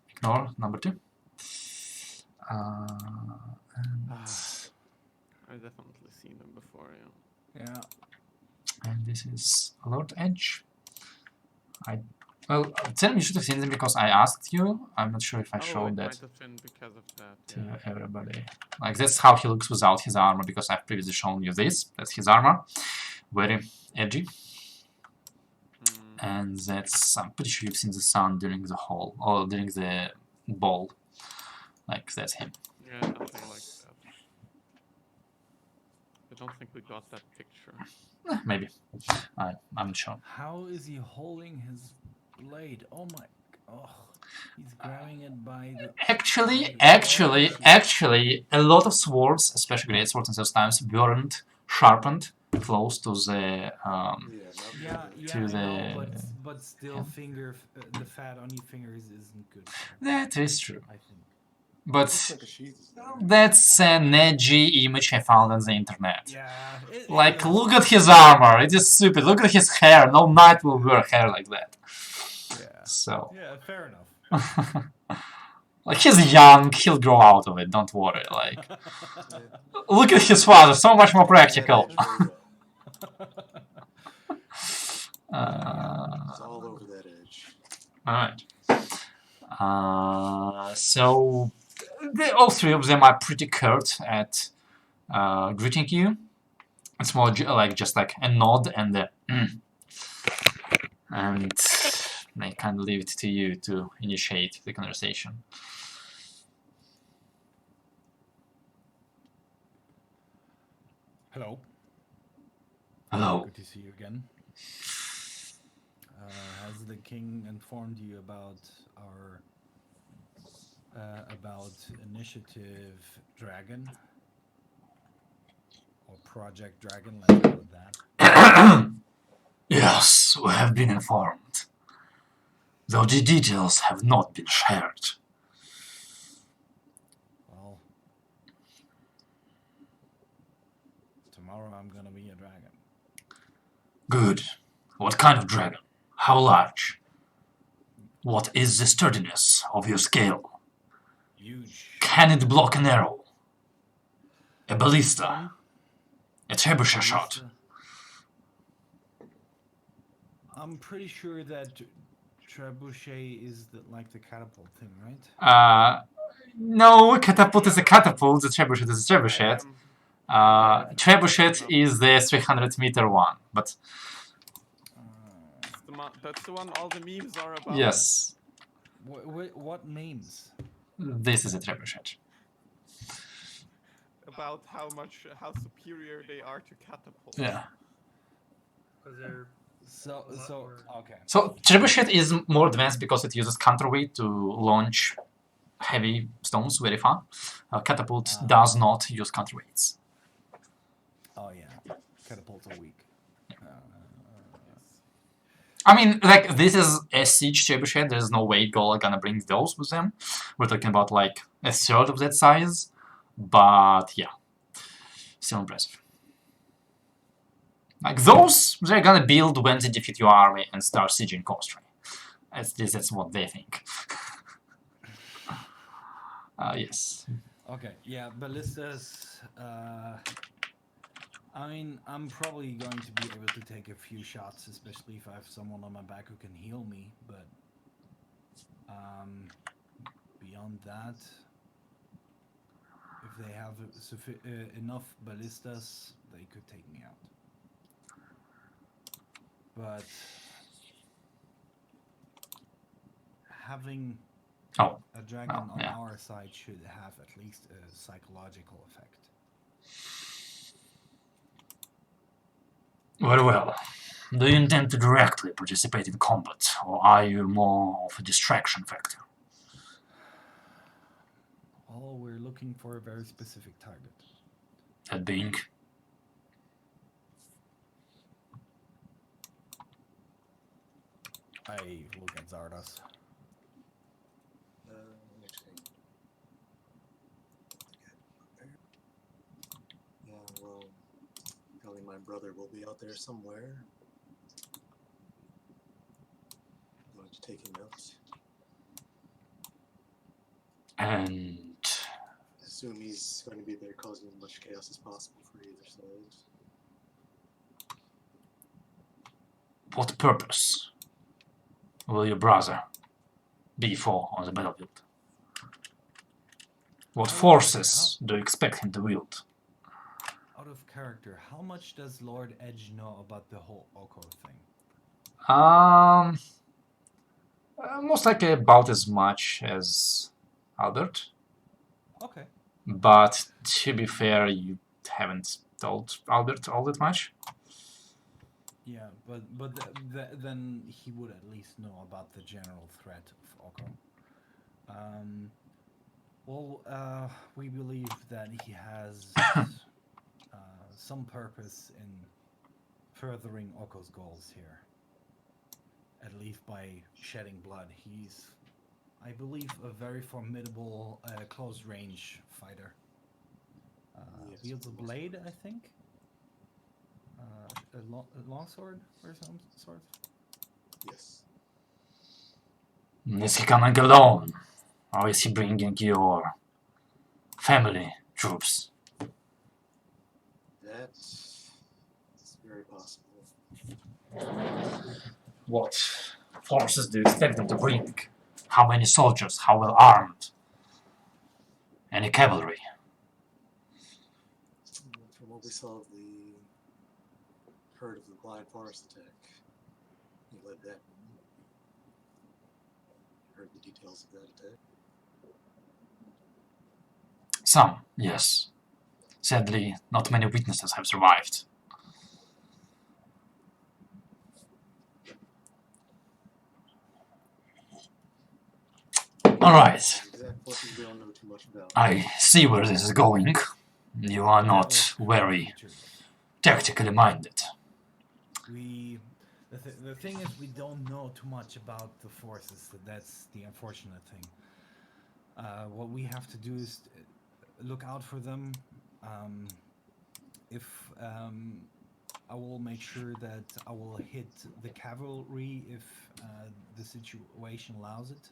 Ignore number 2. And I've definitely seen them before, Yeah. and this is Lord Edge. Well, tell me you should have seen them because I asked you. I'm not sure if I showed that might have been because of that. to everybody. Like, that's how he looks without his armor, because I've previously shown you this. That's his armor. Very edgy. And that's, I'm pretty sure you've seen the sun during the hall, or during the ball. Like, that's him. Yeah, something like that. don't think we got that picture. Maybe. I'm not sure. How is he holding his blade? Oh my. Oh, he's grabbing it by the. Actually, a lot of swords, especially great swords in those times, weren't sharpened close to the Yeah, I know, but still, the fat on your fingers isn't good. That is true. I think. But Like a sheath. that's an edgy image I found on the internet. Yeah. Like, look at his armor. It is stupid. Look at his hair. No knight will wear hair like that. Yeah. So. Yeah, fair enough. Like, he's young. He'll grow out of it. Don't worry. Like, look at his father. So much more practical. It's all over that edge. Alright. So, all three of them are pretty curt at greeting you. It's more like just like a nod and a and I kind of leave it to you to initiate the conversation. Hello. Hello. Good to see you again. Has the king informed you about our about Initiative Dragon or Project Dragon? Let's call it that. Yes, we have been informed, though the details have not been shared. Well, tomorrow I'm gonna be a dragon. Good. What kind of dragon? How large? What is the sturdiness of your scale? Huge. Can it block an arrow? A ballista? A trebuchet shot? I'm pretty sure that trebuchet is like the catapult thing, right? No, catapult is a catapult, the trebuchet is a trebuchet. Trebuchet is the 300-meter one, but... That's the one all the memes are about? Yes. What memes? This is a trebuchet. About how superior they are to catapults. Yeah. Okay. So trebuchet is more advanced because it uses counterweight to launch heavy stones very far. Catapult does not use counterweights. Oh yeah, catapults are weak. I mean, like, this is a siege trebuchet. There's no way Gola gonna bring those with them. We're talking about like a third of that size, but yeah, still impressive. Like those, they're gonna build when they defeat your army and start sieging Kostri. At least that's what they think. Yes. Okay, yeah, ballistas. I mean, I'm probably going to be able to take a few shots, especially if I have someone on my back who can heal me. But beyond that, if they have enough ballistas, they could take me out. But having a dragon on our side should have at least a psychological effect. Very well. Do you intend to directly participate in combat, or are you more of a distraction factor? Well, we're looking for a very specific target. That being? I look at Zardos. Yeah, well, probably my brother will be out there somewhere. I'm going to take notes. And I assume he's going to be there causing as much chaos as possible for either side. what purpose will your brother be for on the battlefield? What forces do you expect him to wield? Out of character, how much does Lord Edge know about the whole Oko thing? Most likely about as much as Albert. Okay. But to be fair, you haven't told Albert all that much. Yeah, but then he would at least know about the general threat of Oko. We believe that he has some purpose in furthering Oko's goals here. At least by shedding blood. He's, I believe, a very formidable close-range fighter. Yes, Wields a most blade, I think. A longsword or some sort. Yes. Is he coming alone? Or is he bringing your family troops? That's very possible. What forces do you expect them to bring? How many soldiers? How well armed? Any cavalry? From what we saw of the herd of the Blind Forest attack, he led that. Heard the details of that attack. Some, yes. Sadly, not many witnesses have survived. Alright, Exact forces we don't know too much about. I see where this is going. You are not very tactically minded. The thing is, we don't know too much about the forces. That's the unfortunate thing. What we have to do is look out for them. I will make sure that I will hit the cavalry if the situation allows it.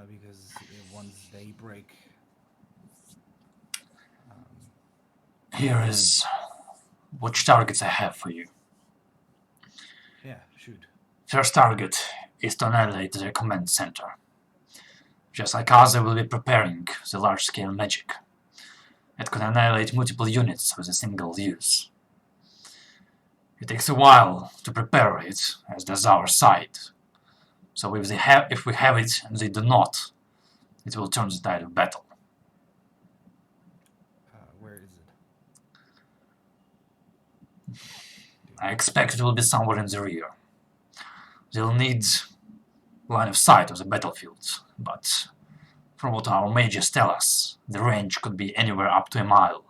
Because once they break... Here is which targets I have for you. Yeah, shoot. First target is to annihilate their command center. Just like us, they will be preparing the large-scale magic. It could annihilate multiple units with a single use. It takes a while to prepare it, as does our side. So if we have it and they do not, it will turn the tide of battle. Where is it? I expect it will be somewhere in the rear. They'll need line of sight of the battlefield, but from what our mages tell us, the range could be anywhere up to a mile.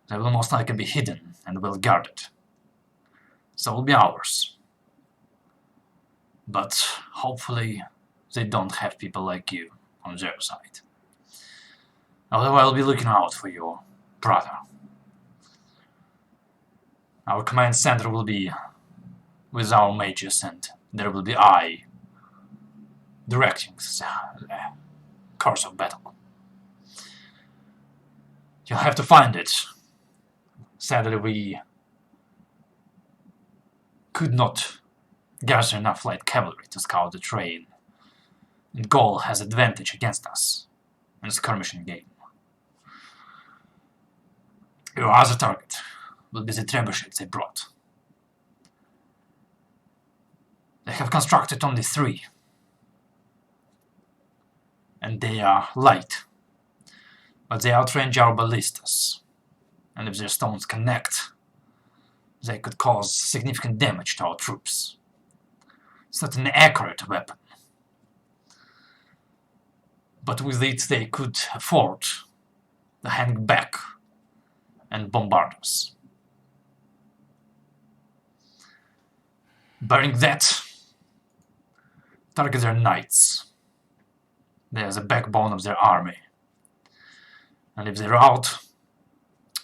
They will most likely be hidden and well guarded. So will be ours. But hopefully they don't have people like you on their side. Although I'll be looking out for your brother. Our command center will be with our mages, and there will be I directing the course of battle. You'll have to find it. Sadly, we could not gather enough light cavalry to scout the terrain, and Gaul has advantage against us in the skirmishing game. Your other target will be the trebuchets they brought. They have constructed only 3, and they are light, but they outrange our ballistas, and if their stones connect, they could cause significant damage to our troops. It's not an accurate weapon, but with it they could afford to hang back and bombard us. Bearing that, target their knights. They are the backbone of their army, and if they're out,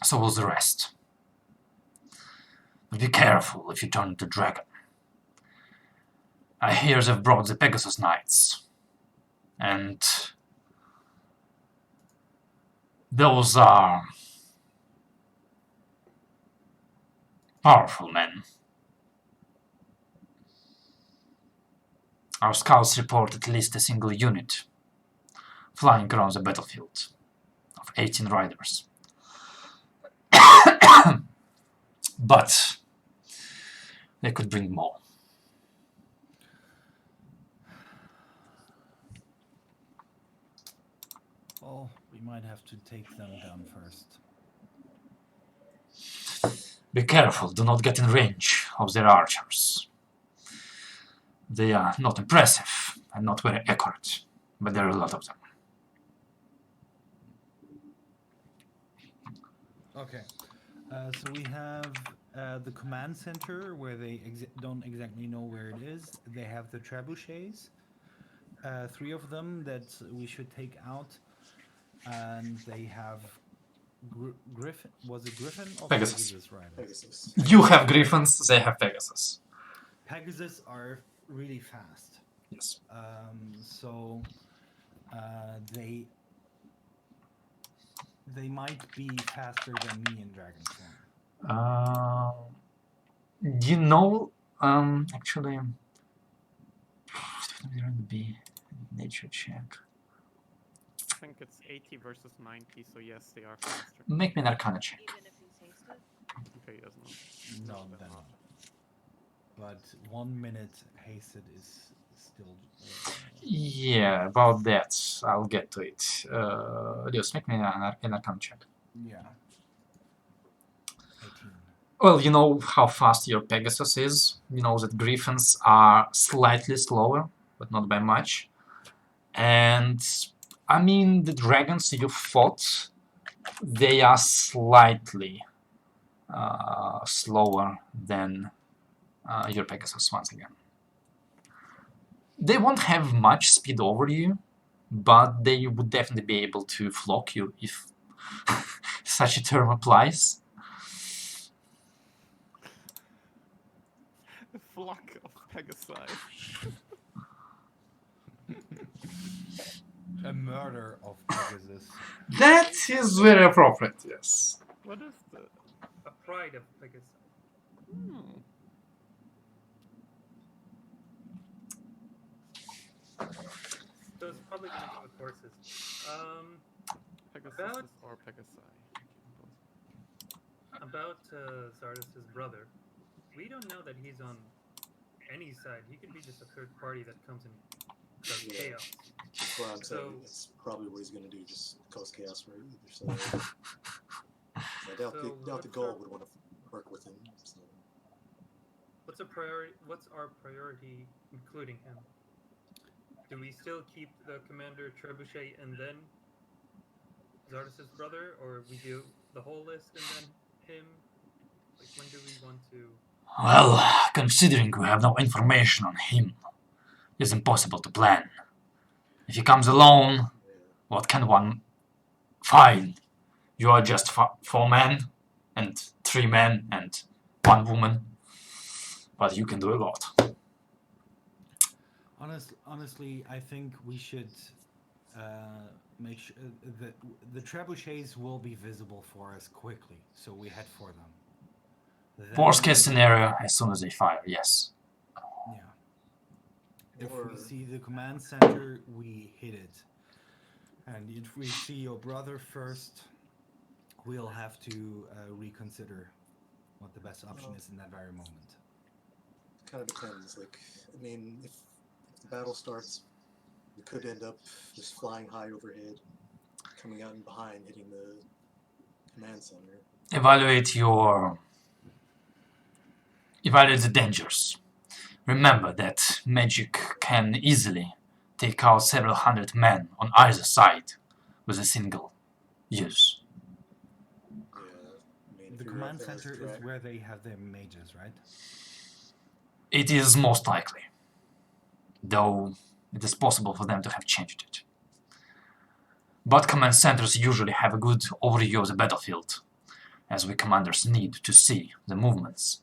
so will the rest. But be careful if you turn into dragon. I hear they've brought the Pegasus Knights, and those are powerful men. Our scouts report at least a single unit flying around the battlefield of 18 riders. But they could bring more. Well, we might have to take them down first. Be careful, do not get in range of their archers. They are not impressive and not very accurate, but there are a lot of them. Okay. So we have the command center where they don't exactly know where it is. They have the trebuchets, 3 of them that we should take out, and they have Griffin. Was it Griffin or Pegasus. Pegasus Rider? Pegasus. You have Griffins, they have Pegasus. Pegasus are really fast. Yes. So they might be faster than me in Dragon form. You know, actually, be nature check. I think it's 80 versus 90, so yes, they are faster. Make me an Arcana check. Even if he's hasted? Okay, yes, no. No, they're not. But 1 minute hasted is still. Yeah, about that, I'll get to it. Just make me an Arcana check. Yeah. 18. Well, you know how fast your Pegasus is. You know that Griffins are slightly slower, but not by much. And I mean, the dragons you fought, they are slightly slower than your Pegasus once again. They won't have much speed over you, but they would definitely be able to flock you if such a term applies. The flock of Pegasi. A murder of Pegasus. That is very appropriate, yes. What is the... A pride of Pegasus. So it's probably going to go with horses. Pegasus or Pegasi? About Zardas's brother, we don't know that he's on any side. He could be just a third party that comes and does chaos. That's what I'm saying. That's probably what he's going to do, just cause chaos for either side. I doubt the Gaul would want to work with him. So. What's our priority, including him? Do we still keep the commander Trebuchet and then Zardas's brother, or we do the whole list and then him? Like, when do we want to? Well, considering we have no information on him, it's impossible to plan. If he comes alone, what can one find? You are just 4 men, and 3 men, and 1 woman. But you can do a lot. Honestly, I think we should make sure that the trebuchets will be visible for us quickly, so we head for them. Then, Worst case scenario, as soon as they fire, yes. Yeah. If we see the command center, we hit it. And if we see your brother first, we'll have to reconsider what the best option is in that very moment. Kind of depends. Like, I mean, if the battle starts, we could end up just flying high overhead, coming out and behind, hitting the command center. Evaluate the dangers. Remember that magic can easily take out several hundred men on either side with a single use. Yeah, I mean, The command center is where they have their mages, right? It is most likely, though it is possible for them to have changed it. But command centers usually have a good overview of the battlefield, as we commanders need to see the movements,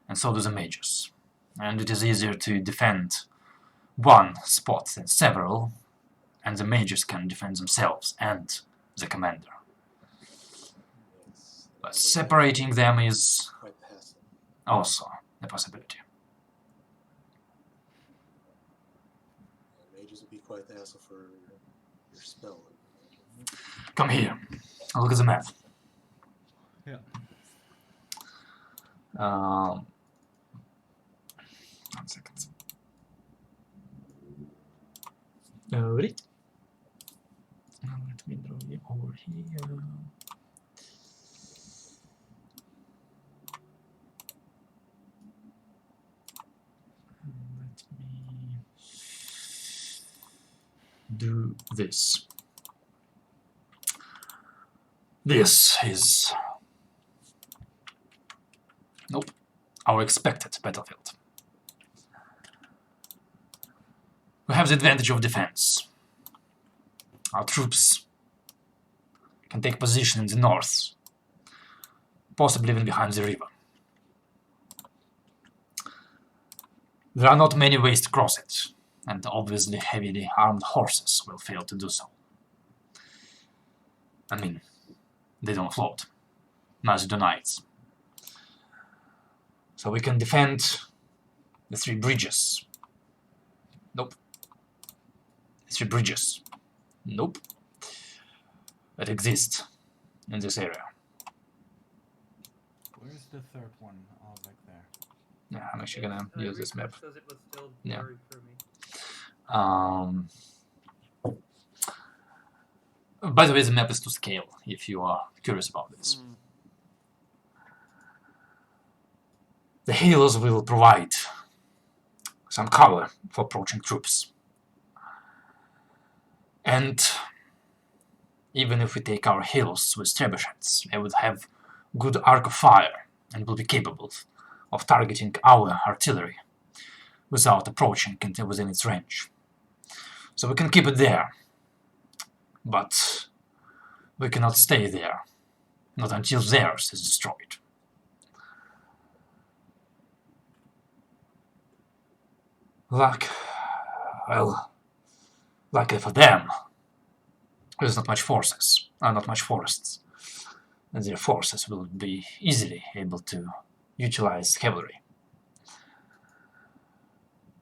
and so do the mages. And it is easier to defend one spot than several, and the mages can defend themselves and the commander. But separating them is also a possibility. Mages would be quite the hassle for your spell. Come here. Look at the map. Yeah. 1 second. Right. Let me draw you over here. do this. This is... Nope. Our expected battlefield. We have the advantage of defense. Our troops can take position in the north, possibly even behind the river. There are not many ways to cross it, and obviously heavily armed horses will fail to do so. I mean, they don't float, neither do knights. So we can defend the 3 bridges. Nope. 3 bridges. Nope. That exist in this area. Where's the third one? Oh, back there. Yeah, I'm actually gonna use this map. Says it was still Yeah. blurry for me. By the way, the map is to scale, if you are curious about this. The halos will provide some cover for approaching troops. And even if we take our halos with trebuchets, they would have good arc of fire and will be capable of targeting our artillery without approaching within its range. So we can keep it there, but we cannot stay there, not until theirs is destroyed. Well, luckily for them, there's not much forces, not much forests, and their forces will be easily able to utilize cavalry.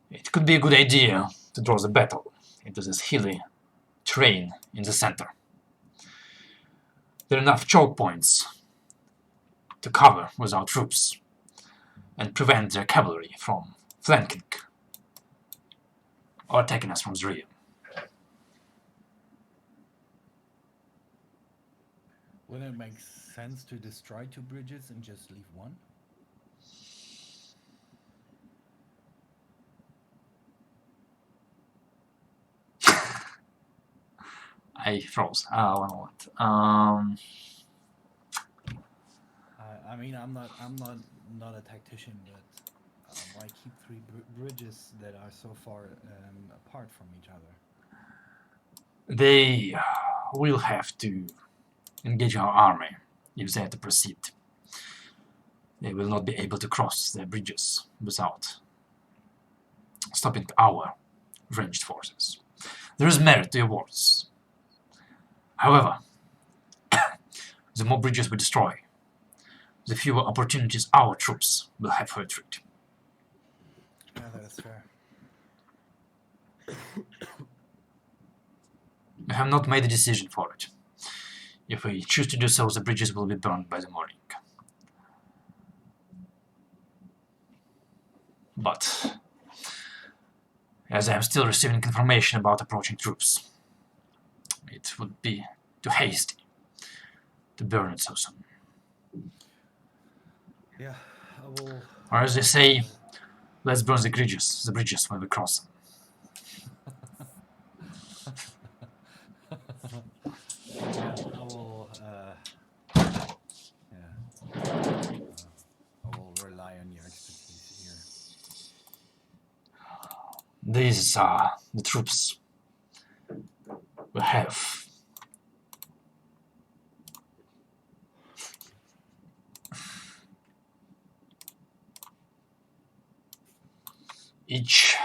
It could be a good idea to draw the battle into this hilly terrain in the center. There are enough choke points to cover with our troops and prevent their cavalry from flanking or attacking us from the rear. Wouldn't it make sense to destroy 2 bridges and just leave one? I froze. One moment. I mean, I'm not a tactician, but why keep 3 bridges that are so far apart from each other? They will have to engage our army if they are to proceed. They will not be able to cross their bridges without stopping our ranged forces. There is merit to your words. However, the more bridges we destroy, the fewer opportunities our troops will have for retreat. Yeah, that is fair. We have not made a decision for it. If we choose to do so, the bridges will be burned by the morning. But, as I am still receiving information about approaching troops, it would be too hasty to burn it so soon. Yeah, I will. Or as they say, let's burn the bridges when we cross them. Yeah, I will. I will rely on your expertise here. These are the troops we have. Each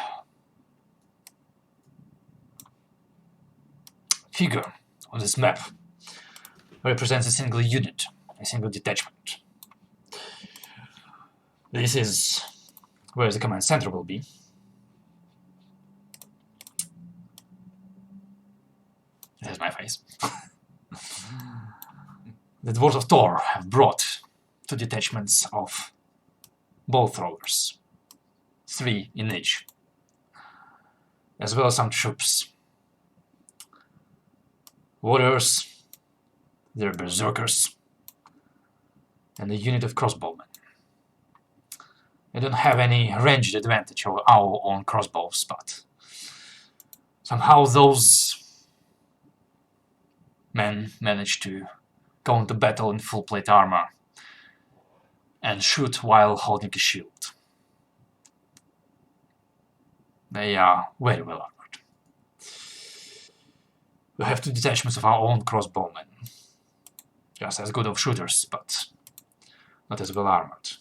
figure on this map represents a single unit, a single detachment. This is where the command center will be. There's my face. The Dwarves of Thor have brought 2 detachments of bow throwers, 3 in each, as well as some troops. Warriors, they're berserkers, and a unit of crossbowmen. They don't have any ranged advantage over our own crossbows, but somehow those men manage to go into battle in full plate armor and shoot while holding a shield. They are very well armored. We have 2 detachments of our own crossbowmen. Just as good of shooters, but not as well armored.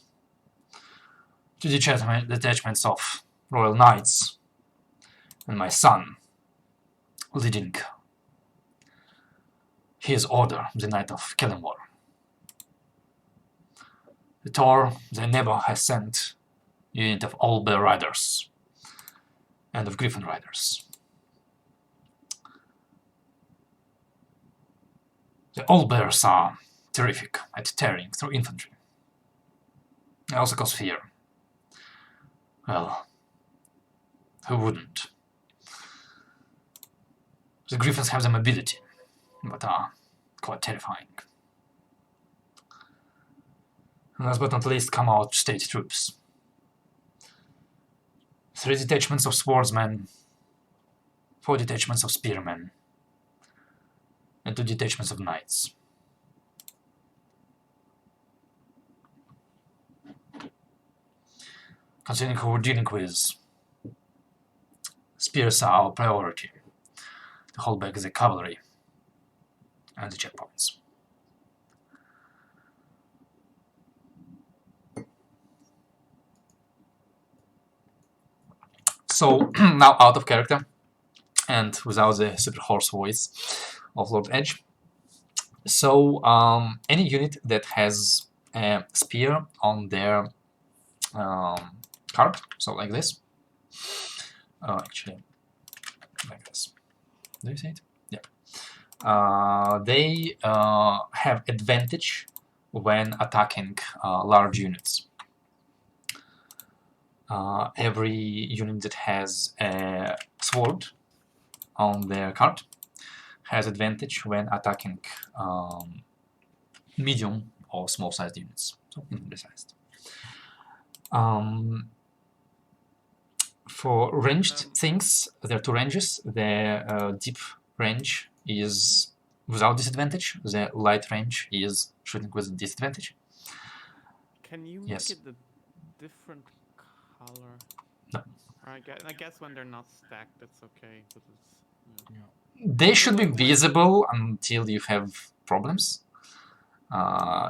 2 detachments of Royal Knights, and my son, leading his order, the Knight of Kellenmore. The Tor, the Nebo, has sent a unit of Owlbear Riders and of Griffin Riders. The Owlbears are terrific at tearing through infantry. They also cause fear. Well, who wouldn't? The Griffins have the mobility, but are quite terrifying. And last but not least come our state troops. 3 detachments of swordsmen, 4 detachments of spearmen, and 2 detachments of knights. Considering who we're dealing with, spears are our priority. To hold back the cavalry and the checkpoints. So, now out of character, and without the super hoarse voice of Lord Edge. So, any unit that has a spear on their card, so like this, actually, like this. Do you see it? Yeah. They have advantage when attacking large units. Every unit that has a sword on their card has advantage when attacking medium or small-sized units, so infantry-sized. For ranged things, there are 2 ranges. The deep range is without disadvantage. The light range is shooting with disadvantage. Can you Yes. make it a different color? No. I guess when they're not stacked, it's okay. But it's, They should be visible until you have problems.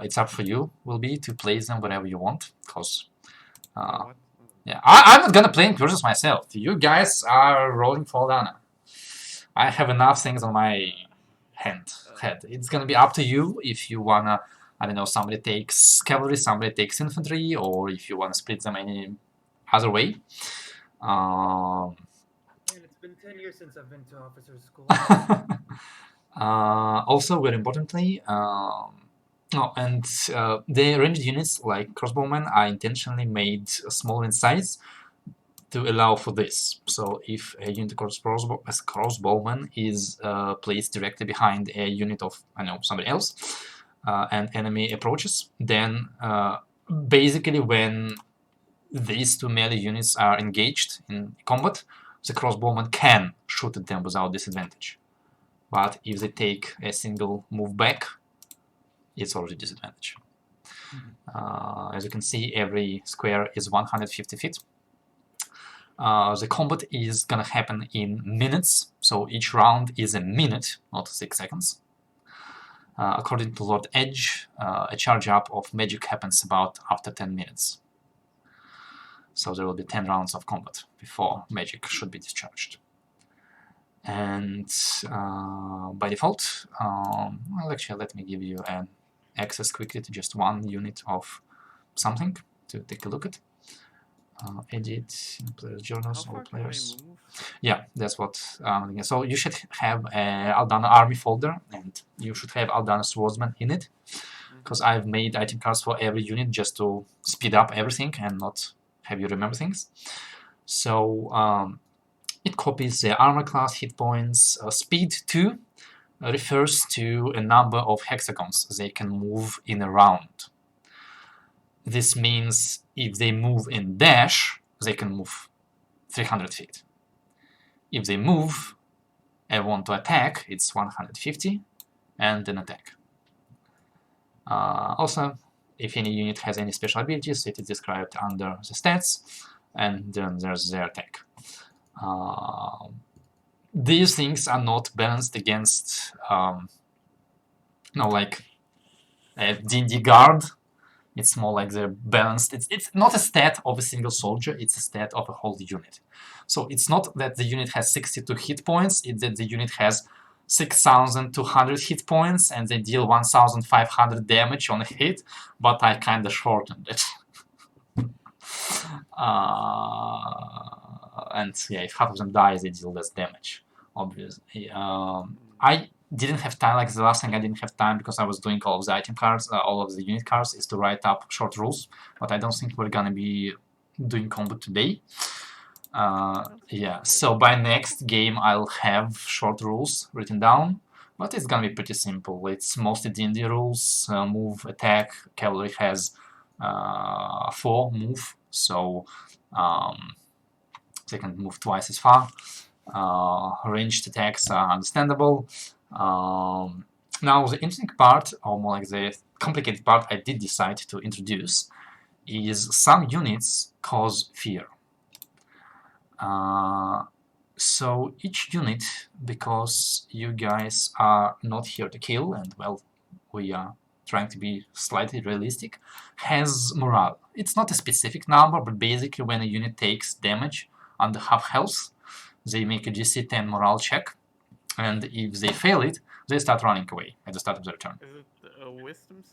It's up for you, will be, to place them wherever you want, because what? yeah, I'm not gonna play Incursions myself. You guys are rolling for Aldana. I have enough things on my head. It's gonna be up to you if you wanna, I don't know, somebody takes cavalry, somebody takes infantry, or if you wanna split them any other way. Man, it's been 10 years since I've been to officer's school. Also, very importantly, the ranged units like crossbowmen are intentionally made small in size to allow for this. So if a unit of crossbowman is placed directly behind a unit of, I know, somebody else, and enemy approaches, then basically when these 2 melee units are engaged in combat, the crossbowman can shoot at them without disadvantage. But if they take a single move back, it's already disadvantage. As you can see, every square is 150 feet. The combat is gonna happen in minutes, so each round is a minute, not 6 seconds. According to Lord Edge, a charge up of magic happens about after 10 minutes. So there will be 10 rounds of combat before magic should be discharged. And by default, well, actually, let me give you an access quickly to just 1 unit of something to take a look at. Edit players journals, all players. Yeah, that's what. So you should have a Aldana army folder, and you should have Aldana swordsman in it, because I've made item cards for every unit just to speed up everything and not have you remember things. So it copies the armor class, hit points, speed 2 refers to a number of hexagons they can move in a round. This means if they move in dash, they can move 300 feet. If they move and want to attack, it's 150. and an attack. Also, if any unit has any special abilities, it is described under the stats, and then there's their attack. These things are not balanced against, like a D&D guard. It's more like they're balanced. It's not a stat of a single soldier, it's a stat of a whole unit. So it's not that the unit has 62 hit points, it's that the unit has 6,200 hit points and they deal 1,500 damage on a hit, but I kinda shortened it. And yeah, if half of them die, they deal less damage, obviously. I didn't have time, like the last thing I didn't have time because I was doing all of the item cards, all of the unit cards, is to write up short rules, but I don't think we're gonna be doing combat today. Yeah, so by next game I'll have short rules written down, but it's gonna be pretty simple. It's mostly D&D rules, move, attack. Cavalry has 4 move, so they can move twice as far. Ranged attacks are understandable. Now the interesting part, or more like the complicated part I did decide to introduce, is some units cause fear. So each unit, because you guys are not here to kill, and well, we are trying to be slightly realistic, has morale. It's not a specific number, but basically when a unit takes damage under half health, they make a DC 10 morale check, and if they fail it, they start running away at the start of their turn. Is it a wisdom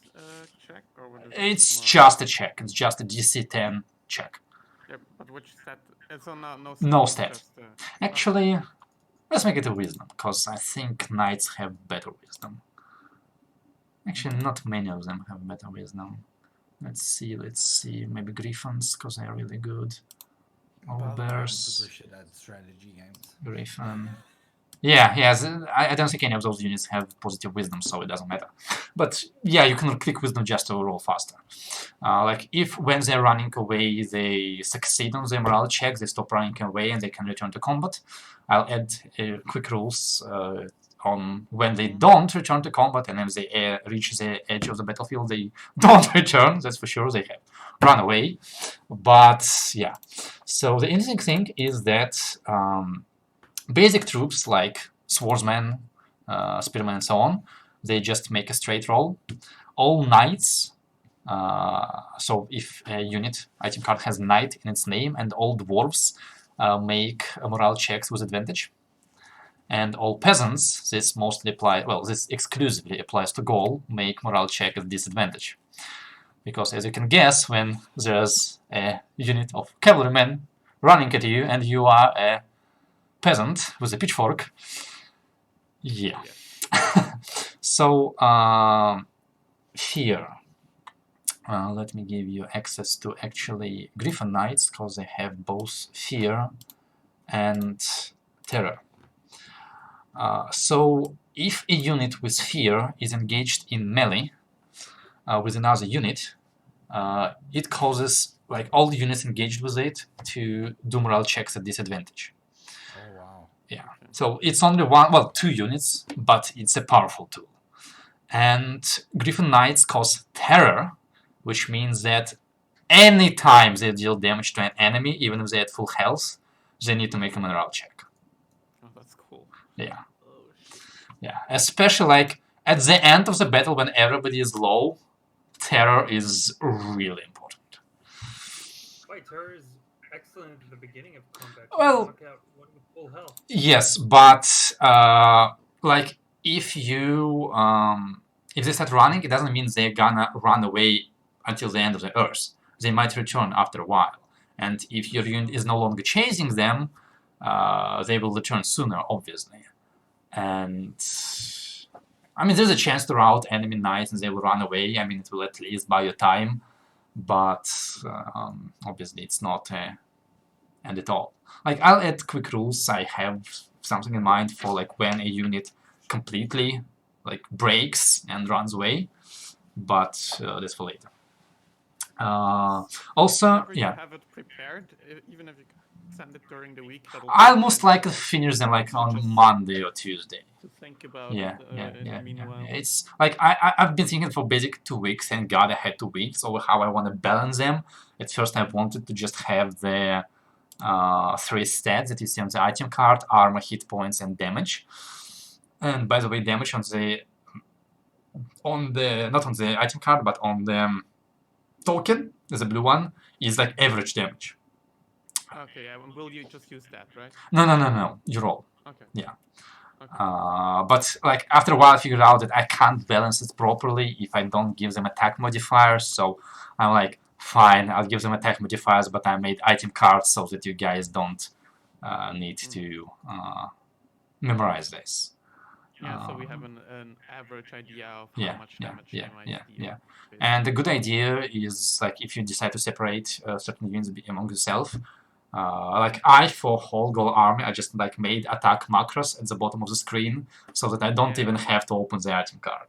check, or what is It's it? just a check. It's just a DC 10 check. Yeah, but which stat? It's on no stat. No stat. Just, Actually, let's make it a wisdom, because I think knights have better wisdom. Actually, not many of them have better wisdom. Let's see, maybe griffins, because they're really good. All bears, Shit at strategy games. griffin. Yeah, I don't think any of those units have positive wisdom, so it doesn't matter. But yeah, you can click wisdom just to roll faster. Like if when they're running away they succeed on their morale check, they stop running away and they can return to combat. I'll add quick rules on when they don't return to combat, and if they reach the edge of the battlefield they don't return, that's for sure, they have run away. But yeah, so the interesting thing is that basic troops like swordsmen, spearmen and so on, they just make a straight roll. All knights, so if a unit item card has knight in its name, and all dwarves make morale checks with advantage. And all peasants, this mostly apply, well, this exclusively applies to Gaul, make morale check at disadvantage. Because as you can guess, when there's a unit of cavalrymen running at you and you are a peasant with a pitchfork, yeah. So here, let me give you access to actually Griffin Knights, because they have both fear and terror. So if a unit with fear is engaged in melee with another unit, it causes like all the units engaged with it to do morale checks at disadvantage. Oh wow. Yeah, so it's only two units, but it's a powerful tool. And Griffin Knights cause terror, which means that anytime they deal damage to an enemy, even if they're at full health, they need to make a morale check. Oh, that's cool. Yeah. Oh, shit. Yeah, especially like at the end of the battle when everybody is low, terror is really important. Wait, terror is excellent at the beginning of combat. Well, Knock out one with full health. Yes, but like if you if they start running, it doesn't mean they're gonna run away until the end of the earth. They might return after a while, and if your unit is no longer chasing them, they will return sooner, obviously. And I mean, there's a chance to rout enemy knights and they will run away. I mean, it will at least buy you time, but obviously it's not end at all. Like, I'll add quick rules. I have something in mind for like when a unit completely like breaks and runs away, but that's for later. Also, Whenever yeah. you have it prepared, even if you send it during the week. I'll most likely finish them like on Monday or Tuesday. To think about Yeah, in the meanwhile. It's like I've been thinking for basic 2 weeks. Thank God I had 2 weeks over how I want to balance them. At first, I wanted to just have the 3 stats that you see on the item card: armor, hit points, and damage. And by the way, damage on the not on the item card, but on the token, the blue one, is like average damage. Okay, yeah. Will you just use that, right? No. You roll. Okay. Yeah. Okay. But like after a while, I figured out that I can't balance it properly if I don't give them attack modifiers. So I'm like, fine, I'll give them attack modifiers, but I made item cards so that you guys don't need to memorize this. Yeah, so we have an average idea of how much damage they might deal. Yeah. And the good idea is like if you decide to separate certain units among yourself. Like for whole goal army, I just like made attack macros at the bottom of the screen so that I don't even have to open the item card.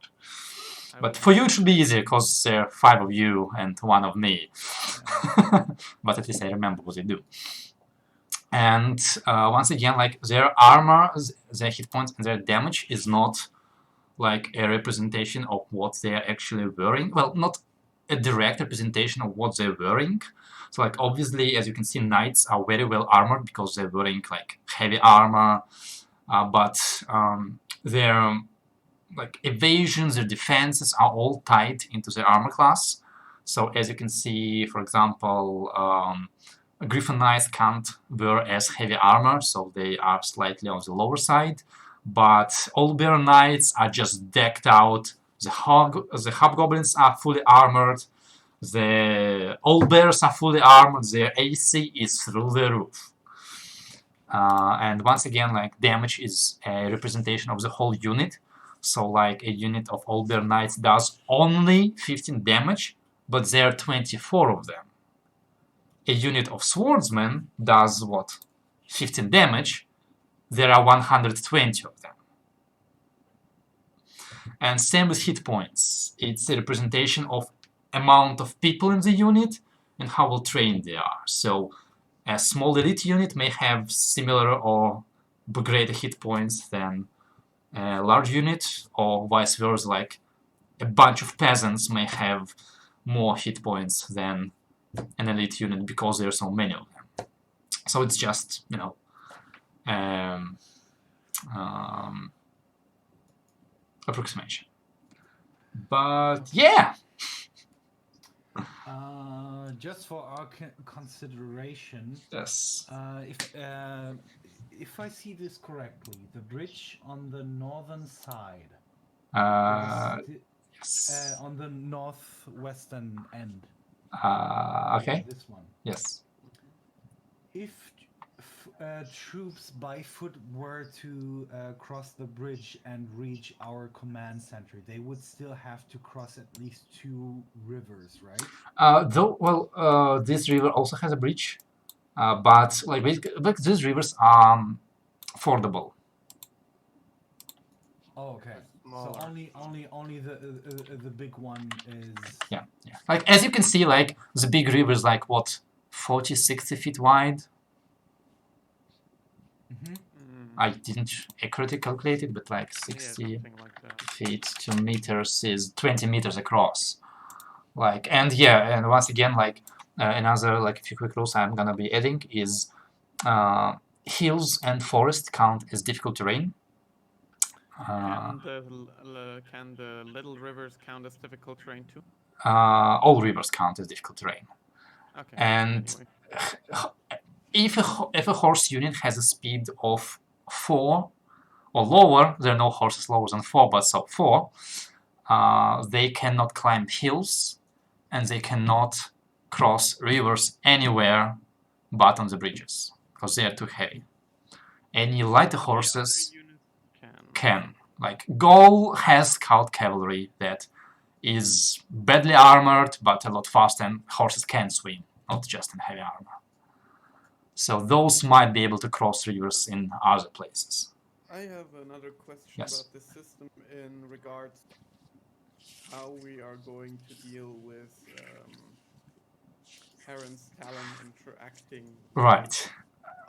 But for you it should be easier because there are 5 of you and 1 of me. But at least I remember what they do. And once again, like their armor, their hit points, and their damage is not like a representation of what they are actually wearing. Well, not a direct representation of what they're wearing. So like obviously, as you can see, knights are very well armored because they're wearing like heavy armor, but their like evasions, their defenses are all tied into their armor class. So as you can see, for example, Griffin Knights can't wear as heavy armor, so they are slightly on the lower side. But Old Bear Knights are just decked out. The Hobgoblins are fully armored. The Old Bears are fully armored. Their AC is through the roof. And once again, like damage is a representation of the whole unit. So like a unit of Old Bear Knights does only 15 damage, but there are 24 of them. A unit of Swordsmen does what? 15 damage. There are 120 of them. And same with hit points. It's a representation of amount of people in the unit and how well trained they are. So a small elite unit may have similar or greater hit points than a large unit, or vice versa, like a bunch of peasants may have more hit points than an elite unit because there are so many of them. So it's just, you know, approximation. But yeah. Just for our consideration, Yes. If I see this correctly, the bridge on the northern side, Yes. on the northwestern end. Okay. This one. Yes. If troops by foot were to cross the bridge and reach our command center, they would still have to cross at least 2 rivers, right? This river also has a bridge, but like these rivers are fordable. Oh, okay. So only the big one is. Yeah. Like as you can see, like the big river is like what, 40, 60 feet wide. I didn't accurately calculate it, but like 60 feet to meters is 20 meters across. Like, and once again, like another like a few quick rules I'm gonna be adding is hills and forest count as difficult terrain. Can the little rivers count as difficult terrain too? All rivers count as difficult terrain. Okay. And anyway. if a horse unit has a speed of 4 or lower, there are no horses lower than 4, but so 4, they cannot climb hills and they cannot cross rivers anywhere but on the bridges because they are too heavy. Any lighter horses can. Like Gaul has scout cavalry that is badly armored but a lot faster, and horses can swim, not just in heavy armor. So those might be able to cross rivers in other places. I have another question about this system in regards to how we are going to deal with Terran's talent interacting right. with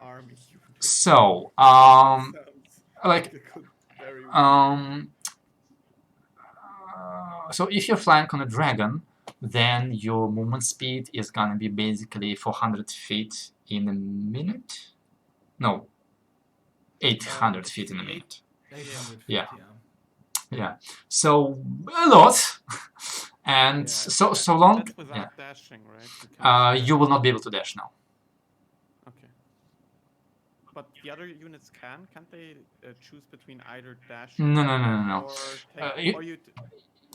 army. So, Sounds like, it could very well. So if you're flying on a dragon, then your movement speed is gonna be basically 400 feet in a minute. No, 800 feet in a minute. 800 feet, Yeah. Yeah. So a lot. And so long. That's without Yeah. dashing, right? You will not be able to dash now. Okay. But the other units can't they choose between either dashing? No. Or you- or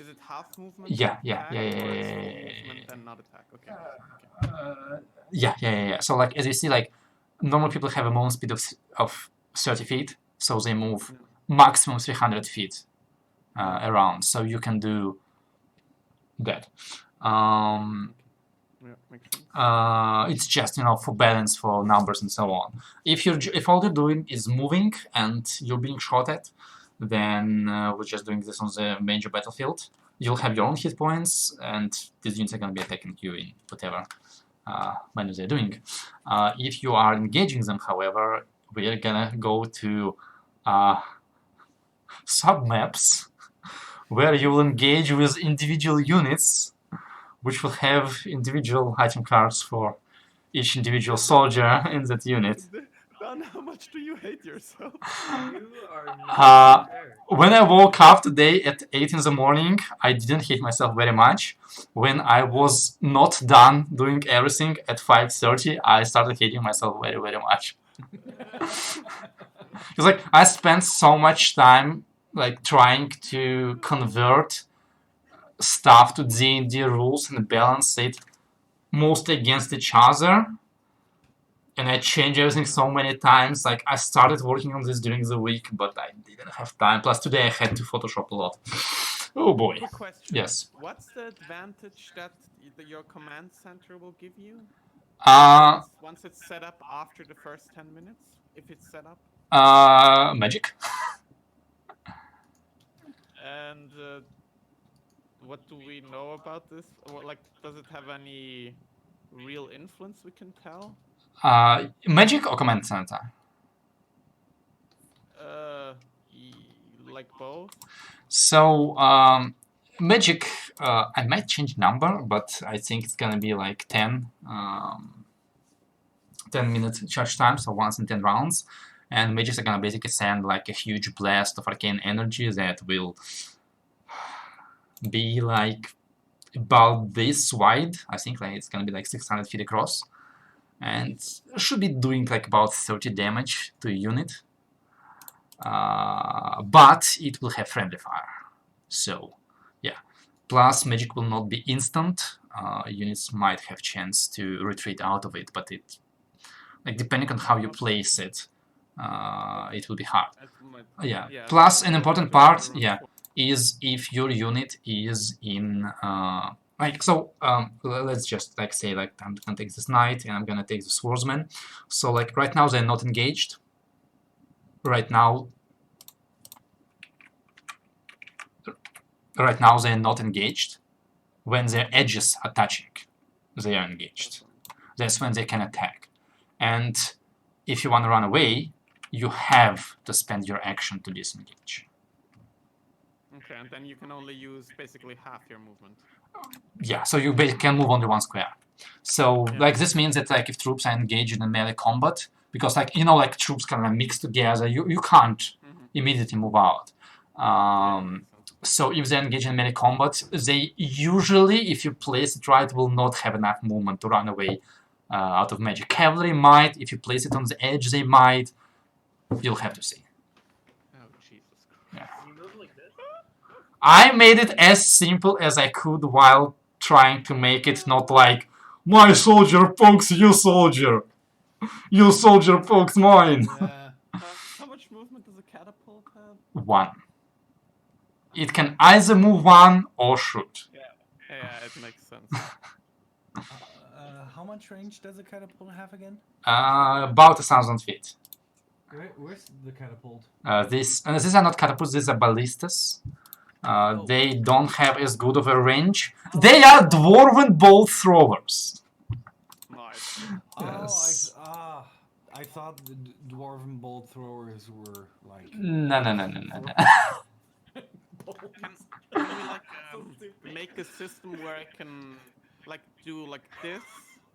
is it half movement? Yeah. Or it's full movement and not attack. Okay. Yeah. So like as you see, like normal people have a movement speed of 30 feet, so they move maximum 300 feet around. So you can do that. Yeah, makes sense. It's just for balance, for numbers and so on. If all you're doing is moving and you're being shot at, then we're just doing this on the major battlefield. You'll have your own hit points, and these units are gonna be attacking you in whatever manner they're doing. If you are engaging them, however, we are gonna go to sub-maps where you will engage with individual units, which will have individual item cards for each individual soldier in that unit. Dan, how much do you hate yourself? You are not prepared. When I woke up today at 8 in the morning, I didn't hate myself very much. When I was not done doing everything at 5:30, I started hating myself very, very much. It's like I spent so much time like trying to convert stuff to D&D rules and balance it mostly against each other. And I changed everything so many times. Like I started working on this during the week, but I didn't have time. Plus today I had to Photoshop a lot. Oh boy. Quick question. Yes. What's the advantage that your command center will give you? Once it's set up after the first 10 minutes, if it's set up? Magic. And what do we know about this? Like, does it have any real influence we can tell? Magic or command center? Like both. So magic, I might change number, but I think it's gonna be like 10 minute charge time, so once in 10 rounds. And magics are gonna basically send like a huge blast of arcane energy that will be like about this wide. I think like it's gonna be like 600 feet across, and should be doing like about 30 damage to a unit. But it will have friendly fire. So yeah. Plus magic will not be instant. Units might have chance to retreat out of it, but it, like, depending on how you place it, it will be hard. Yeah. Plus an important part, is if your unit is in like, so let's just like say like I'm gonna take this knight and I'm gonna take the swordsman. So like right now they're not engaged. Right now they're not engaged. When their edges are touching, they are engaged. That's when they can attack. And if you want to run away, you have to spend your action to disengage. Okay, and then you can only use basically half your movement. Yeah, so you can move only one square. So like this means that like if troops are engaged in a melee combat, because like like troops kind of mix together, you can't immediately move out. So if they engage in melee combat, they usually, if you place it right, will not have enough movement to run away out of magic. Cavalry might, if you place it on the edge, they might. You'll have to see. Oh, Jesus Christ. You move like this? I made it as simple as I could while trying to make it not like, my soldier pokes you soldier. You soldier pokes mine. Yeah. How much movement does a catapult have? 1. It can either move 1 or shoot. Yeah, it makes sense. How much range does a catapult have again? About 1,000 feet. Where's the catapult? These are not catapults, these are ballistas. They don't have as good of a range. They are dwarven bolt throwers. Nice. Yes. I thought the dwarven bolt throwers were like. No. Can we like make a system where I can like do like this?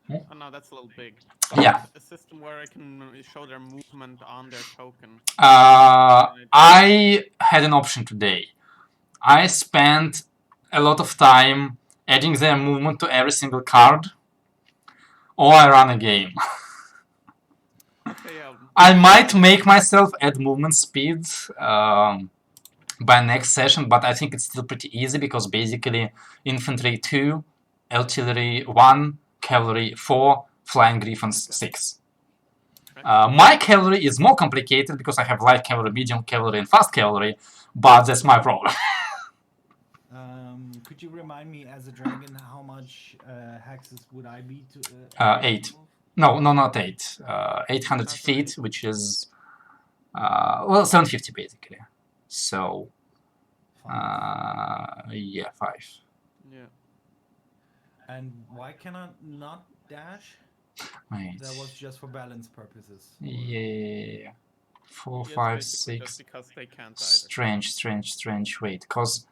Hmm? Oh no, that's a little big. But Yeah. a system where I can show their movement on their token. I had an option today. I spent a lot of time adding their movement to every single card, or I run a game. Okay, I might make myself add movement speed by next session, but I think it's still pretty easy because basically infantry 2, artillery 1, cavalry 4, flying griffins 6. My cavalry is more complicated because I have light cavalry, medium cavalry, and fast cavalry, but that's my problem. Could you remind me, as a dragon, how much hexes would I be to? 8. No, not 8. 800 feet, which is well, 750 basically. So yeah, 5. Yeah. And why can I not dash? Wait. That was just for balance purposes. Yeah. 4, Yes, 5, basically 6. Just because they can't either. Strange. Wait, because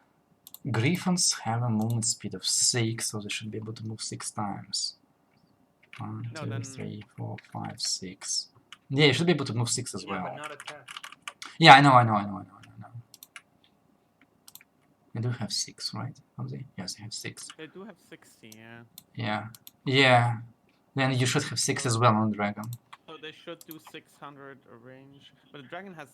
griffins have a movement speed of 6, so they should be able to move 6 times. 1, No, 2, then- 3, 4, 5, 6. Yeah, you should be able to move 6 as Yeah, well. but not attack. Yeah, I know. They do have 6, right? Have they? Yes, they have 6. They do have 60, yeah. Yeah. Then you should have 6 as well on dragon. So they should do 600 range. But the dragon has.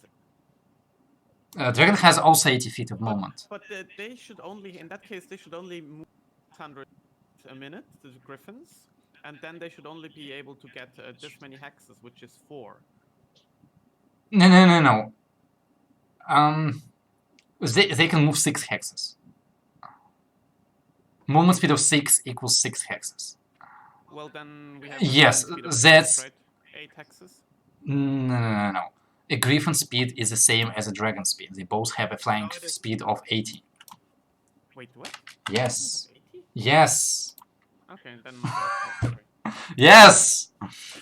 Dragon has also 80 feet of movement. But they should only, in that case, they should only move 600 a minute, the griffins. And then they should only be able to get this many hexes, which is 4. No. They can move 6 hexes. Movement speed of 6 equals 6 hexes. Well, then we have. Yes, movement speed of that's- 8, right? 8 hexes. No. A griffin speed is the same as a dragon speed. They both have a flying No, it is- speed of 80. Wait, what? Yes. 80? Yes. Okay, then. Sorry. Yes!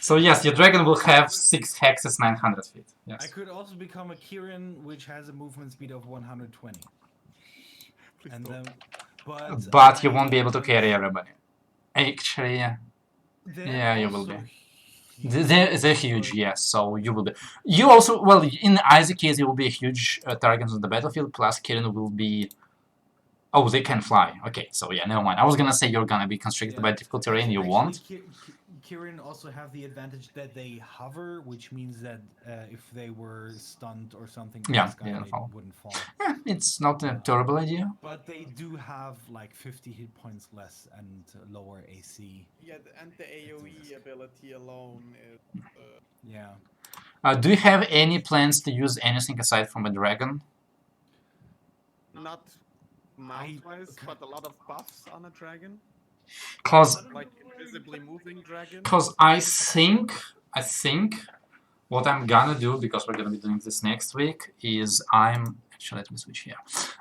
So yes, your dragon will have 6 hexes, 900 feet. I Yes. could also become a Kirin, which has a movement speed of 120. Please And don't. then, But you won't be able to carry everybody. Actually, yeah. they're Yeah, you will also be. huge, They're huge, but- yes. So you will be. You also, well, in either case, you will be a huge target on the battlefield. Plus, Kirin will be. Oh, they can fly. Okay, so yeah, never mind. I was gonna say you're gonna be constricted by difficult terrain. You won't. Kirin also have the advantage that they hover, which means that if they were stunned or something, in Yeah, the sky, they don't they fall. wouldn't fall. It's not a terrible idea. But they do have like 50 hit points less and lower AC. Yeah, and the AoE ability alone is. Yeah. Do you have any plans to use anything aside from a dragon? Not mount-wise, but a lot of buffs on a dragon. Cause Like invisibly moving dragon. I think what I'm gonna do, because we're gonna be doing this next week, is actually let me switch here.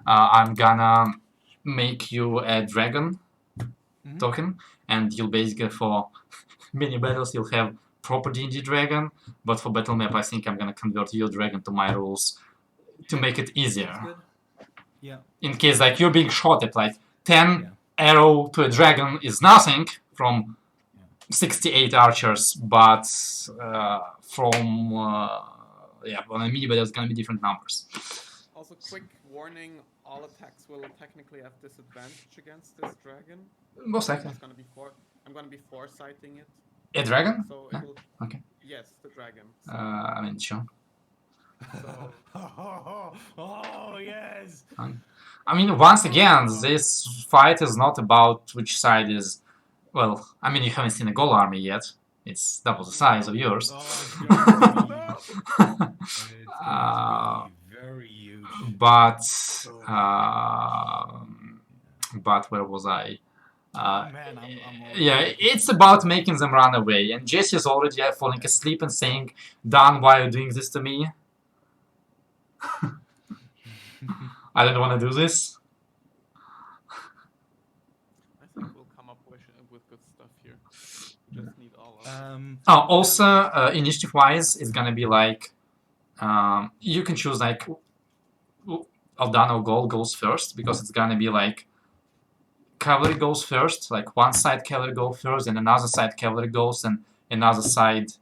I'm gonna make you a dragon Mhm. token, and you'll basically for mini battles you'll have proper D&D dragon, but for battle map I think I'm gonna convert your dragon to my rules to make it That's easier. good. Yeah. In case like you're being shot at like 10 Yeah. arrow to a dragon is nothing from 68 archers, but from on a mini battle it's gonna be different numbers. Also, quick warning: all attacks will technically have disadvantage against this dragon. Most likely. I'm gonna be foresighting it. A dragon? So Yeah, it will. okay. Yes, the dragon. So, I mean, sure. so Oh yes. I mean, once again, this fight is not about which side is. Well, I mean, you haven't seen a gold army yet. It's double the size of yours. Oh, it's going to be very huge. But where was I? Oh, man, I'm Yeah, it's about making them run away. And Jesse is already falling asleep and saying, "Dan, why are you doing this to me? I don't want to do this." I think we'll come up with good stuff here. Just need all of them. Also, initiative-wise, it's gonna be like you can choose like Aldana goal goes first because it's gonna be like cavalry goes first, like one side cavalry goes first, and another side cavalry goes, and another side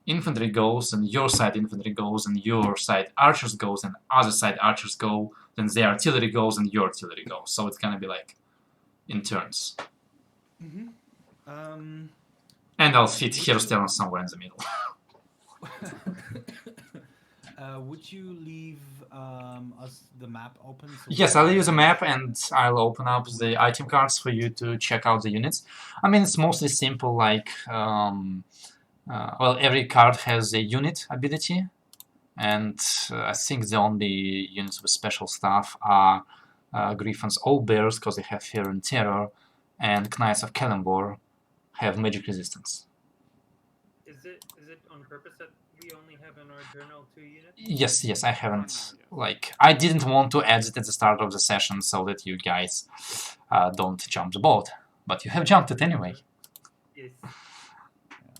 infantry goes, and your side infantry goes, and your side archers goes, and other side archers go, then the artillery goes, and your artillery goes. So it's gonna be like in turns. Mm-hmm. And I'll fit Hearthstone somewhere in the middle. Would you leave us the map open? So Yes, I'll use a map and I'll open up the item cards for you to check out the units. I mean, it's mostly simple, like, well, every card has a unit ability, and I think the only units with special stuff are Griffins Owlbears, because they have Fear and Terror, and Knights of Kalambor have magic resistance. Is it on purpose that we only have in our journal 2 units? Yes, I haven't, like, I didn't want to add it at the start of the session so that you guys don't jump the boat, but you have jumped it anyway. Yes.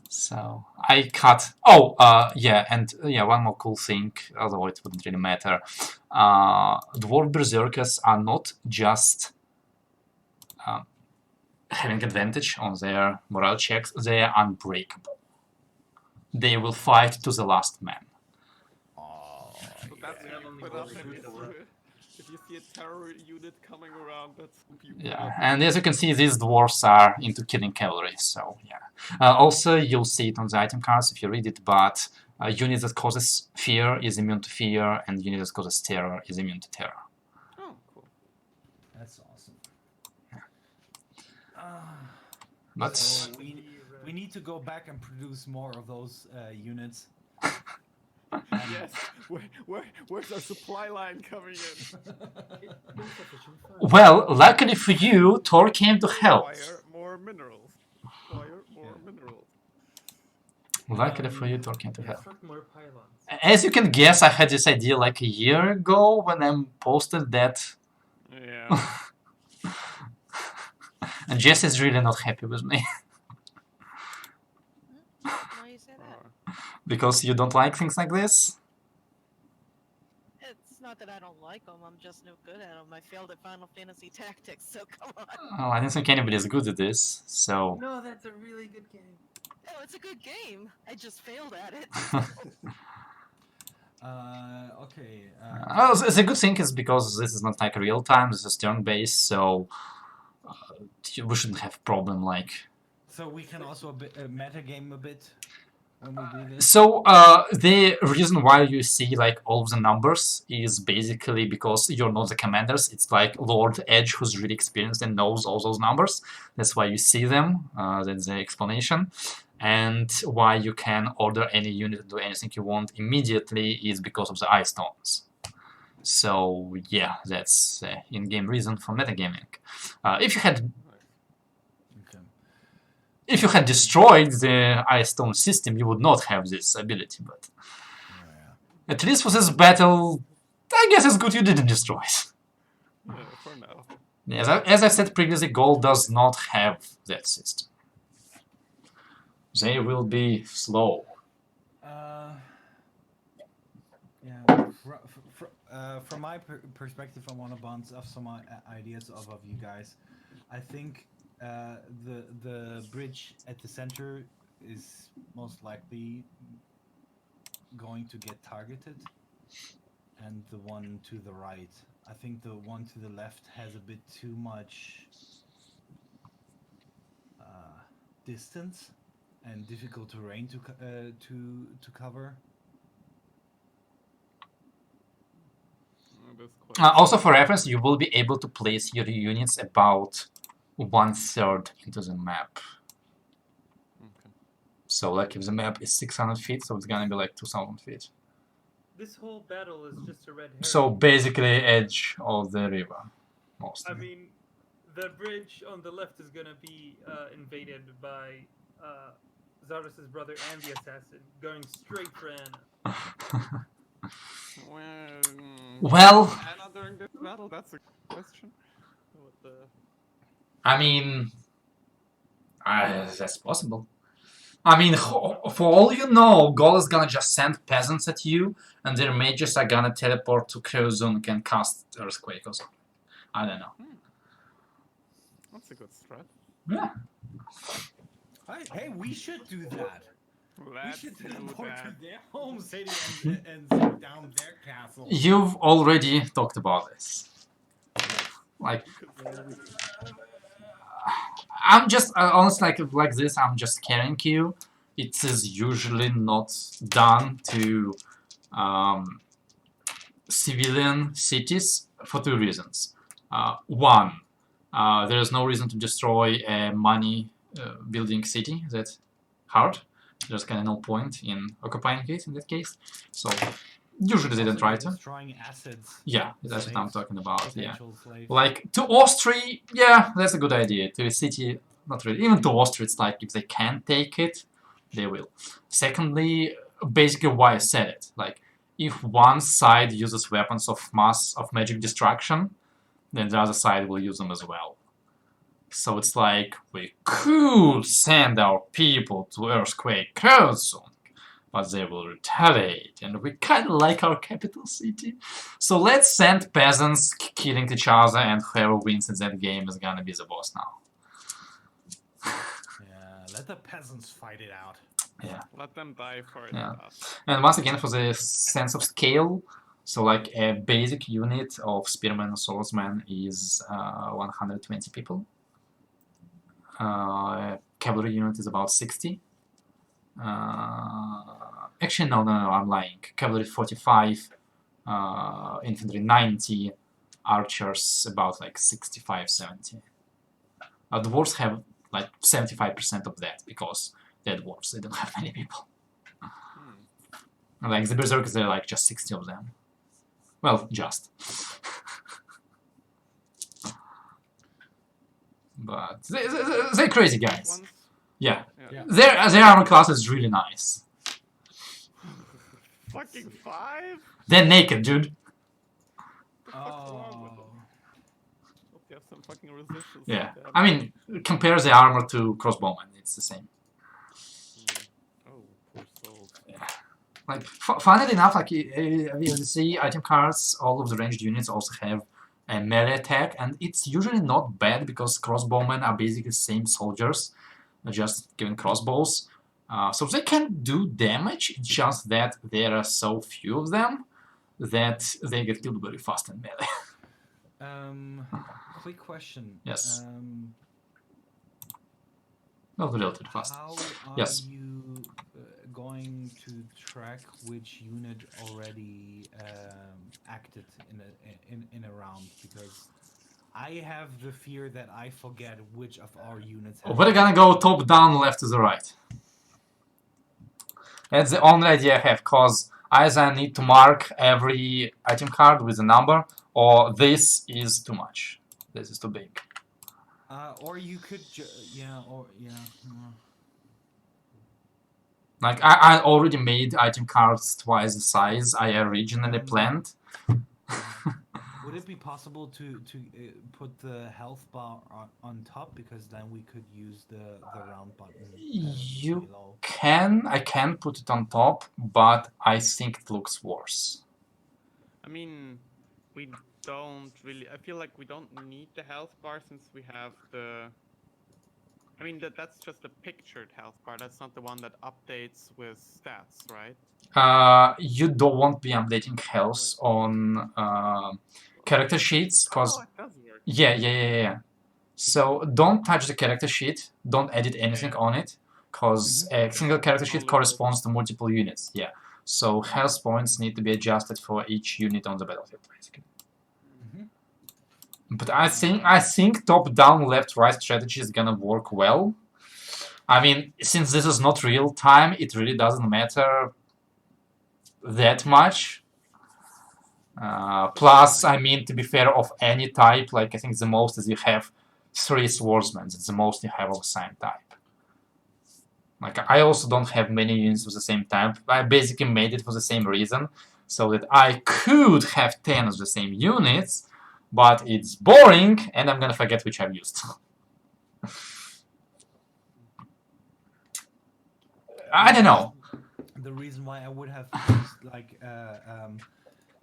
So I cut. Oh, yeah, and yeah, one more cool thing, although it wouldn't really matter. Dwarf Berserkers are not just having advantage on their morale checks, they are unbreakable. They will fight to the last man. Oh, So that's yeah. when you put up if you see a terror unit coming around, that's who you put Yeah, up. and as you can see, these dwarfs are into killing cavalry, so yeah. Also, you'll see it on the item cards if you read it, but unit that causes fear is immune to fear, and unit that causes terror is immune to terror. Oh, cool. that's awesome. But So we need to go back and produce more of those units. Yes. Where's our supply line coming in? well, luckily for you, Thor came to help. Require more minerals. Require more minerals. Luckily for you, Thor came to help. Construct more pylons. As you can guess, I had this idea like a year ago when I posted that, Yeah. and Jess is really not happy with me Why you say that? because you don't like things like this. It's not that I don't like them. I'm just no good at them. I failed at Final Fantasy Tactics, so come on. Well, I don't think anybody is good at this, so. No, that's a really good game. No, it's a good game. I just failed at it. Okay. The good thing is because this is not like real time, this is turn-based, so we shouldn't have problem like. So we can also meta game a bit when we do this. So the reason why you see like all of the numbers is basically because you're not the commanders. It's like Lord Edge who's really experienced and knows all those numbers. That's why you see them. That's the explanation. And why you can order any unit to do anything you want immediately is because of the eye stones. So yeah, that's the in-game reason for metagaming. If you had destroyed the Ice Stone system, you would not have this ability, but at least for this battle, I guess it's good you didn't destroy it. Yeah, for now. As I said previously, Gold does not have that system. They will be slow. From my perspective, I want to bounce off some ideas of you guys. I think the bridge at the center is most likely going to get targeted, and the one to the right. I think the one to the left has a bit too much distance and difficult terrain to cover. Also, for reference, you will be able to place your units about 1/3 into the map. Okay. So, like, if the map is 600 feet, so it's gonna be like 2,000 feet. This whole battle is just a red herring. So, basically, edge of the river, mostly. I mean, the bridge on the left is gonna be invaded by Zarus' brother and the assassin, going straight for Anna. Well, Anna during this battle? That's a question. What the... I mean, that's possible. I mean, for all you know, Gol is gonna just send peasants at you, and their mages are gonna teleport to Kyozun and cast Earthquake or something. I don't know. That's a good strat. Yeah. Hey, we should do that. Let's we should do teleport that. to their home city and take down their castle. You've already talked about this. Like, I'm just honestly like this. I'm just carrying you. It is usually not done to civilian cities for two reasons. One, there is no reason to destroy a money building city that hard. There's kind of no point in occupying it in that case. So usually they don't try to. Destroying assets. Yeah, that's what I'm slaves, talking about. Yeah, potential slaves. like to Austria, yeah, that's a good idea. To a city, not really. Even to Austria, it's like if they can take it, they will. Secondly, basically why I said it. Like if one side uses weapons of magic destruction, then the other side will use them as well. So it's like we could send our people to Earthquake Kyozun, but they will retaliate, and we kind of like our capital city. So let's send peasants killing each other, and whoever wins in that game is gonna be the boss now. Yeah, let the peasants fight it out. Yeah. Let them die for it. Yeah. And once again, for the sense of scale, so like a basic unit of spearmen and swordsmen is 120 people. A cavalry unit is about 60. Actually, no, I'm lying. Cavalry 45, infantry 90, archers about like 65, 70. Dwarves have like 75% of that because they're dwarves, they don't have many people. Like the berserkers, there are like just 60 of them. Well, just. But they're crazy guys. Yeah. Their armor class is really nice. Fucking 5? They're naked, dude. Oh. They have some fucking resistance. Yeah. I mean, compare the armor to crossbowmen. It's the same. Oh, poor souls. Yeah. Like, funnily enough, like you see, item cards, all of the ranged units also have a melee attack, and it's usually not bad because crossbowmen are basically the same soldiers, just given crossbows. So they can do damage, it's just that there are so few of them that they get killed very fast in melee. Quick question. Yes. Not relatively fast. How are Yes. you going to track which unit already acted in a round? Because I have the fear that I forget which of our units. We're gonna go top down, left to the right. That's the only idea I have, cause either I need to mark every item card with a number, or this is too much. This is too big. Or you could, Like, I already made item cards twice the size I originally planned. Would it be possible to put the health bar on top, because then we could use the round button? You below? can, I can put it on top, but I think it looks worse. I mean, we don't really. I feel like we don't need the health bar since we have the. I mean, that's just a pictured health bar. That's not the one that updates with stats, right? You don't want to be updating health on character sheets, cause Oh, it does work. yeah. So don't touch the character sheet. Don't edit anything on it, cause a single character sheet corresponds to multiple units. Yeah. So health points need to be adjusted for each unit on the battlefield, basically. But I think top-down, left-right strategy is gonna work well. I mean, since this is not real time, it really doesn't matter that much. Plus, I mean, to be fair, of any type, like I think the most is you have 3 swordsmen. It's the most you have of the same type. Like I also don't have many units of the same type. I basically made it for the same reason, so that I could have 10 of the same units. But it's boring, and I'm gonna forget which I've used. I don't know. The reason why I would have used like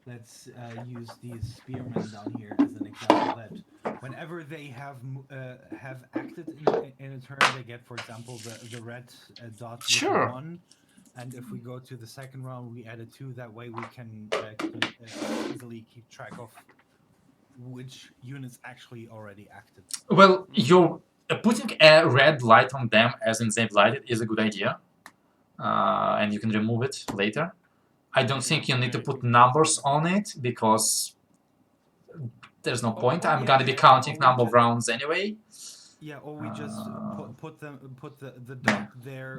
let's use these spearmen down here as an example. That whenever they have acted in a turn, they get, for example, the red dot with Sure. a 1. And if we go to the second round, we add a 2. That way we can easily keep track of which units actually already acted. Well, you're putting a red light on them as in they've lighted is a good idea. And you can remove it later. I don't think you need to put numbers on it because there's no point. I'm gonna be counting number of rounds anyway. Yeah, or we just put the dot there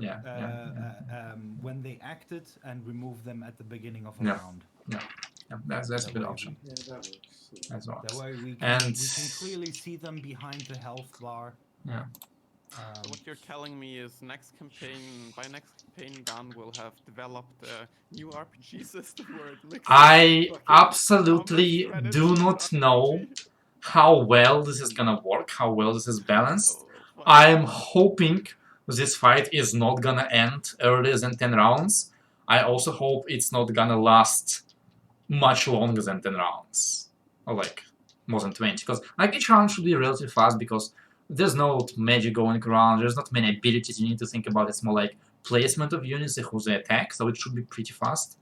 when they acted and remove them at the beginning of a round. Yeah, that's a good option. Yeah, that works. Yeah. That's all. That way we And can clearly see them behind the health bar. Yeah. So what you're telling me is next campaign, by next campaign, Dan will have developed a new RPG system where it mixes I fucking absolutely combat do strategy not and know RPG. how well this is gonna work, how well this is balanced. Oh, fuck. I'm hoping this fight is not gonna end earlier than 10 rounds. I also hope it's not gonna last much longer than 10 rounds. Or like more than 20. Because like each round should be relatively fast because there's no magic going around, there's not many abilities you need to think about. It's more like placement of units and who they attack, so it should be pretty fast.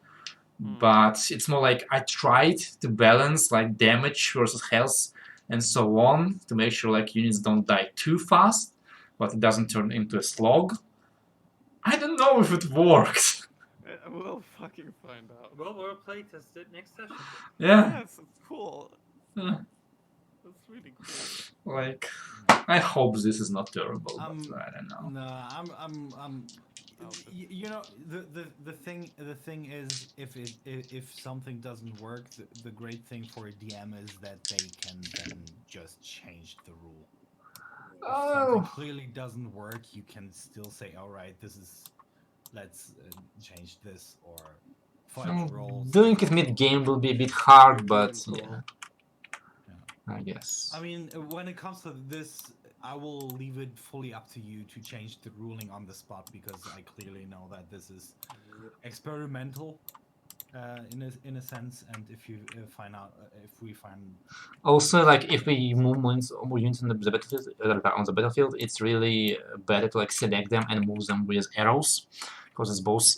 But it's more like I tried to balance like damage versus health and so on to make sure like units don't die too fast, but it doesn't turn into a slog. I don't know if it works. We'll fucking find out. Well, we'll play test it next session. Yeah, Yes, it's cool. yeah. That's really cool. Like I hope this is not terrible, but I don't know. No, you know, the thing is, if something doesn't work, the great thing for a DM is that they can then just change the rule. If something clearly doesn't work, you can still say, all right, let's change this or fight rolls. Doing it mid-game will be a bit hard, but yeah. I guess. I mean, when it comes to this, I will leave it fully up to you to change the ruling on the spot because I clearly know that this is experimental in a sense, and if you find out if we find also like if we move units on the battlefield, it's really better to like select them and move them with arrows because it's both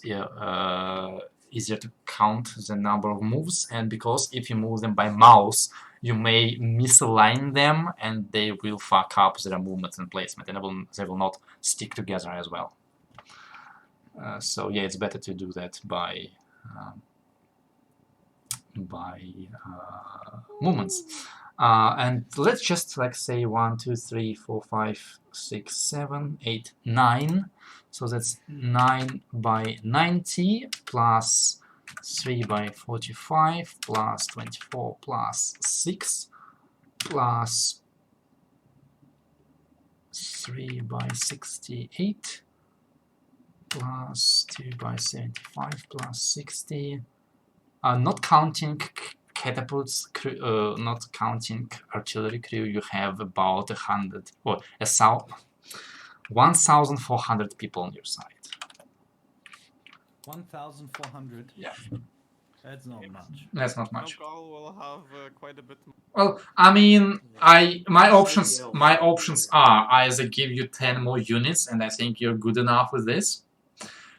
easier to count the number of moves, and because if you move them by mouse, you may misalign them and they will fuck up their movements and placement, and they will not stick together as well. So yeah, it's better to do that by movements. And let's just like say 1, 2, 3, 4, 5, 6, 7, 8, 9. So that's 9 by 90 plus 3 by 45 plus 24 plus 6 plus 3 by 68 plus 2 by 75 plus 60. Not counting catapults, not counting artillery crew, you have about 100 or 1,400 people on your side. 1,400. Yeah. That's not much. That's not much. Nogal will have quite a bit more. Well, I mean, my options are either give you 10 more units, and I think you're good enough with this.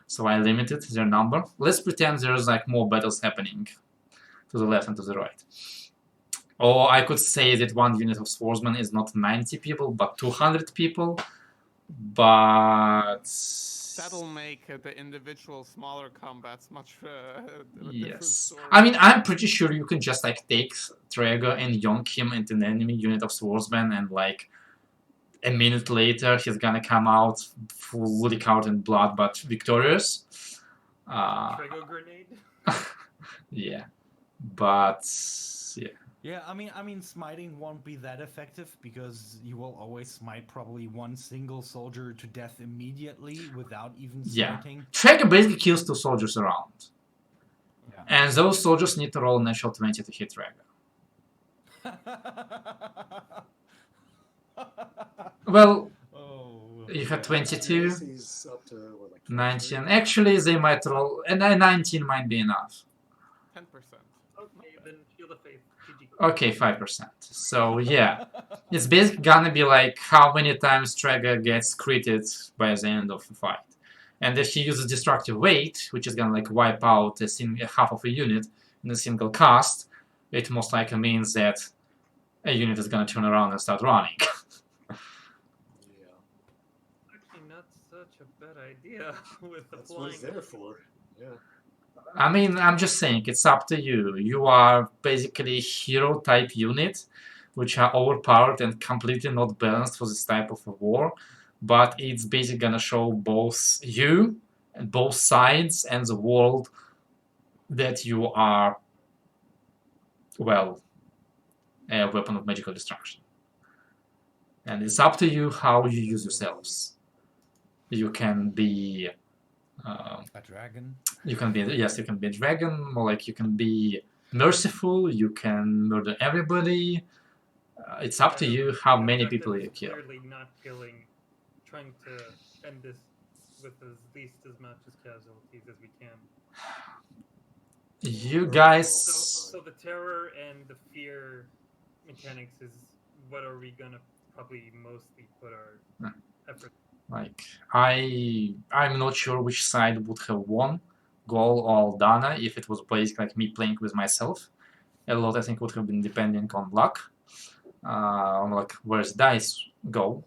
So I limited their number. Let's pretend there's like more battles happening to the left and to the right. Or I could say that one unit of swordsmen is not 90 people, but 200 people. But That'll make the individual smaller combats much a different yes. story. I mean, I'm pretty sure you can just like take Traeger and yonk him into an enemy unit of swordsmen, and like a minute later he's gonna come out fully covered in blood but victorious. Trago grenade. Yeah, but yeah. Yeah, I mean, smiting won't be that effective because you will always smite probably one single soldier to death immediately without even smiting. Traeger basically kills 2 soldiers around. Yeah. And those soldiers need to roll a natural 20 to hit Traeger. Well, you had 22. He's up to what, like like 19. 30. Actually, they might roll. And 19 might be enough. 10%. Okay, then Shield of Faith. GG. Okay, 5%. So yeah, it's basically gonna be like how many times Traeger gets critted by the end of the fight. And if he uses Destructive Weight, which is gonna like wipe out half of a unit in a single cast, it most likely means that a unit is gonna turn around and start running. Yeah, Actually, not such a bad idea with the that's what flying. it's there for. Yeah. I mean, I'm just saying, it's up to you. You are basically hero type unit, which are overpowered and completely not balanced for this type of a war. But it's basically gonna show both you and both sides and the world that you are, well, a weapon of magical destruction. And it's up to you how you use yourselves. You can be A dragon. you can be, yes, you can be a dragon, or like you can be merciful, you can murder everybody. It's up to you how The many objective people is you kill. Clearly not killing, trying to end this with as least as much as casualties as we can. You guys, So the terror and the fear mechanics is what are we gonna probably mostly put our effort. like, I'm not sure which side would have won, Gol or Aldana, if it was basically like me playing with myself. A lot, I think, would have been depending on luck, on like where's dice go.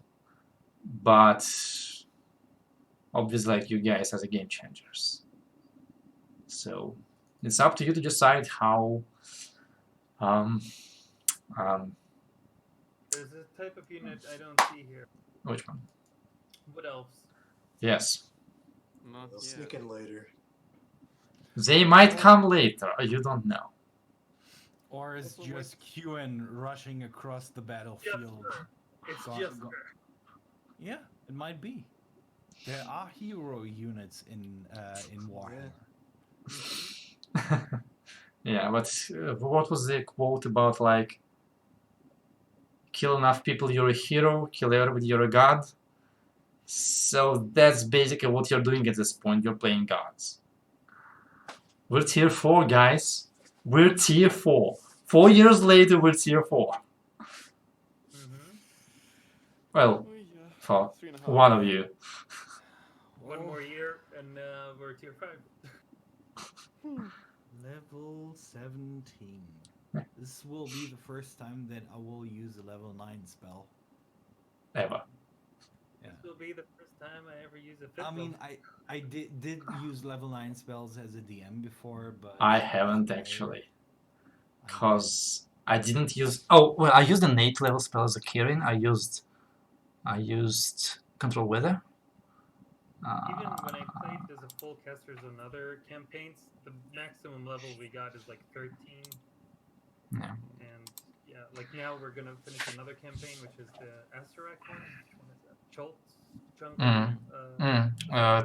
But obviously, like you guys as a game changers. So it's up to you to decide how. There's a type of unit I don't see here. Which one? What else? Yes. Not They'll yet. sneak in later. They might come later. You don't know. Or is Also, just QN rushing across the battlefield? It's Go- just go- Yeah, it might be. There are hero units in Warhammer. Yeah, but what was the quote about like kill enough people, you're a hero, kill everybody, you're a god? So that's basically what you're doing at this point. You're playing gods. We're tier 4, guys. We're tier 4. 4 years later, we're tier 4. Mm-hmm. Well, Oh, yeah. for 3.5. one of you. One more year and we're tier 5. Level 17. This will be the first time that I will use a level 9 spell. Ever. Yeah. This will be the first time I ever use a 5th I mean, level. I did use level 9 spells as a DM before, but I haven't I- actually. I Because I didn't use. Oh, well, I used an 8 level spell as a Kirin. I used Control Weather. Even when I played as a full casters on other campaigns, the maximum level we got is like 13. Yeah. And yeah, like now we're gonna finish another campaign, which is the Asterak one. What is that? Cholt's Jungle.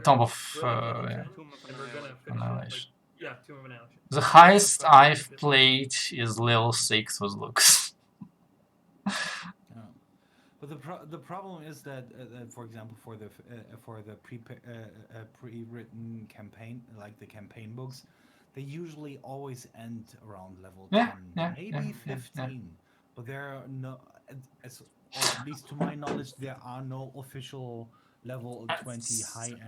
Tomb of. We're like level Yeah. 10, Tomb of and we're gonna finish it. Like, Annihilation. yeah, Tomb of Annihilation. The We're gonna highest probably I've finish it. played is level 6 with Lux. Yeah. But the problem is that, for example, for the pre-written campaign, like the campaign books, they usually always end around level 10, Yeah, maybe yeah, 15. But there are no, or at least to my knowledge, there are no official level 20 high end.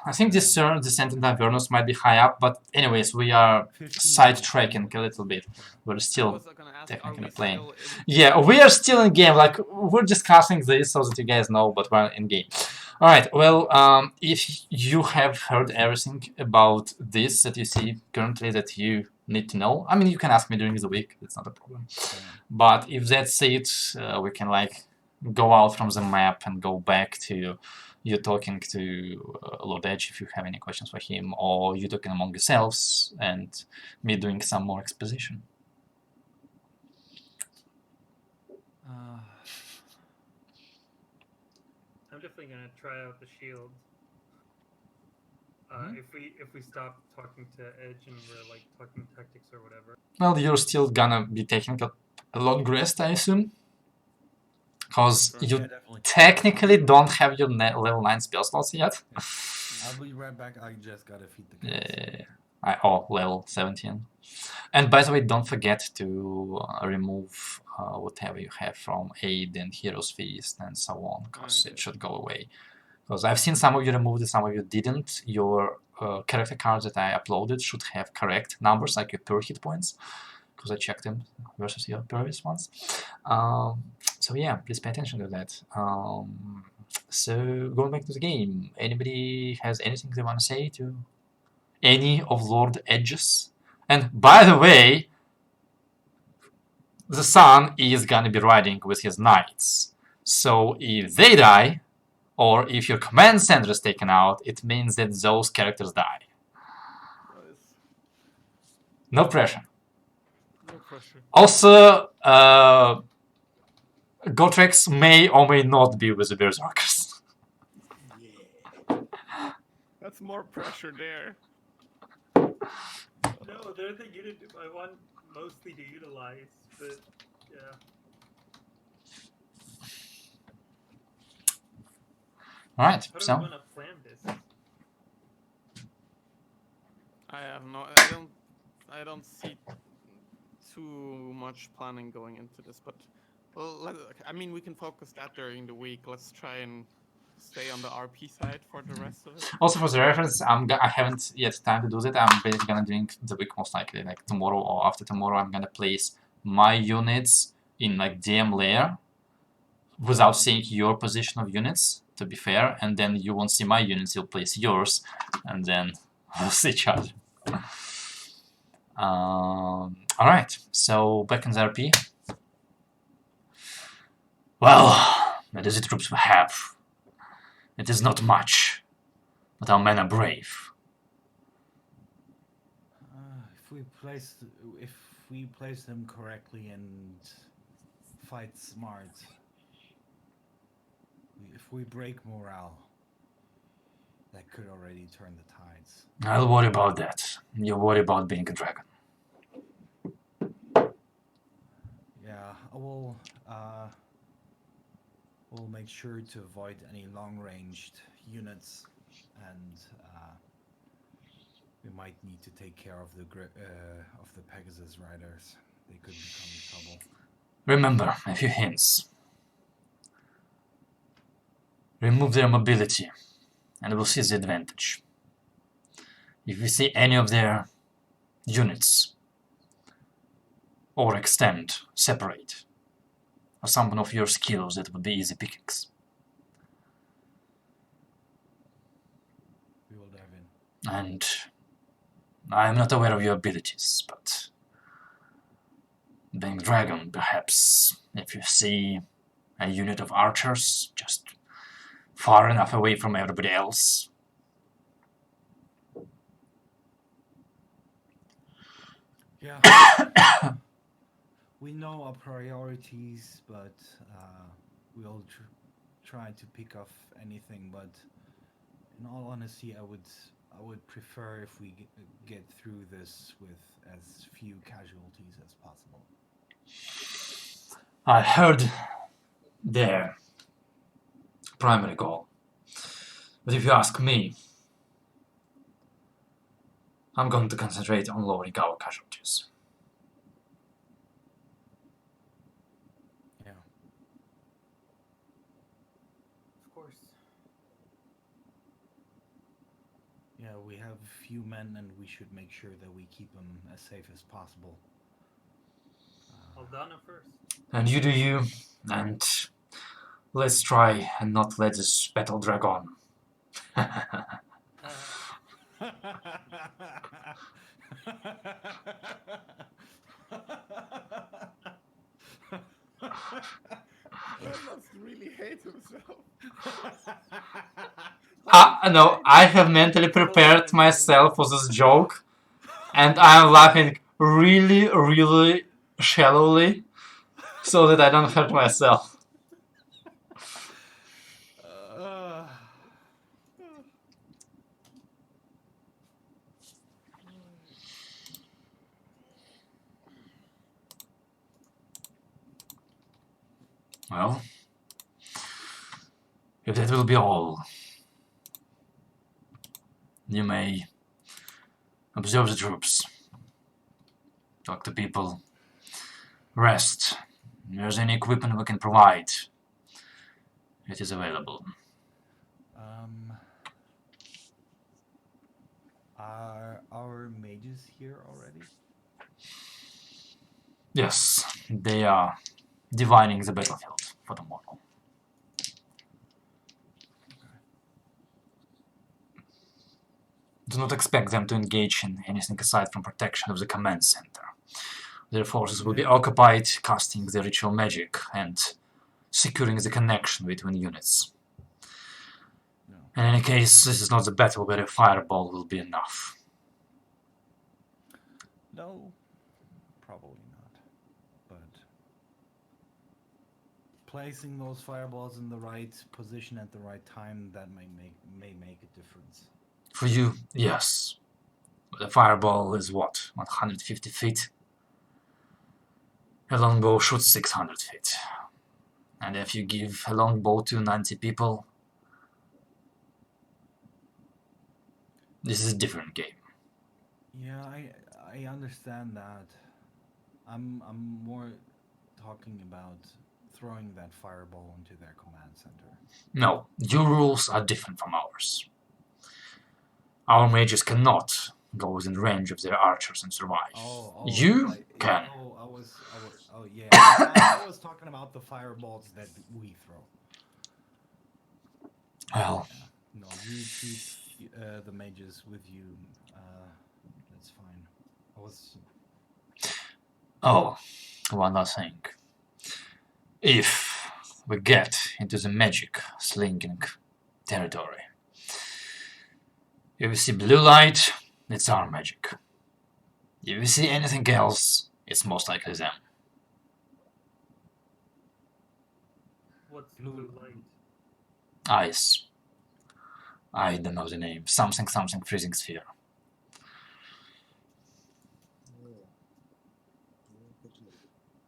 I think Descent and Avernus might be high up, but anyways, we are 15 sidetracking a little bit. We're I still was gonna ask, are technically we playing. still in- Yeah, we are still in game. Like, we're discussing this so that you guys know, but we're in game. Alright, well, if you have heard everything about this that you see currently that you need to know, I mean, you can ask me during the week, it's not a problem. But if that's it, we can, like, go out from the map and go back to you talking to Lord Edge if you have any questions for him, or you talking among yourselves, and me doing some more exposition. I'm definitely gonna try out the shield. If we stop talking to Edge and we're like talking tactics or whatever. Well, you're still gonna be taking a long rest, I assume. Because Sure. you Yeah, definitely. technically don't have your level 9 spell slots yet. I'll be right back. I just gotta feed the cats. Oh, level 17. And by the way, don't forget to remove whatever you have from Aid and Hero's Feast and so on, because it should go away. Because I've seen some of you removed it, some of you didn't. Your character cards that I uploaded should have correct numbers, like your per hit points, because I checked them versus your previous ones. So yeah, please pay attention to that. So going back to the game, anybody has anything they want to say to any of Lord Edges? And by the way, the sun is gonna be riding with his knights. So if they die, or if your command center is taken out, it means that those characters die. No pressure. No pressure. Also, Gotrek may or may not be with the Berserkers. Yeah. That's more pressure there. No, they're the unit I want mostly to utilize, but yeah. Alright, How do so we want to plan this? I don't see too much planning going into this, but well, I mean, we can focus that during the week. Let's try and stay on the RP side for the rest of it. also for the reference, I haven't yet time to do that. I'm basically gonna drink the week most likely, like tomorrow or after tomorrow. I'm gonna place my units in like DM layer without seeing your position of units, to be fair, and then you won't see my units, you'll place yours, and then we'll see each other. Alright, so back in the RP. Well, that is the troops we have. It is not much, but our men are brave. If we place them correctly and fight smart, if we break morale, that could already turn the tides. I'll worry about that. You worry about being a dragon. Yeah, we'll make sure to avoid any long-ranged units, and we might need to take care of the Pegasus riders. They could become trouble. Remember, a few hints. Remove their mobility, and we'll see the advantage. If we see any of their units, or extend, separate, or some of your skills, that would be easy pickings. We will dive in. And I am not aware of your abilities, but being dragon, perhaps, if you see a unit of archers just far enough away from everybody else. Yeah. We know our priorities, but we'll try to pick off anything. But in all honesty, I would prefer if we get through this with as few casualties as possible. I heard their primary goal. But if you ask me, I'm going to concentrate on lowering our casualties. Yeah. Of course. Yeah, we have few men, and we should make sure that we keep them as safe as possible. Aldana first. And you do you, and let's try and not let this battle drag on. That must really hate himself. No, I have mentally prepared myself for this joke, and I'm laughing really, really shallowly, so that I don't hurt myself. Well, if that will be all, You may observe the troops, talk to people, rest. If there's any equipment we can provide, it is available. Are our mages here already? Yes, they are dividing the battlefield for tomorrow. Do not expect them to engage in anything aside from protection of the command center. Their forces will be occupied casting the ritual magic and securing the connection between units. No. In any case, this is not the battle where a fireball will be enough. No, probably not. But placing those fireballs in the right position at the right time, that may make a difference. For you, yes. The fireball is what, 150 feet? A longbow shoots 600 feet. And if you give a longbow to 90 people, this is a different game. Yeah, I understand that. I'm more talking about throwing that fireball into their command center. No, your rules are different from ours. Our mages cannot go within range of their archers and survive. You can. Yeah. I was talking about the fireballs that we throw. Well, No, you keep the mages with you. That's fine. oh, one last thing. If we get into the magic slinging territory, if we see blue light, it's our magic. If we see anything else, it's most likely them. What's blue light? Ice. I don't know the name. Something freezing sphere.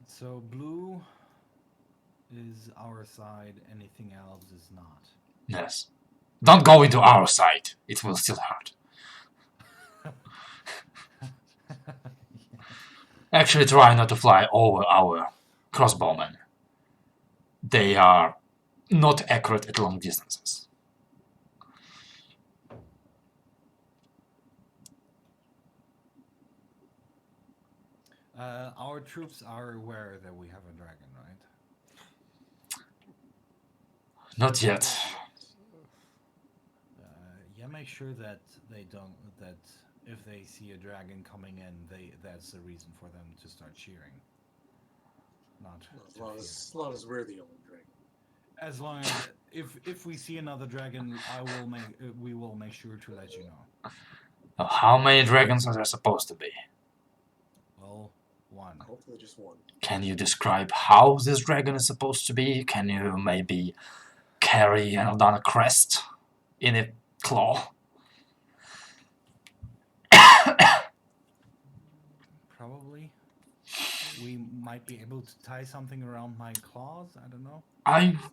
So blue is our side. Anything else is not. Yes. Don't go into our side. It will still hurt. Actually, try not to fly over our crossbowmen. They are not accurate at long distances. Our troops are aware that we have a dragon, right? Not yet. Yeah, make sure that they don't. That if they see a dragon coming in, that's the reason for them to start cheering. Not as long as we're the only dragon. As long as if we see another dragon, we will make sure to let you know. How many dragons are there supposed to be? Well, one. Hopefully just one. Can you describe how this dragon is supposed to be? Can you maybe carry an Aldana crest in a claw? Probably. We might be able to tie something around my claws. I don't know.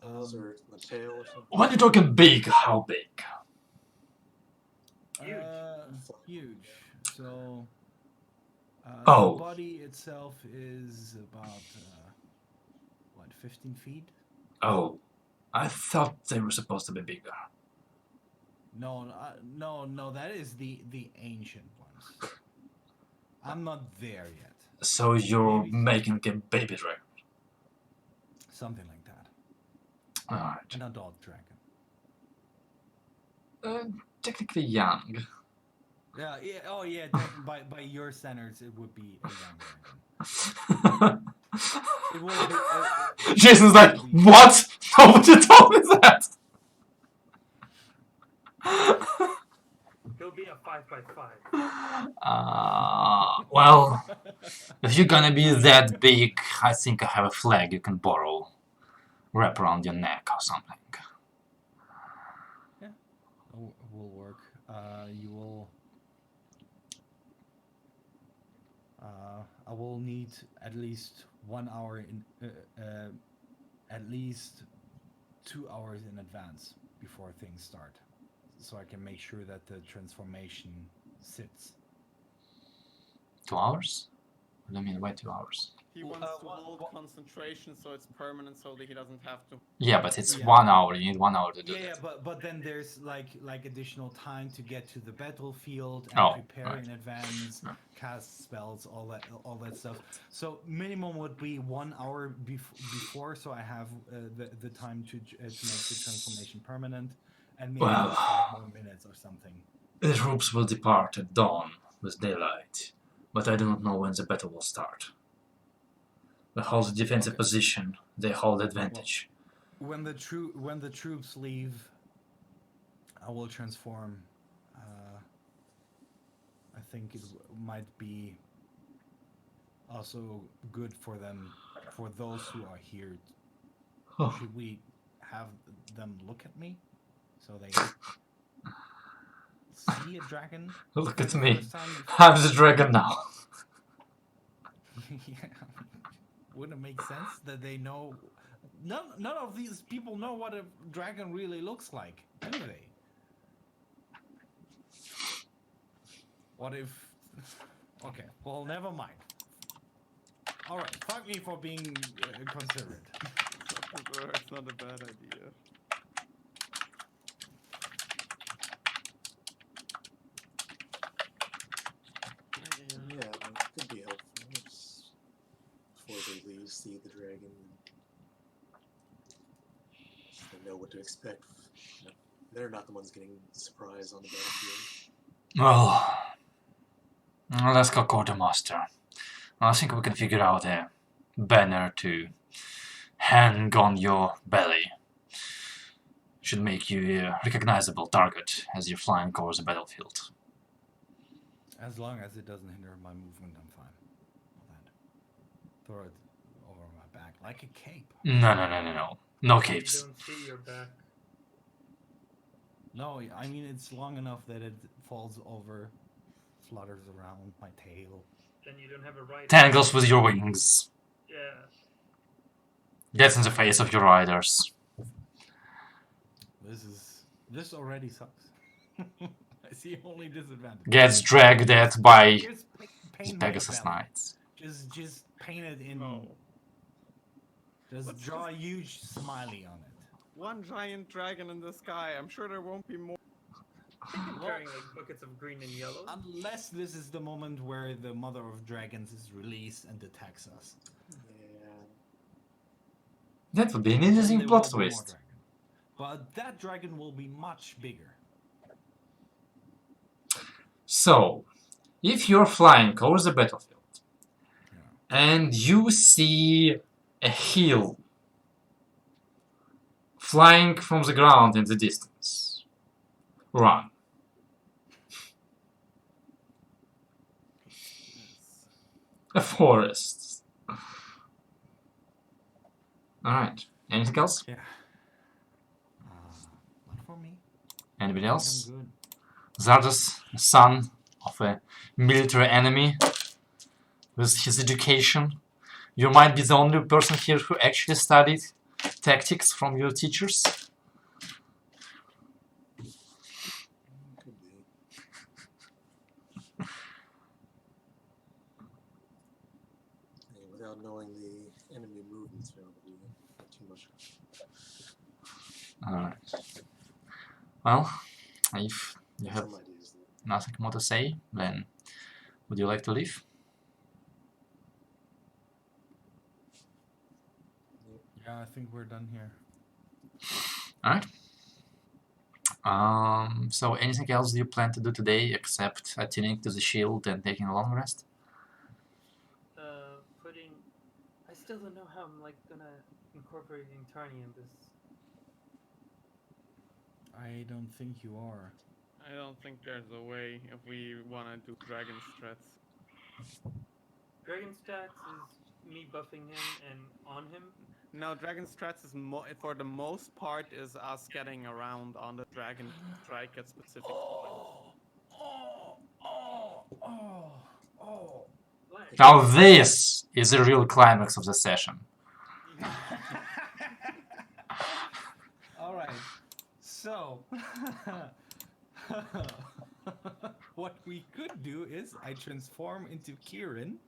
Claws or the tail or something. When you're talking big, how big? Huge. So. Oh. The body itself is about 15 feet. Oh, I thought they were supposed to be bigger. No, that is the ancient ones. I'm not there yet. So you're making a baby dragon? Something like that. Alright. An adult dragon. Technically young. Yeah. Oh, yeah. By your standards, it would be a young dragon. It will be. Jason's like, what? Nobody told me that. He'll be a 5x5. Well, if you're gonna be that big, I think I have a flag you can borrow. Wrap around your neck or something. Yeah, will work. You will. I will need at least 1 hour in, at least 2 hours in advance before things start. so I can make sure that the transformation sits. 2 hours? What do you mean, why 2 hours? He Well, wants to what- hold what- concentration so it's permanent so that he doesn't have to. Yeah, but it's Yeah. 1 hour. You need 1 hour to do Yeah, that. but then there's like additional time to get to the battlefield and Oh, prepare right. in advance, Yeah. cast spells, all that stuff. So minimum would be 1 hour before, so I have the time to make the transformation permanent, and maybe Well. 5 more minutes or something. The troops will depart at dawn with daylight, but I do not know when the battle will start. We hold the defensive Okay. position. They hold advantage. When the troops leave, I will transform. I think it might be also good for them, for those who are here. Oh. Should we have them look at me so they see a dragon? Look for at the me. first time before- I'm the dragon now. Yeah, wouldn't it make sense that they know? None of these people know what a dragon really looks like, do they? What if? Okay, well, never mind. All right, fuck me for being considerate. It's not a bad idea. Yeah, it could be helpful. Just before they leave, see the dragon. So they know what to expect. You know, they're not the ones getting surprised on the battlefield. Well, let's go quartermaster. I think we can figure out a banner to hang on your belly. Should make you a recognizable target as you're flying across the battlefield. As long as it doesn't hinder my movement, I'm fine. All that. Throw it over my back like a cape. No. No You capes. don't see your back. No, I mean it's long enough that it falls over, flutters around my tail. Then you don't have a right. Tangles with your wings. Yeah. Gets in the face of your riders. This already sucks. I see only disadvantage. Gets dragged at by Just the paint my Pegasus belly. Knights. Just paint it in. No. Just What's draw a huge smiley on it. One giant dragon in the sky. I'm sure there won't be more. Carrying like buckets of green and yellow. Unless this is the moment where the Mother of Dragons is released and attacks us. Yeah. That would be an Then interesting there plot will be more twist. dragon. But that dragon will be much bigger. So, if you're flying over the battlefield Yeah. and you see a hill flying from the ground in the distance, run. A forest. Alright, anything else? Yeah. Not for me. Anybody I'm else? good. Zardos, son of a military enemy, with his education. You might be the only person here who actually studied tactics from your teachers. Could be. Yeah, without knowing the enemy movements, probably not too much. Alright. Well, if you have Some ideas. Though. nothing more to say, then would you like to leave? Yeah, I think we're done here. Alright. So anything else you plan to do today except attending to the shield and taking a long rest? Putting. I still don't know how I'm like gonna incorporate Tarni in this. I don't think you are. I don't think there's a way if we want to do dragon strats. Dragon stats is me buffing him and on him. No, dragon strats is for the most part is us getting around on the dragon strike at specific points. Flash. Now this is the real climax of the session. All right. So, what we could do is I transform into Kieran,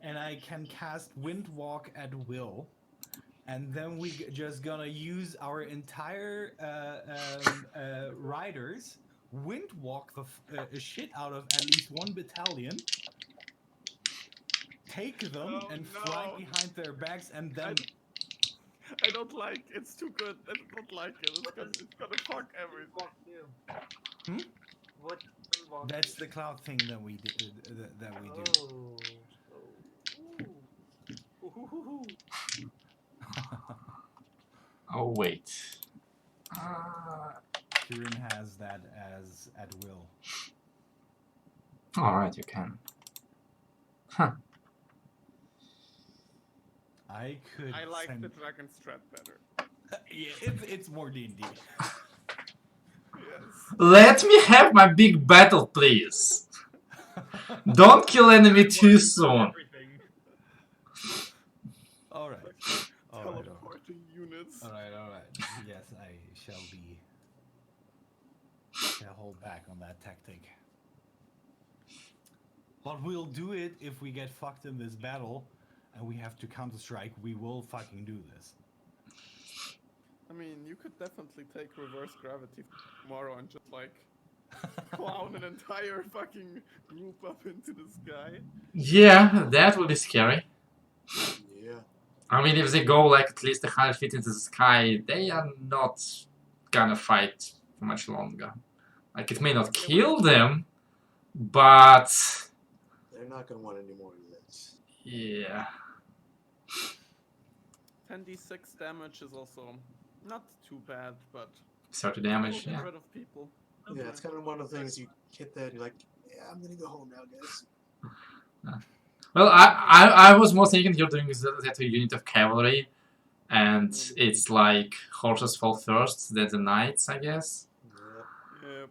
and I can cast Wind Walk at will, and then we just gonna use our entire riders, Wind Walk the shit out of at least one battalion, take them and fly behind their backs, and then. I don't like it's too good. I don't like it. It's gonna fuck everything. Hmm? What? That's the cloud thing that we do. That we do. Oh wait. Kieran has that as at will. Alright, you can. Huh. I could. I like send... the dragon strat better. Yeah, it's more D&D. Yes. Let me have my big battle, please. Don't kill enemy too soon. All right. Teleporting units. All right. Yes, I shall hold back on that tactic. But we'll do it if we get fucked in this battle, and we have to counter-strike. We will fucking do this. I mean, you could definitely take reverse gravity tomorrow and just like clown an entire fucking group up into the sky. Yeah, that would be scary. Yeah. I mean, if they go like at least 100 feet into the sky, they are not gonna fight for much longer. Like, it may not kill them, but... They're not going to want any more of that. Yeah. 10d6 damage is also not too bad, but 30 damage, get yeah. rid of people. Yeah, it's kind of one of the things you hit that and you're like, yeah, I'm going to go home now, guys. Well, I was more thinking you're doing that a unit of cavalry, and it's like horses fall first, then the knights, I guess. Yep.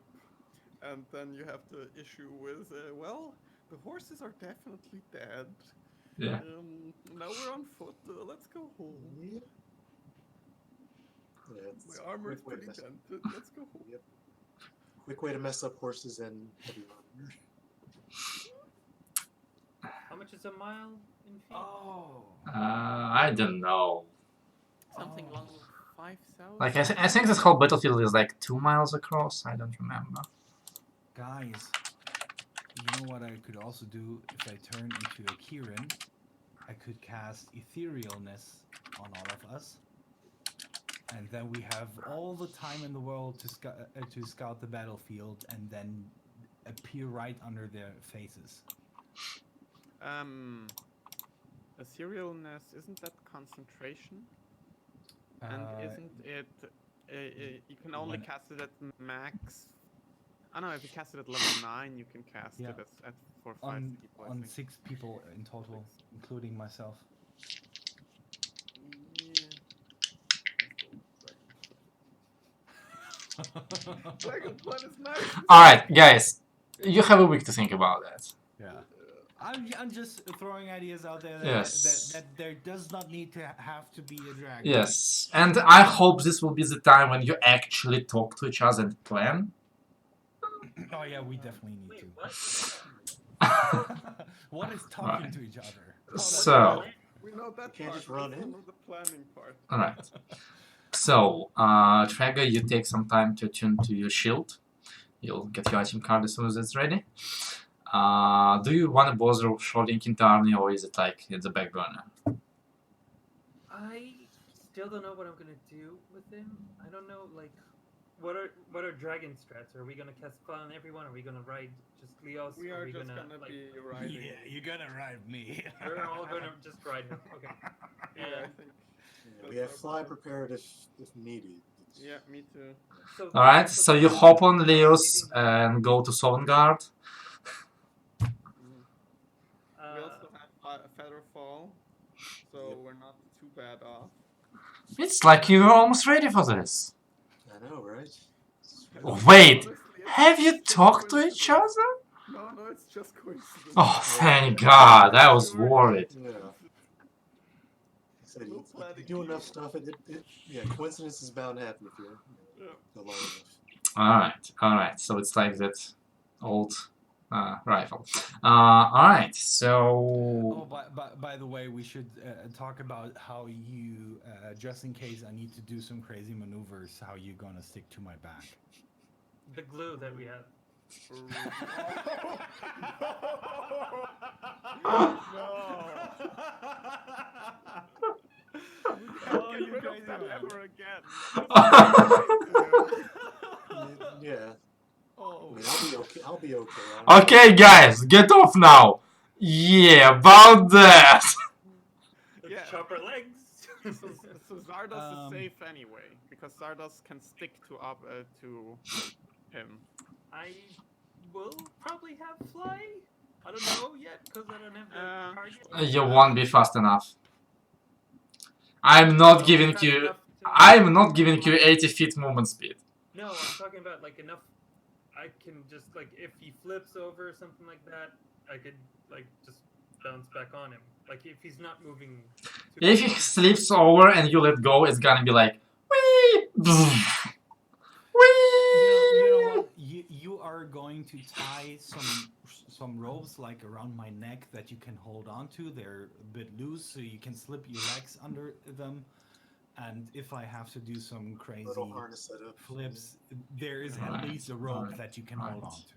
And then you have the issue with, well, the horses are definitely dead. Yeah. Now we're on foot. Let's go home. Yeah. Yeah, it's My armor is quick way to pretty mess- dented. Let's go home. Yep. Quick way to mess up horses and heavy armor. How much is a mile in feet? Oh. I don't know. Something along 5,000. Like, I think this whole battlefield is like 2 miles across, I don't remember. Guys, you know what I could also do if I turn into a Kieran? I could cast Etherealness on all of us. And then we have all the time in the world to scout the battlefield and then appear right under their faces. Etherealness, isn't that concentration? And isn't it... you can only cast it at max... I don't know, if you cast it at level 9, you can cast it at 4 or 5 people, I on think. 6 people in total, including myself. Dragonflight is nice. Alright, guys, you have a week to think about that. Yeah. I'm just throwing ideas out there that there does not need to have to be a dragon. Yes, and I hope this will be the time when you actually talk to each other and plan. Oh yeah, we definitely need to. Alright. What is talking to each other? So, We know that Can't part, just run in. the planning part. alright. So, Traeger, you take some time to attune to your shield. You'll get your item card as soon as it's ready. Do you want to bother shorting into army, or is it like it's a back burner? I still don't know what I'm gonna do with him. I don't know, like, what are dragon strats? Are we gonna cast fun on everyone? Are we gonna ride just Leos? We are just gonna gonna like, be riding. Yeah, you're gonna ride me. We're all gonna just ride him. Okay. Yeah, I And think. Yeah, we have fly prepared if needed. Yeah, me too. so Alright, so you hop on Leos and go to Sovngarde. We also have Feather Fall, so we're not too bad off. It's like you were almost ready for this. I know, right? Wait, Honestly, it's have you just talked to each coincidence. other? No, it's just coincidence. Oh, thank God, I was worried. Yeah. So you do enough stuff, yeah, coincidence is bound to happen if you're go long enough. Alright, so it's like that old rifle. Alright, so... Oh, by the way, we should talk about how you, just in case I need to do some crazy maneuvers, how you gonna stick to my back. The glue that we have. Oh, Get you rid of crazy that man. ever again. Yeah. Oh. I mean, I'll be okay. I'll be okay. Okay, guys, get off now! Yeah, about that! Let's Yeah. chop our legs. So Zardos is safe anyway, because Zardos can stick to him. I will probably have fly. I don't know yet because I don't have the target. You won't be fast enough. I'm not giving Fast you... enough to- I'm not giving you 80 feet movement speed. No, I'm talking about like enough. I can just like if he flips over or something like that, I could like just bounce back on him. Like if he's not moving. If he slips over and you let go, it's gonna be like... Whee! Bzz, You know whee! what? You are going to tie some ropes like around my neck that you can hold on to. They're a bit loose, so you can slip your legs under them. And if I have to do some crazy Little harness setup. flips, there is Alright, at least a rope alright, that you can hold alright. on to.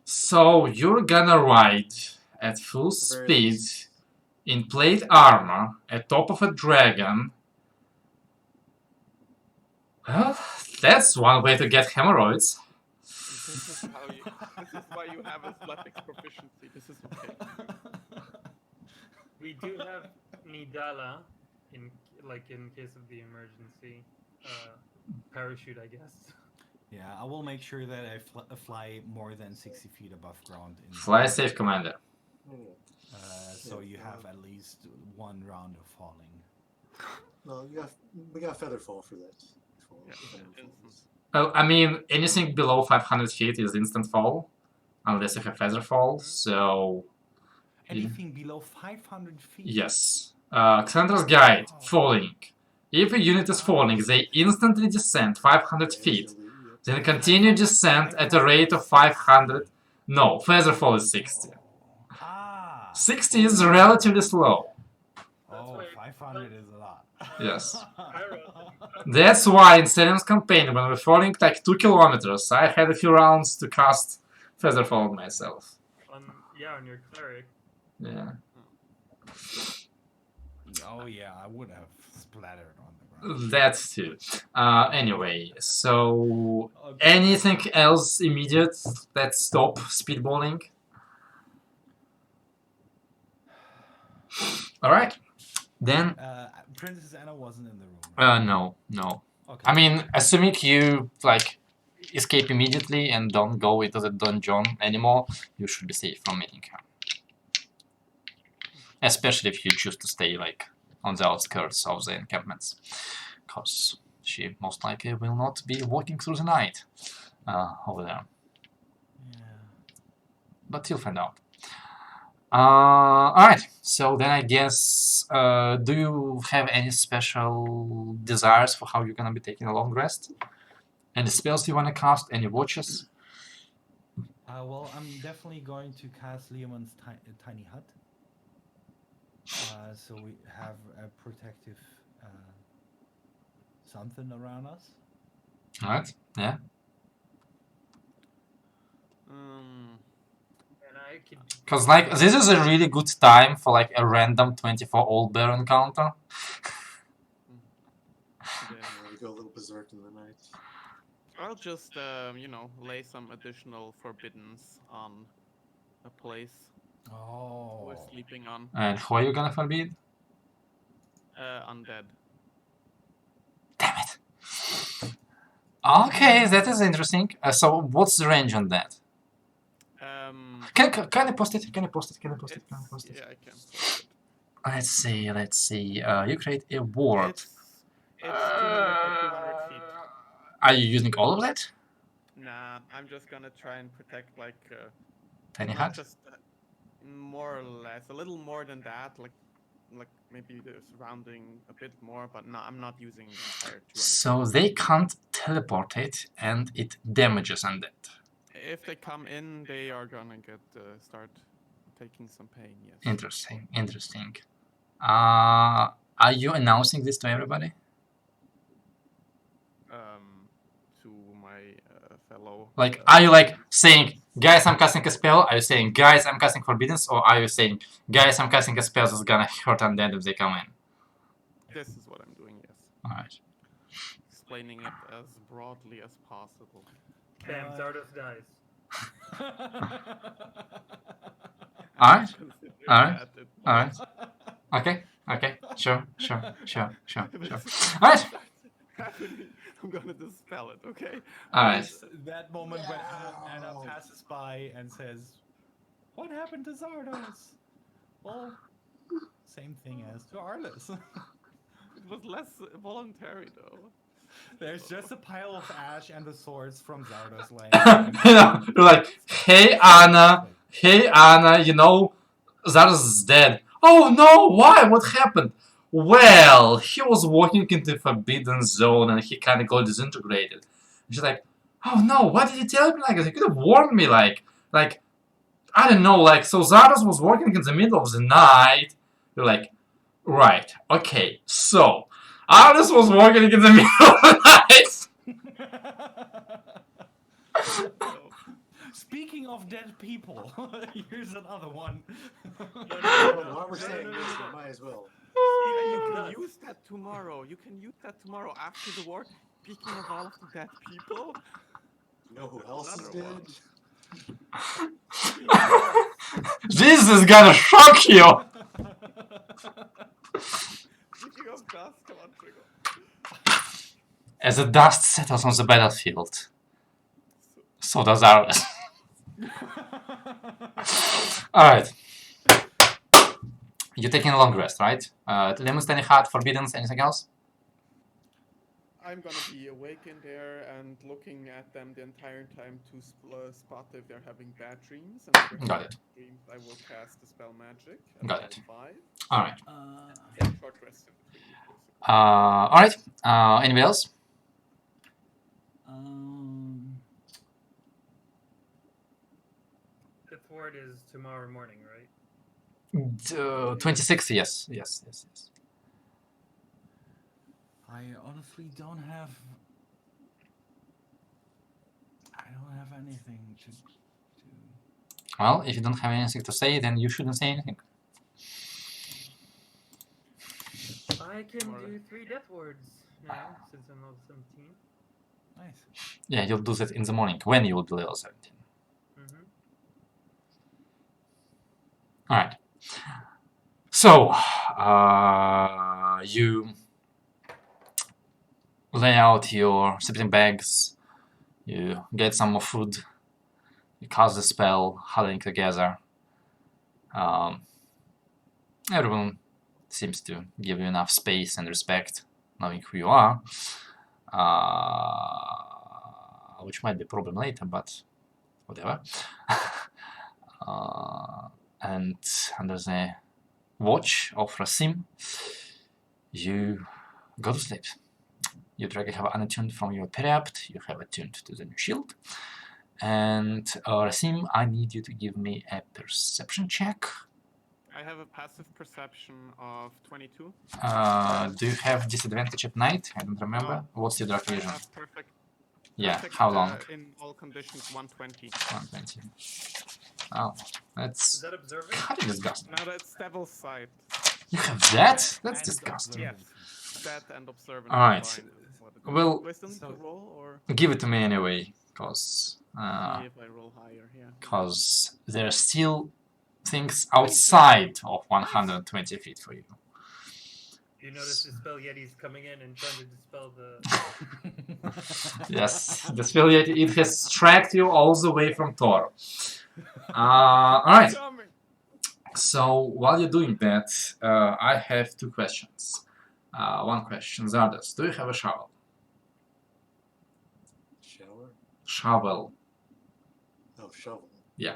So you're gonna ride at full At the very speed least. in plate armor atop of a dragon. Well, that's one way to get hemorrhoids. This is why you have athletics proficiency. This is okay. We do have Nidala in case of the emergency parachute, I guess. Yeah, I will make sure that I fly more than 60 feet above ground. Fly safe, Commander. So you have at least one round of falling. No, we got featherfall for that. Well, I mean, anything below 500 feet is instant fall, unless you have feather fall, so... Anything below 500 feet? Yes. Cassandra's Guide, falling. If a unit is falling, they instantly descend 500 feet, then continue descent at a rate of 500... No, feather fall is 60. 60 is relatively slow. Oh, 500 is a lot. Yes. That's why in Selim's campaign, when we're falling like 2 kilometers, I had a few rounds to cast Featherfall myself. On your cleric. Yeah. Oh yeah, I would have splattered on the ground. That too. Anyway, so anything else immediate that stop speedballing? Alright. Then Princess Anna wasn't in the room. Right? no. Okay. I mean, assuming you like escape immediately and don't go into the dungeon anymore, you should be safe from meeting her. Especially if you choose to stay like on the outskirts of the encampments, because she most likely will not be walking through the night over there. Yeah. But you'll find out. Alright, so then I guess, do you have any special desires for how you're gonna be taking a long rest? Any spells you wanna cast? Any watches? Well, I'm definitely going to cast Leoman's tiny hut. So we have a protective something around us. Alright, yeah. And I could. Because like this is a really good time for like a random 24 old bear encounter. We go a little berserk in the night. I'll just, lay some additional forbiddens on a place Oh. we're sleeping on. And who are you gonna forbid? Undead. Damn it. Okay, that is interesting. So what's the range on that? Can I post it? Can I post it? Can I post it? Can I post it? Yeah, I can post it. Let's see. You create a ward. It's 200 feet. Are you using all of that? Nah, I'm just gonna try and protect like Tiny not hut? just more or less, a little more than that, like maybe the surrounding a bit more, but no, I'm not using the entire 200. So they can't teleport it, and it damages undead. If they come in, they are gonna get start taking some pain. Yes. Interesting, interesting. Are you announcing this to everybody? To my fellow. Like, are you like saying, guys, I'm casting a spell? Are you saying, guys, I'm casting Forbiddance? Or are you saying, guys, I'm casting a spell that's gonna hurt undead if they come in? This is what I'm doing. Yes. Alright. Explaining it as broadly as possible. Bam, Zardos dies. Alright, Considering alright, that it alright. was- Okay, okay, sure. Alright, happening, I'm gonna dispel it. Okay. alright. It's that moment when Anna passes by and says, "What happened to Zardos?" Well, same thing as to Arliss. It was less voluntary though. There's just a pile of ash and the swords from Zardos laying. You know, you're like, hey Anna, you know, Zardos is dead. Oh no, why? What happened? Well, he was walking into the forbidden zone and he kind of got disintegrated. And she's like, oh no, why did you tell me like this? You could have warned me, like, I don't know, like, so Zardos was walking in the middle of the night. You're like, right, okay, so, Zardos was walking in the middle of the night. Speaking of dead people, here's another one. While we're saying this, we might as well. You can use that tomorrow. You can use that tomorrow after the war. Speaking of all of the dead people, You know who else is Another dead? This is gonna shock you! speaking of dust, come on, Trigger. As the dust settles on the battlefield, so does ours. Alright. You're taking a long rest, right? Lemons, any heart, forbiddance, anything else? I'm gonna be awake in there and looking at them the entire time to spot if they're having bad dreams. And if they're Got having it. bad dreams, I will cast Dispel Magic. At Got level it. 5. Alright. Short rest in between. Alright. Anybody else? Fifth ward is tomorrow morning, right? 26, yes. I honestly don't have. I don't have anything to. Well, if you don't have anything to say, then you shouldn't say anything. I can do 3 death wards now, since I'm level 17. Nice. Yeah, you'll do that in the morning, when you will be level 17. Alright. So, you lay out your sleeping bags, you get some more food, you cast the spell, huddling together. Everyone seems to give you enough space and respect, knowing who you are, which might be a problem later, but whatever. And under the watch of Rasim, you go to sleep. You drag have unattuned from your periapt, you have attuned to the new shield. And Rasim, I need you to give me a perception check. I have a passive perception of 22. Do you have disadvantage at night? I don't remember. No. What's your dark I vision? have perfect. Yeah, perfect, how long? In all conditions, 120. 120. Oh, Is that's that observant? kind of disgusting. Now that's Devil's Sight. You have that? That's And disgusting. Yes. That and Observant. Alright. combined is what it is. Well, Do I still need so- to roll or Give it to me anyway, cause see if I roll higher here? there are still things outside of 120 feet for you. You notice the spell Yeti's coming in and trying to dispel the. Yes, the spell yet it has tracked you all the way from Thor. Alright, Coming. so while you're doing that, I have 2 questions. One question, Zardos, do you have a shovel? Shower? Shovel. Oh, shovel. You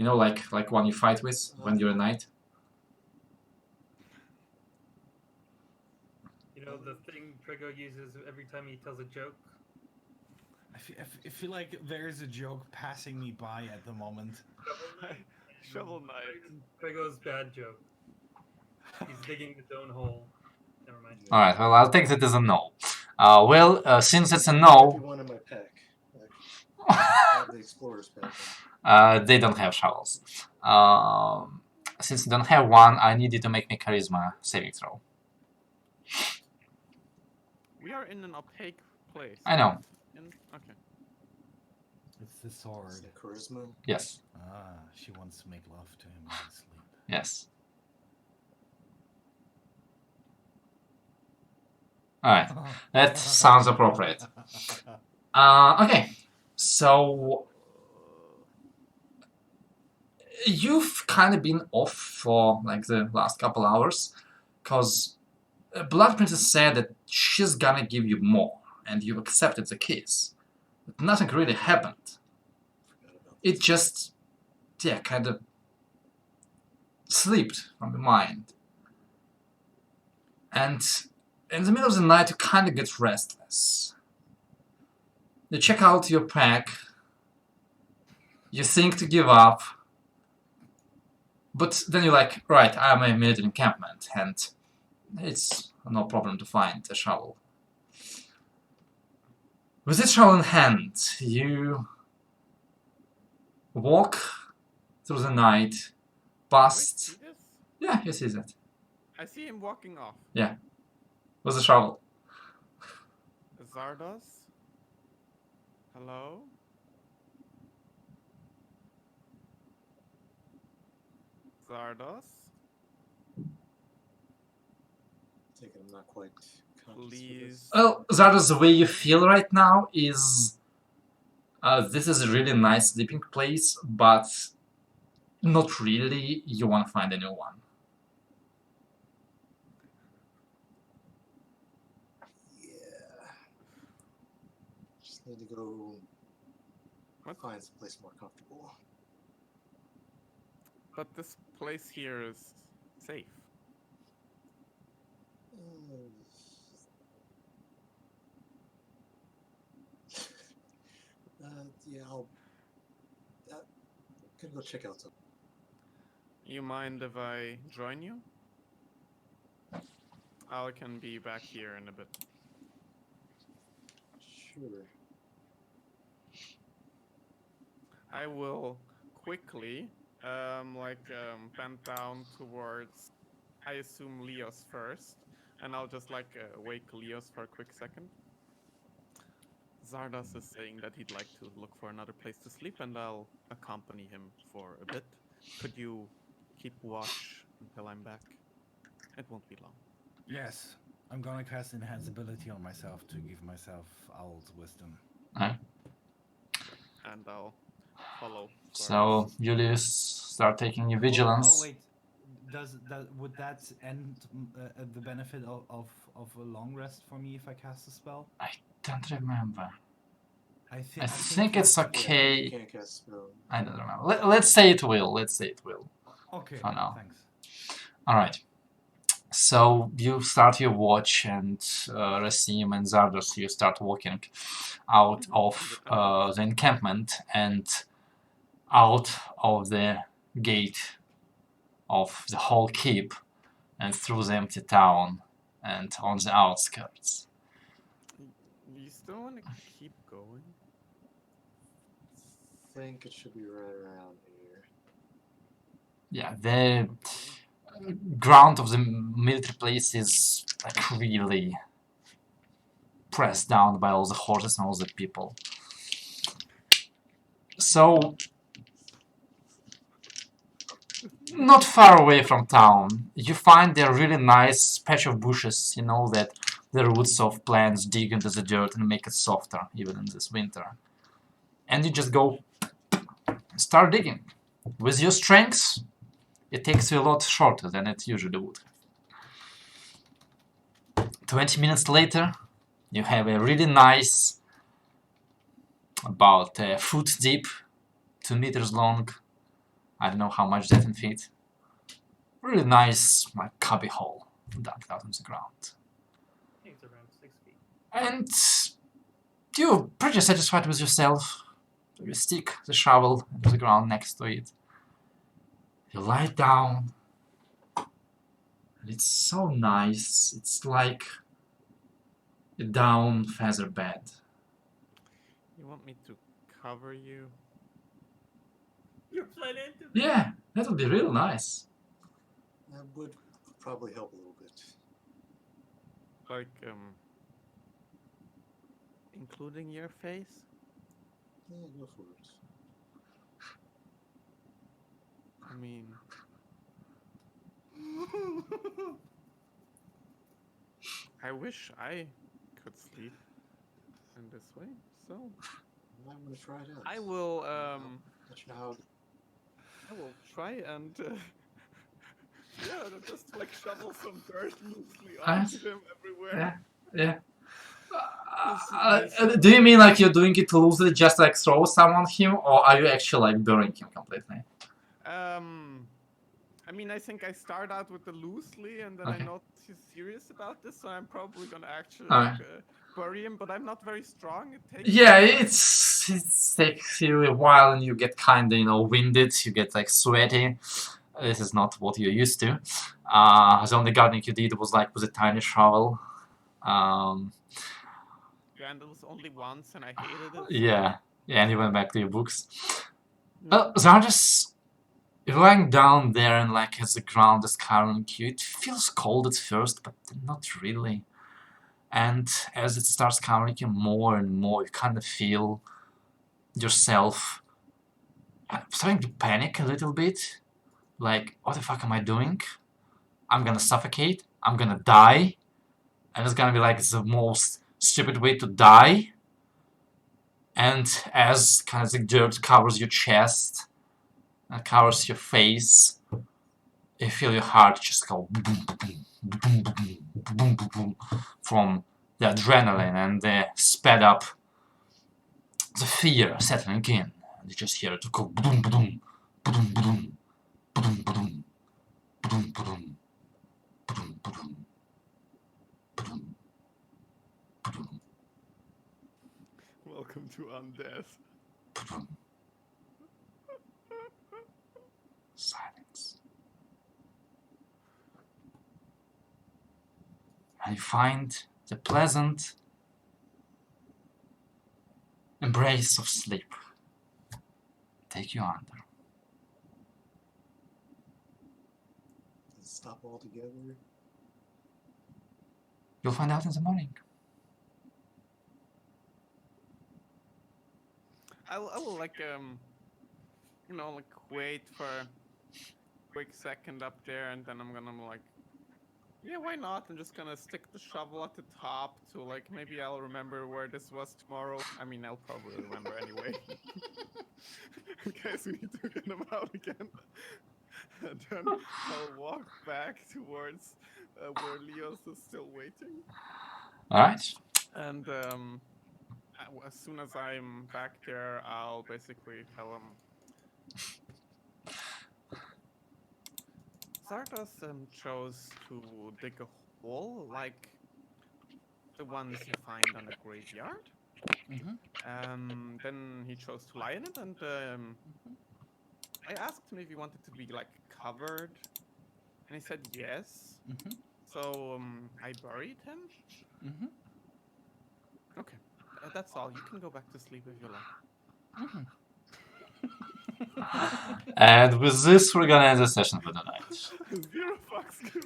know, like one you fight with when you're a knight? You know the thing Trigo uses every time he tells a joke? I feel like there's a joke passing me by at the moment. Shovel Knight. Quago's bad joke. He's digging his own hole. Never mind. Alright, well, I'll take that as a no. Since it's a Might be no, one in my pack. I have the explorer's pack. they don't have shovels. Since you don't have one, I need you to make me charisma saving throw. We are in an opaque place. I know. Okay. It's the sword. Is it charisma? Yes. Ah, she wants to make love to him in his sleep. Yes. Alright. That sounds appropriate. Okay. So you've kind of been off for like the last couple hours, because Blood Princess said that she's gonna give you more, and you've accepted the kiss. But nothing really happened. Forgot about It just, yeah, kind of slipped from the mind. And in the middle of the night, you kind of get restless. You check out your pack. You think to give up. But then you're like, right, I'm a mid encampment, and it's no problem to find a shovel. With this shovel in hand, you walk through the night, Wait, past... see this? Yeah, you see that. I see him walking off. With the shovel. Zardos? Hello? Zardos? I think I'm not quite conscious with Please. this. Well, Zardos, the way you feel right now is... this is a really nice sleeping place, but not really. You want to find a new one. Yeah. Just need to go What? find someplace more comfortable. But this place here is safe. Yeah, I'll. Gonna go check out some. You mind if I join you? I can be back here in a bit. Sure. I will quickly, bend down towards, I assume, Leos first, and I'll just wake Leos for a quick second. Zardas is saying that he'd like to look for another place to sleep, and I'll accompany him for a bit. Could you keep watch until I'm back? It won't be long. Yes, I'm gonna cast Enhanceability on myself to give myself Owl's Wisdom. And I'll follow. So, Julius, start taking your vigilance. Oh wait, would that end the benefit of a long rest for me if I cast a spell? Don't remember. I I think it's Yeah, okay. you can't cast spell. I don't remember. Let's say it will. Let's say it will. Okay, For now. thanks. Alright. So you start your watch, and Rasim and Zardos, you start walking out of the encampment and out of the gate of the whole keep and through the empty town and on the outskirts. You still want to keep going? Think it should be right around here. Yeah, the ground of the military place is like really pressed down by all the horses and all the people. So, not far away from town, you find a really nice patch of bushes, you know, that the roots of plants dig into the dirt and make it softer, even in this winter. And you just go start digging. With your strength, it takes you a lot shorter than it usually would. 20 minutes later, you have a really nice, about a foot deep, 2 meters long, I don't know how much that in feet, really nice like cubby hole dug out in the ground. I think it's around 6 feet. And You're pretty satisfied with yourself. You stick the shovel into the ground next to it. You lie down. And it's so nice. It's like a down feather bed. You want me to cover you? You're planning to. Yeah, that would be real nice. That would probably help a little bit. Like, including your face? Yeah, go for it. I mean, I wish I could sleep in this way, so I'm gonna try it out. I will, Let you know how. I will try and, yeah, just like shovel some dirt loosely onto him everywhere. Yeah. Do you mean like you're doing it loosely, just like throw some on him, or are you actually like burying him completely? I mean, I think I start out with the loosely, and then Okay. I know he's serious about this, so I'm probably gonna actually Alright. bury him. But I'm not very strong. It takes. Yeah, it takes you a while, and you get kind of winded. You get like sweaty. This is not what you're used to. The only gardening you did was like with a tiny shovel. And it was only once, and I hated it. Yeah, and you went back to your books. Zardes, you're lying down there, and like as the ground is covering you, it feels cold at first, but not really. And as it starts covering you more and more, you kind of feel yourself starting to panic a little bit. Like, what the fuck am I doing? I'm gonna suffocate. I'm gonna die. And it's gonna be like the most stupid way to die. And as kind of the dirt covers your chest and covers your face, you feel your heart just go boom, boom, boom, boom, boom, boom, boom, from the adrenaline and the sped up the fear settling in. And you just hear it go boom, boom, boom, boom, boom, boom, boom, boom, boom, boom, boom. Welcome to Undeath. Silence. And you find the pleasant embrace of sleep take you under. Does it stop altogether? You'll find out in the morning. I will like you know, like wait for a quick second up there, and then I'm gonna like, yeah, why not? I'm just gonna stick the shovel at the top to like maybe I'll remember where this was tomorrow. I mean, I'll probably remember anyway. In case we need to get him out again. And then I'll walk back towards where Leos is still waiting. Alright. And as soon as I'm back there, I'll basically tell him. Zardos chose to dig a hole like the ones you find on a graveyard. Then he chose to lie in it, and I asked him if he wanted to be like covered, and he said yes. So I buried him. Okay, that's all. You can go back to sleep if you like. And with this, we're gonna end the session for the night. 0 fucks.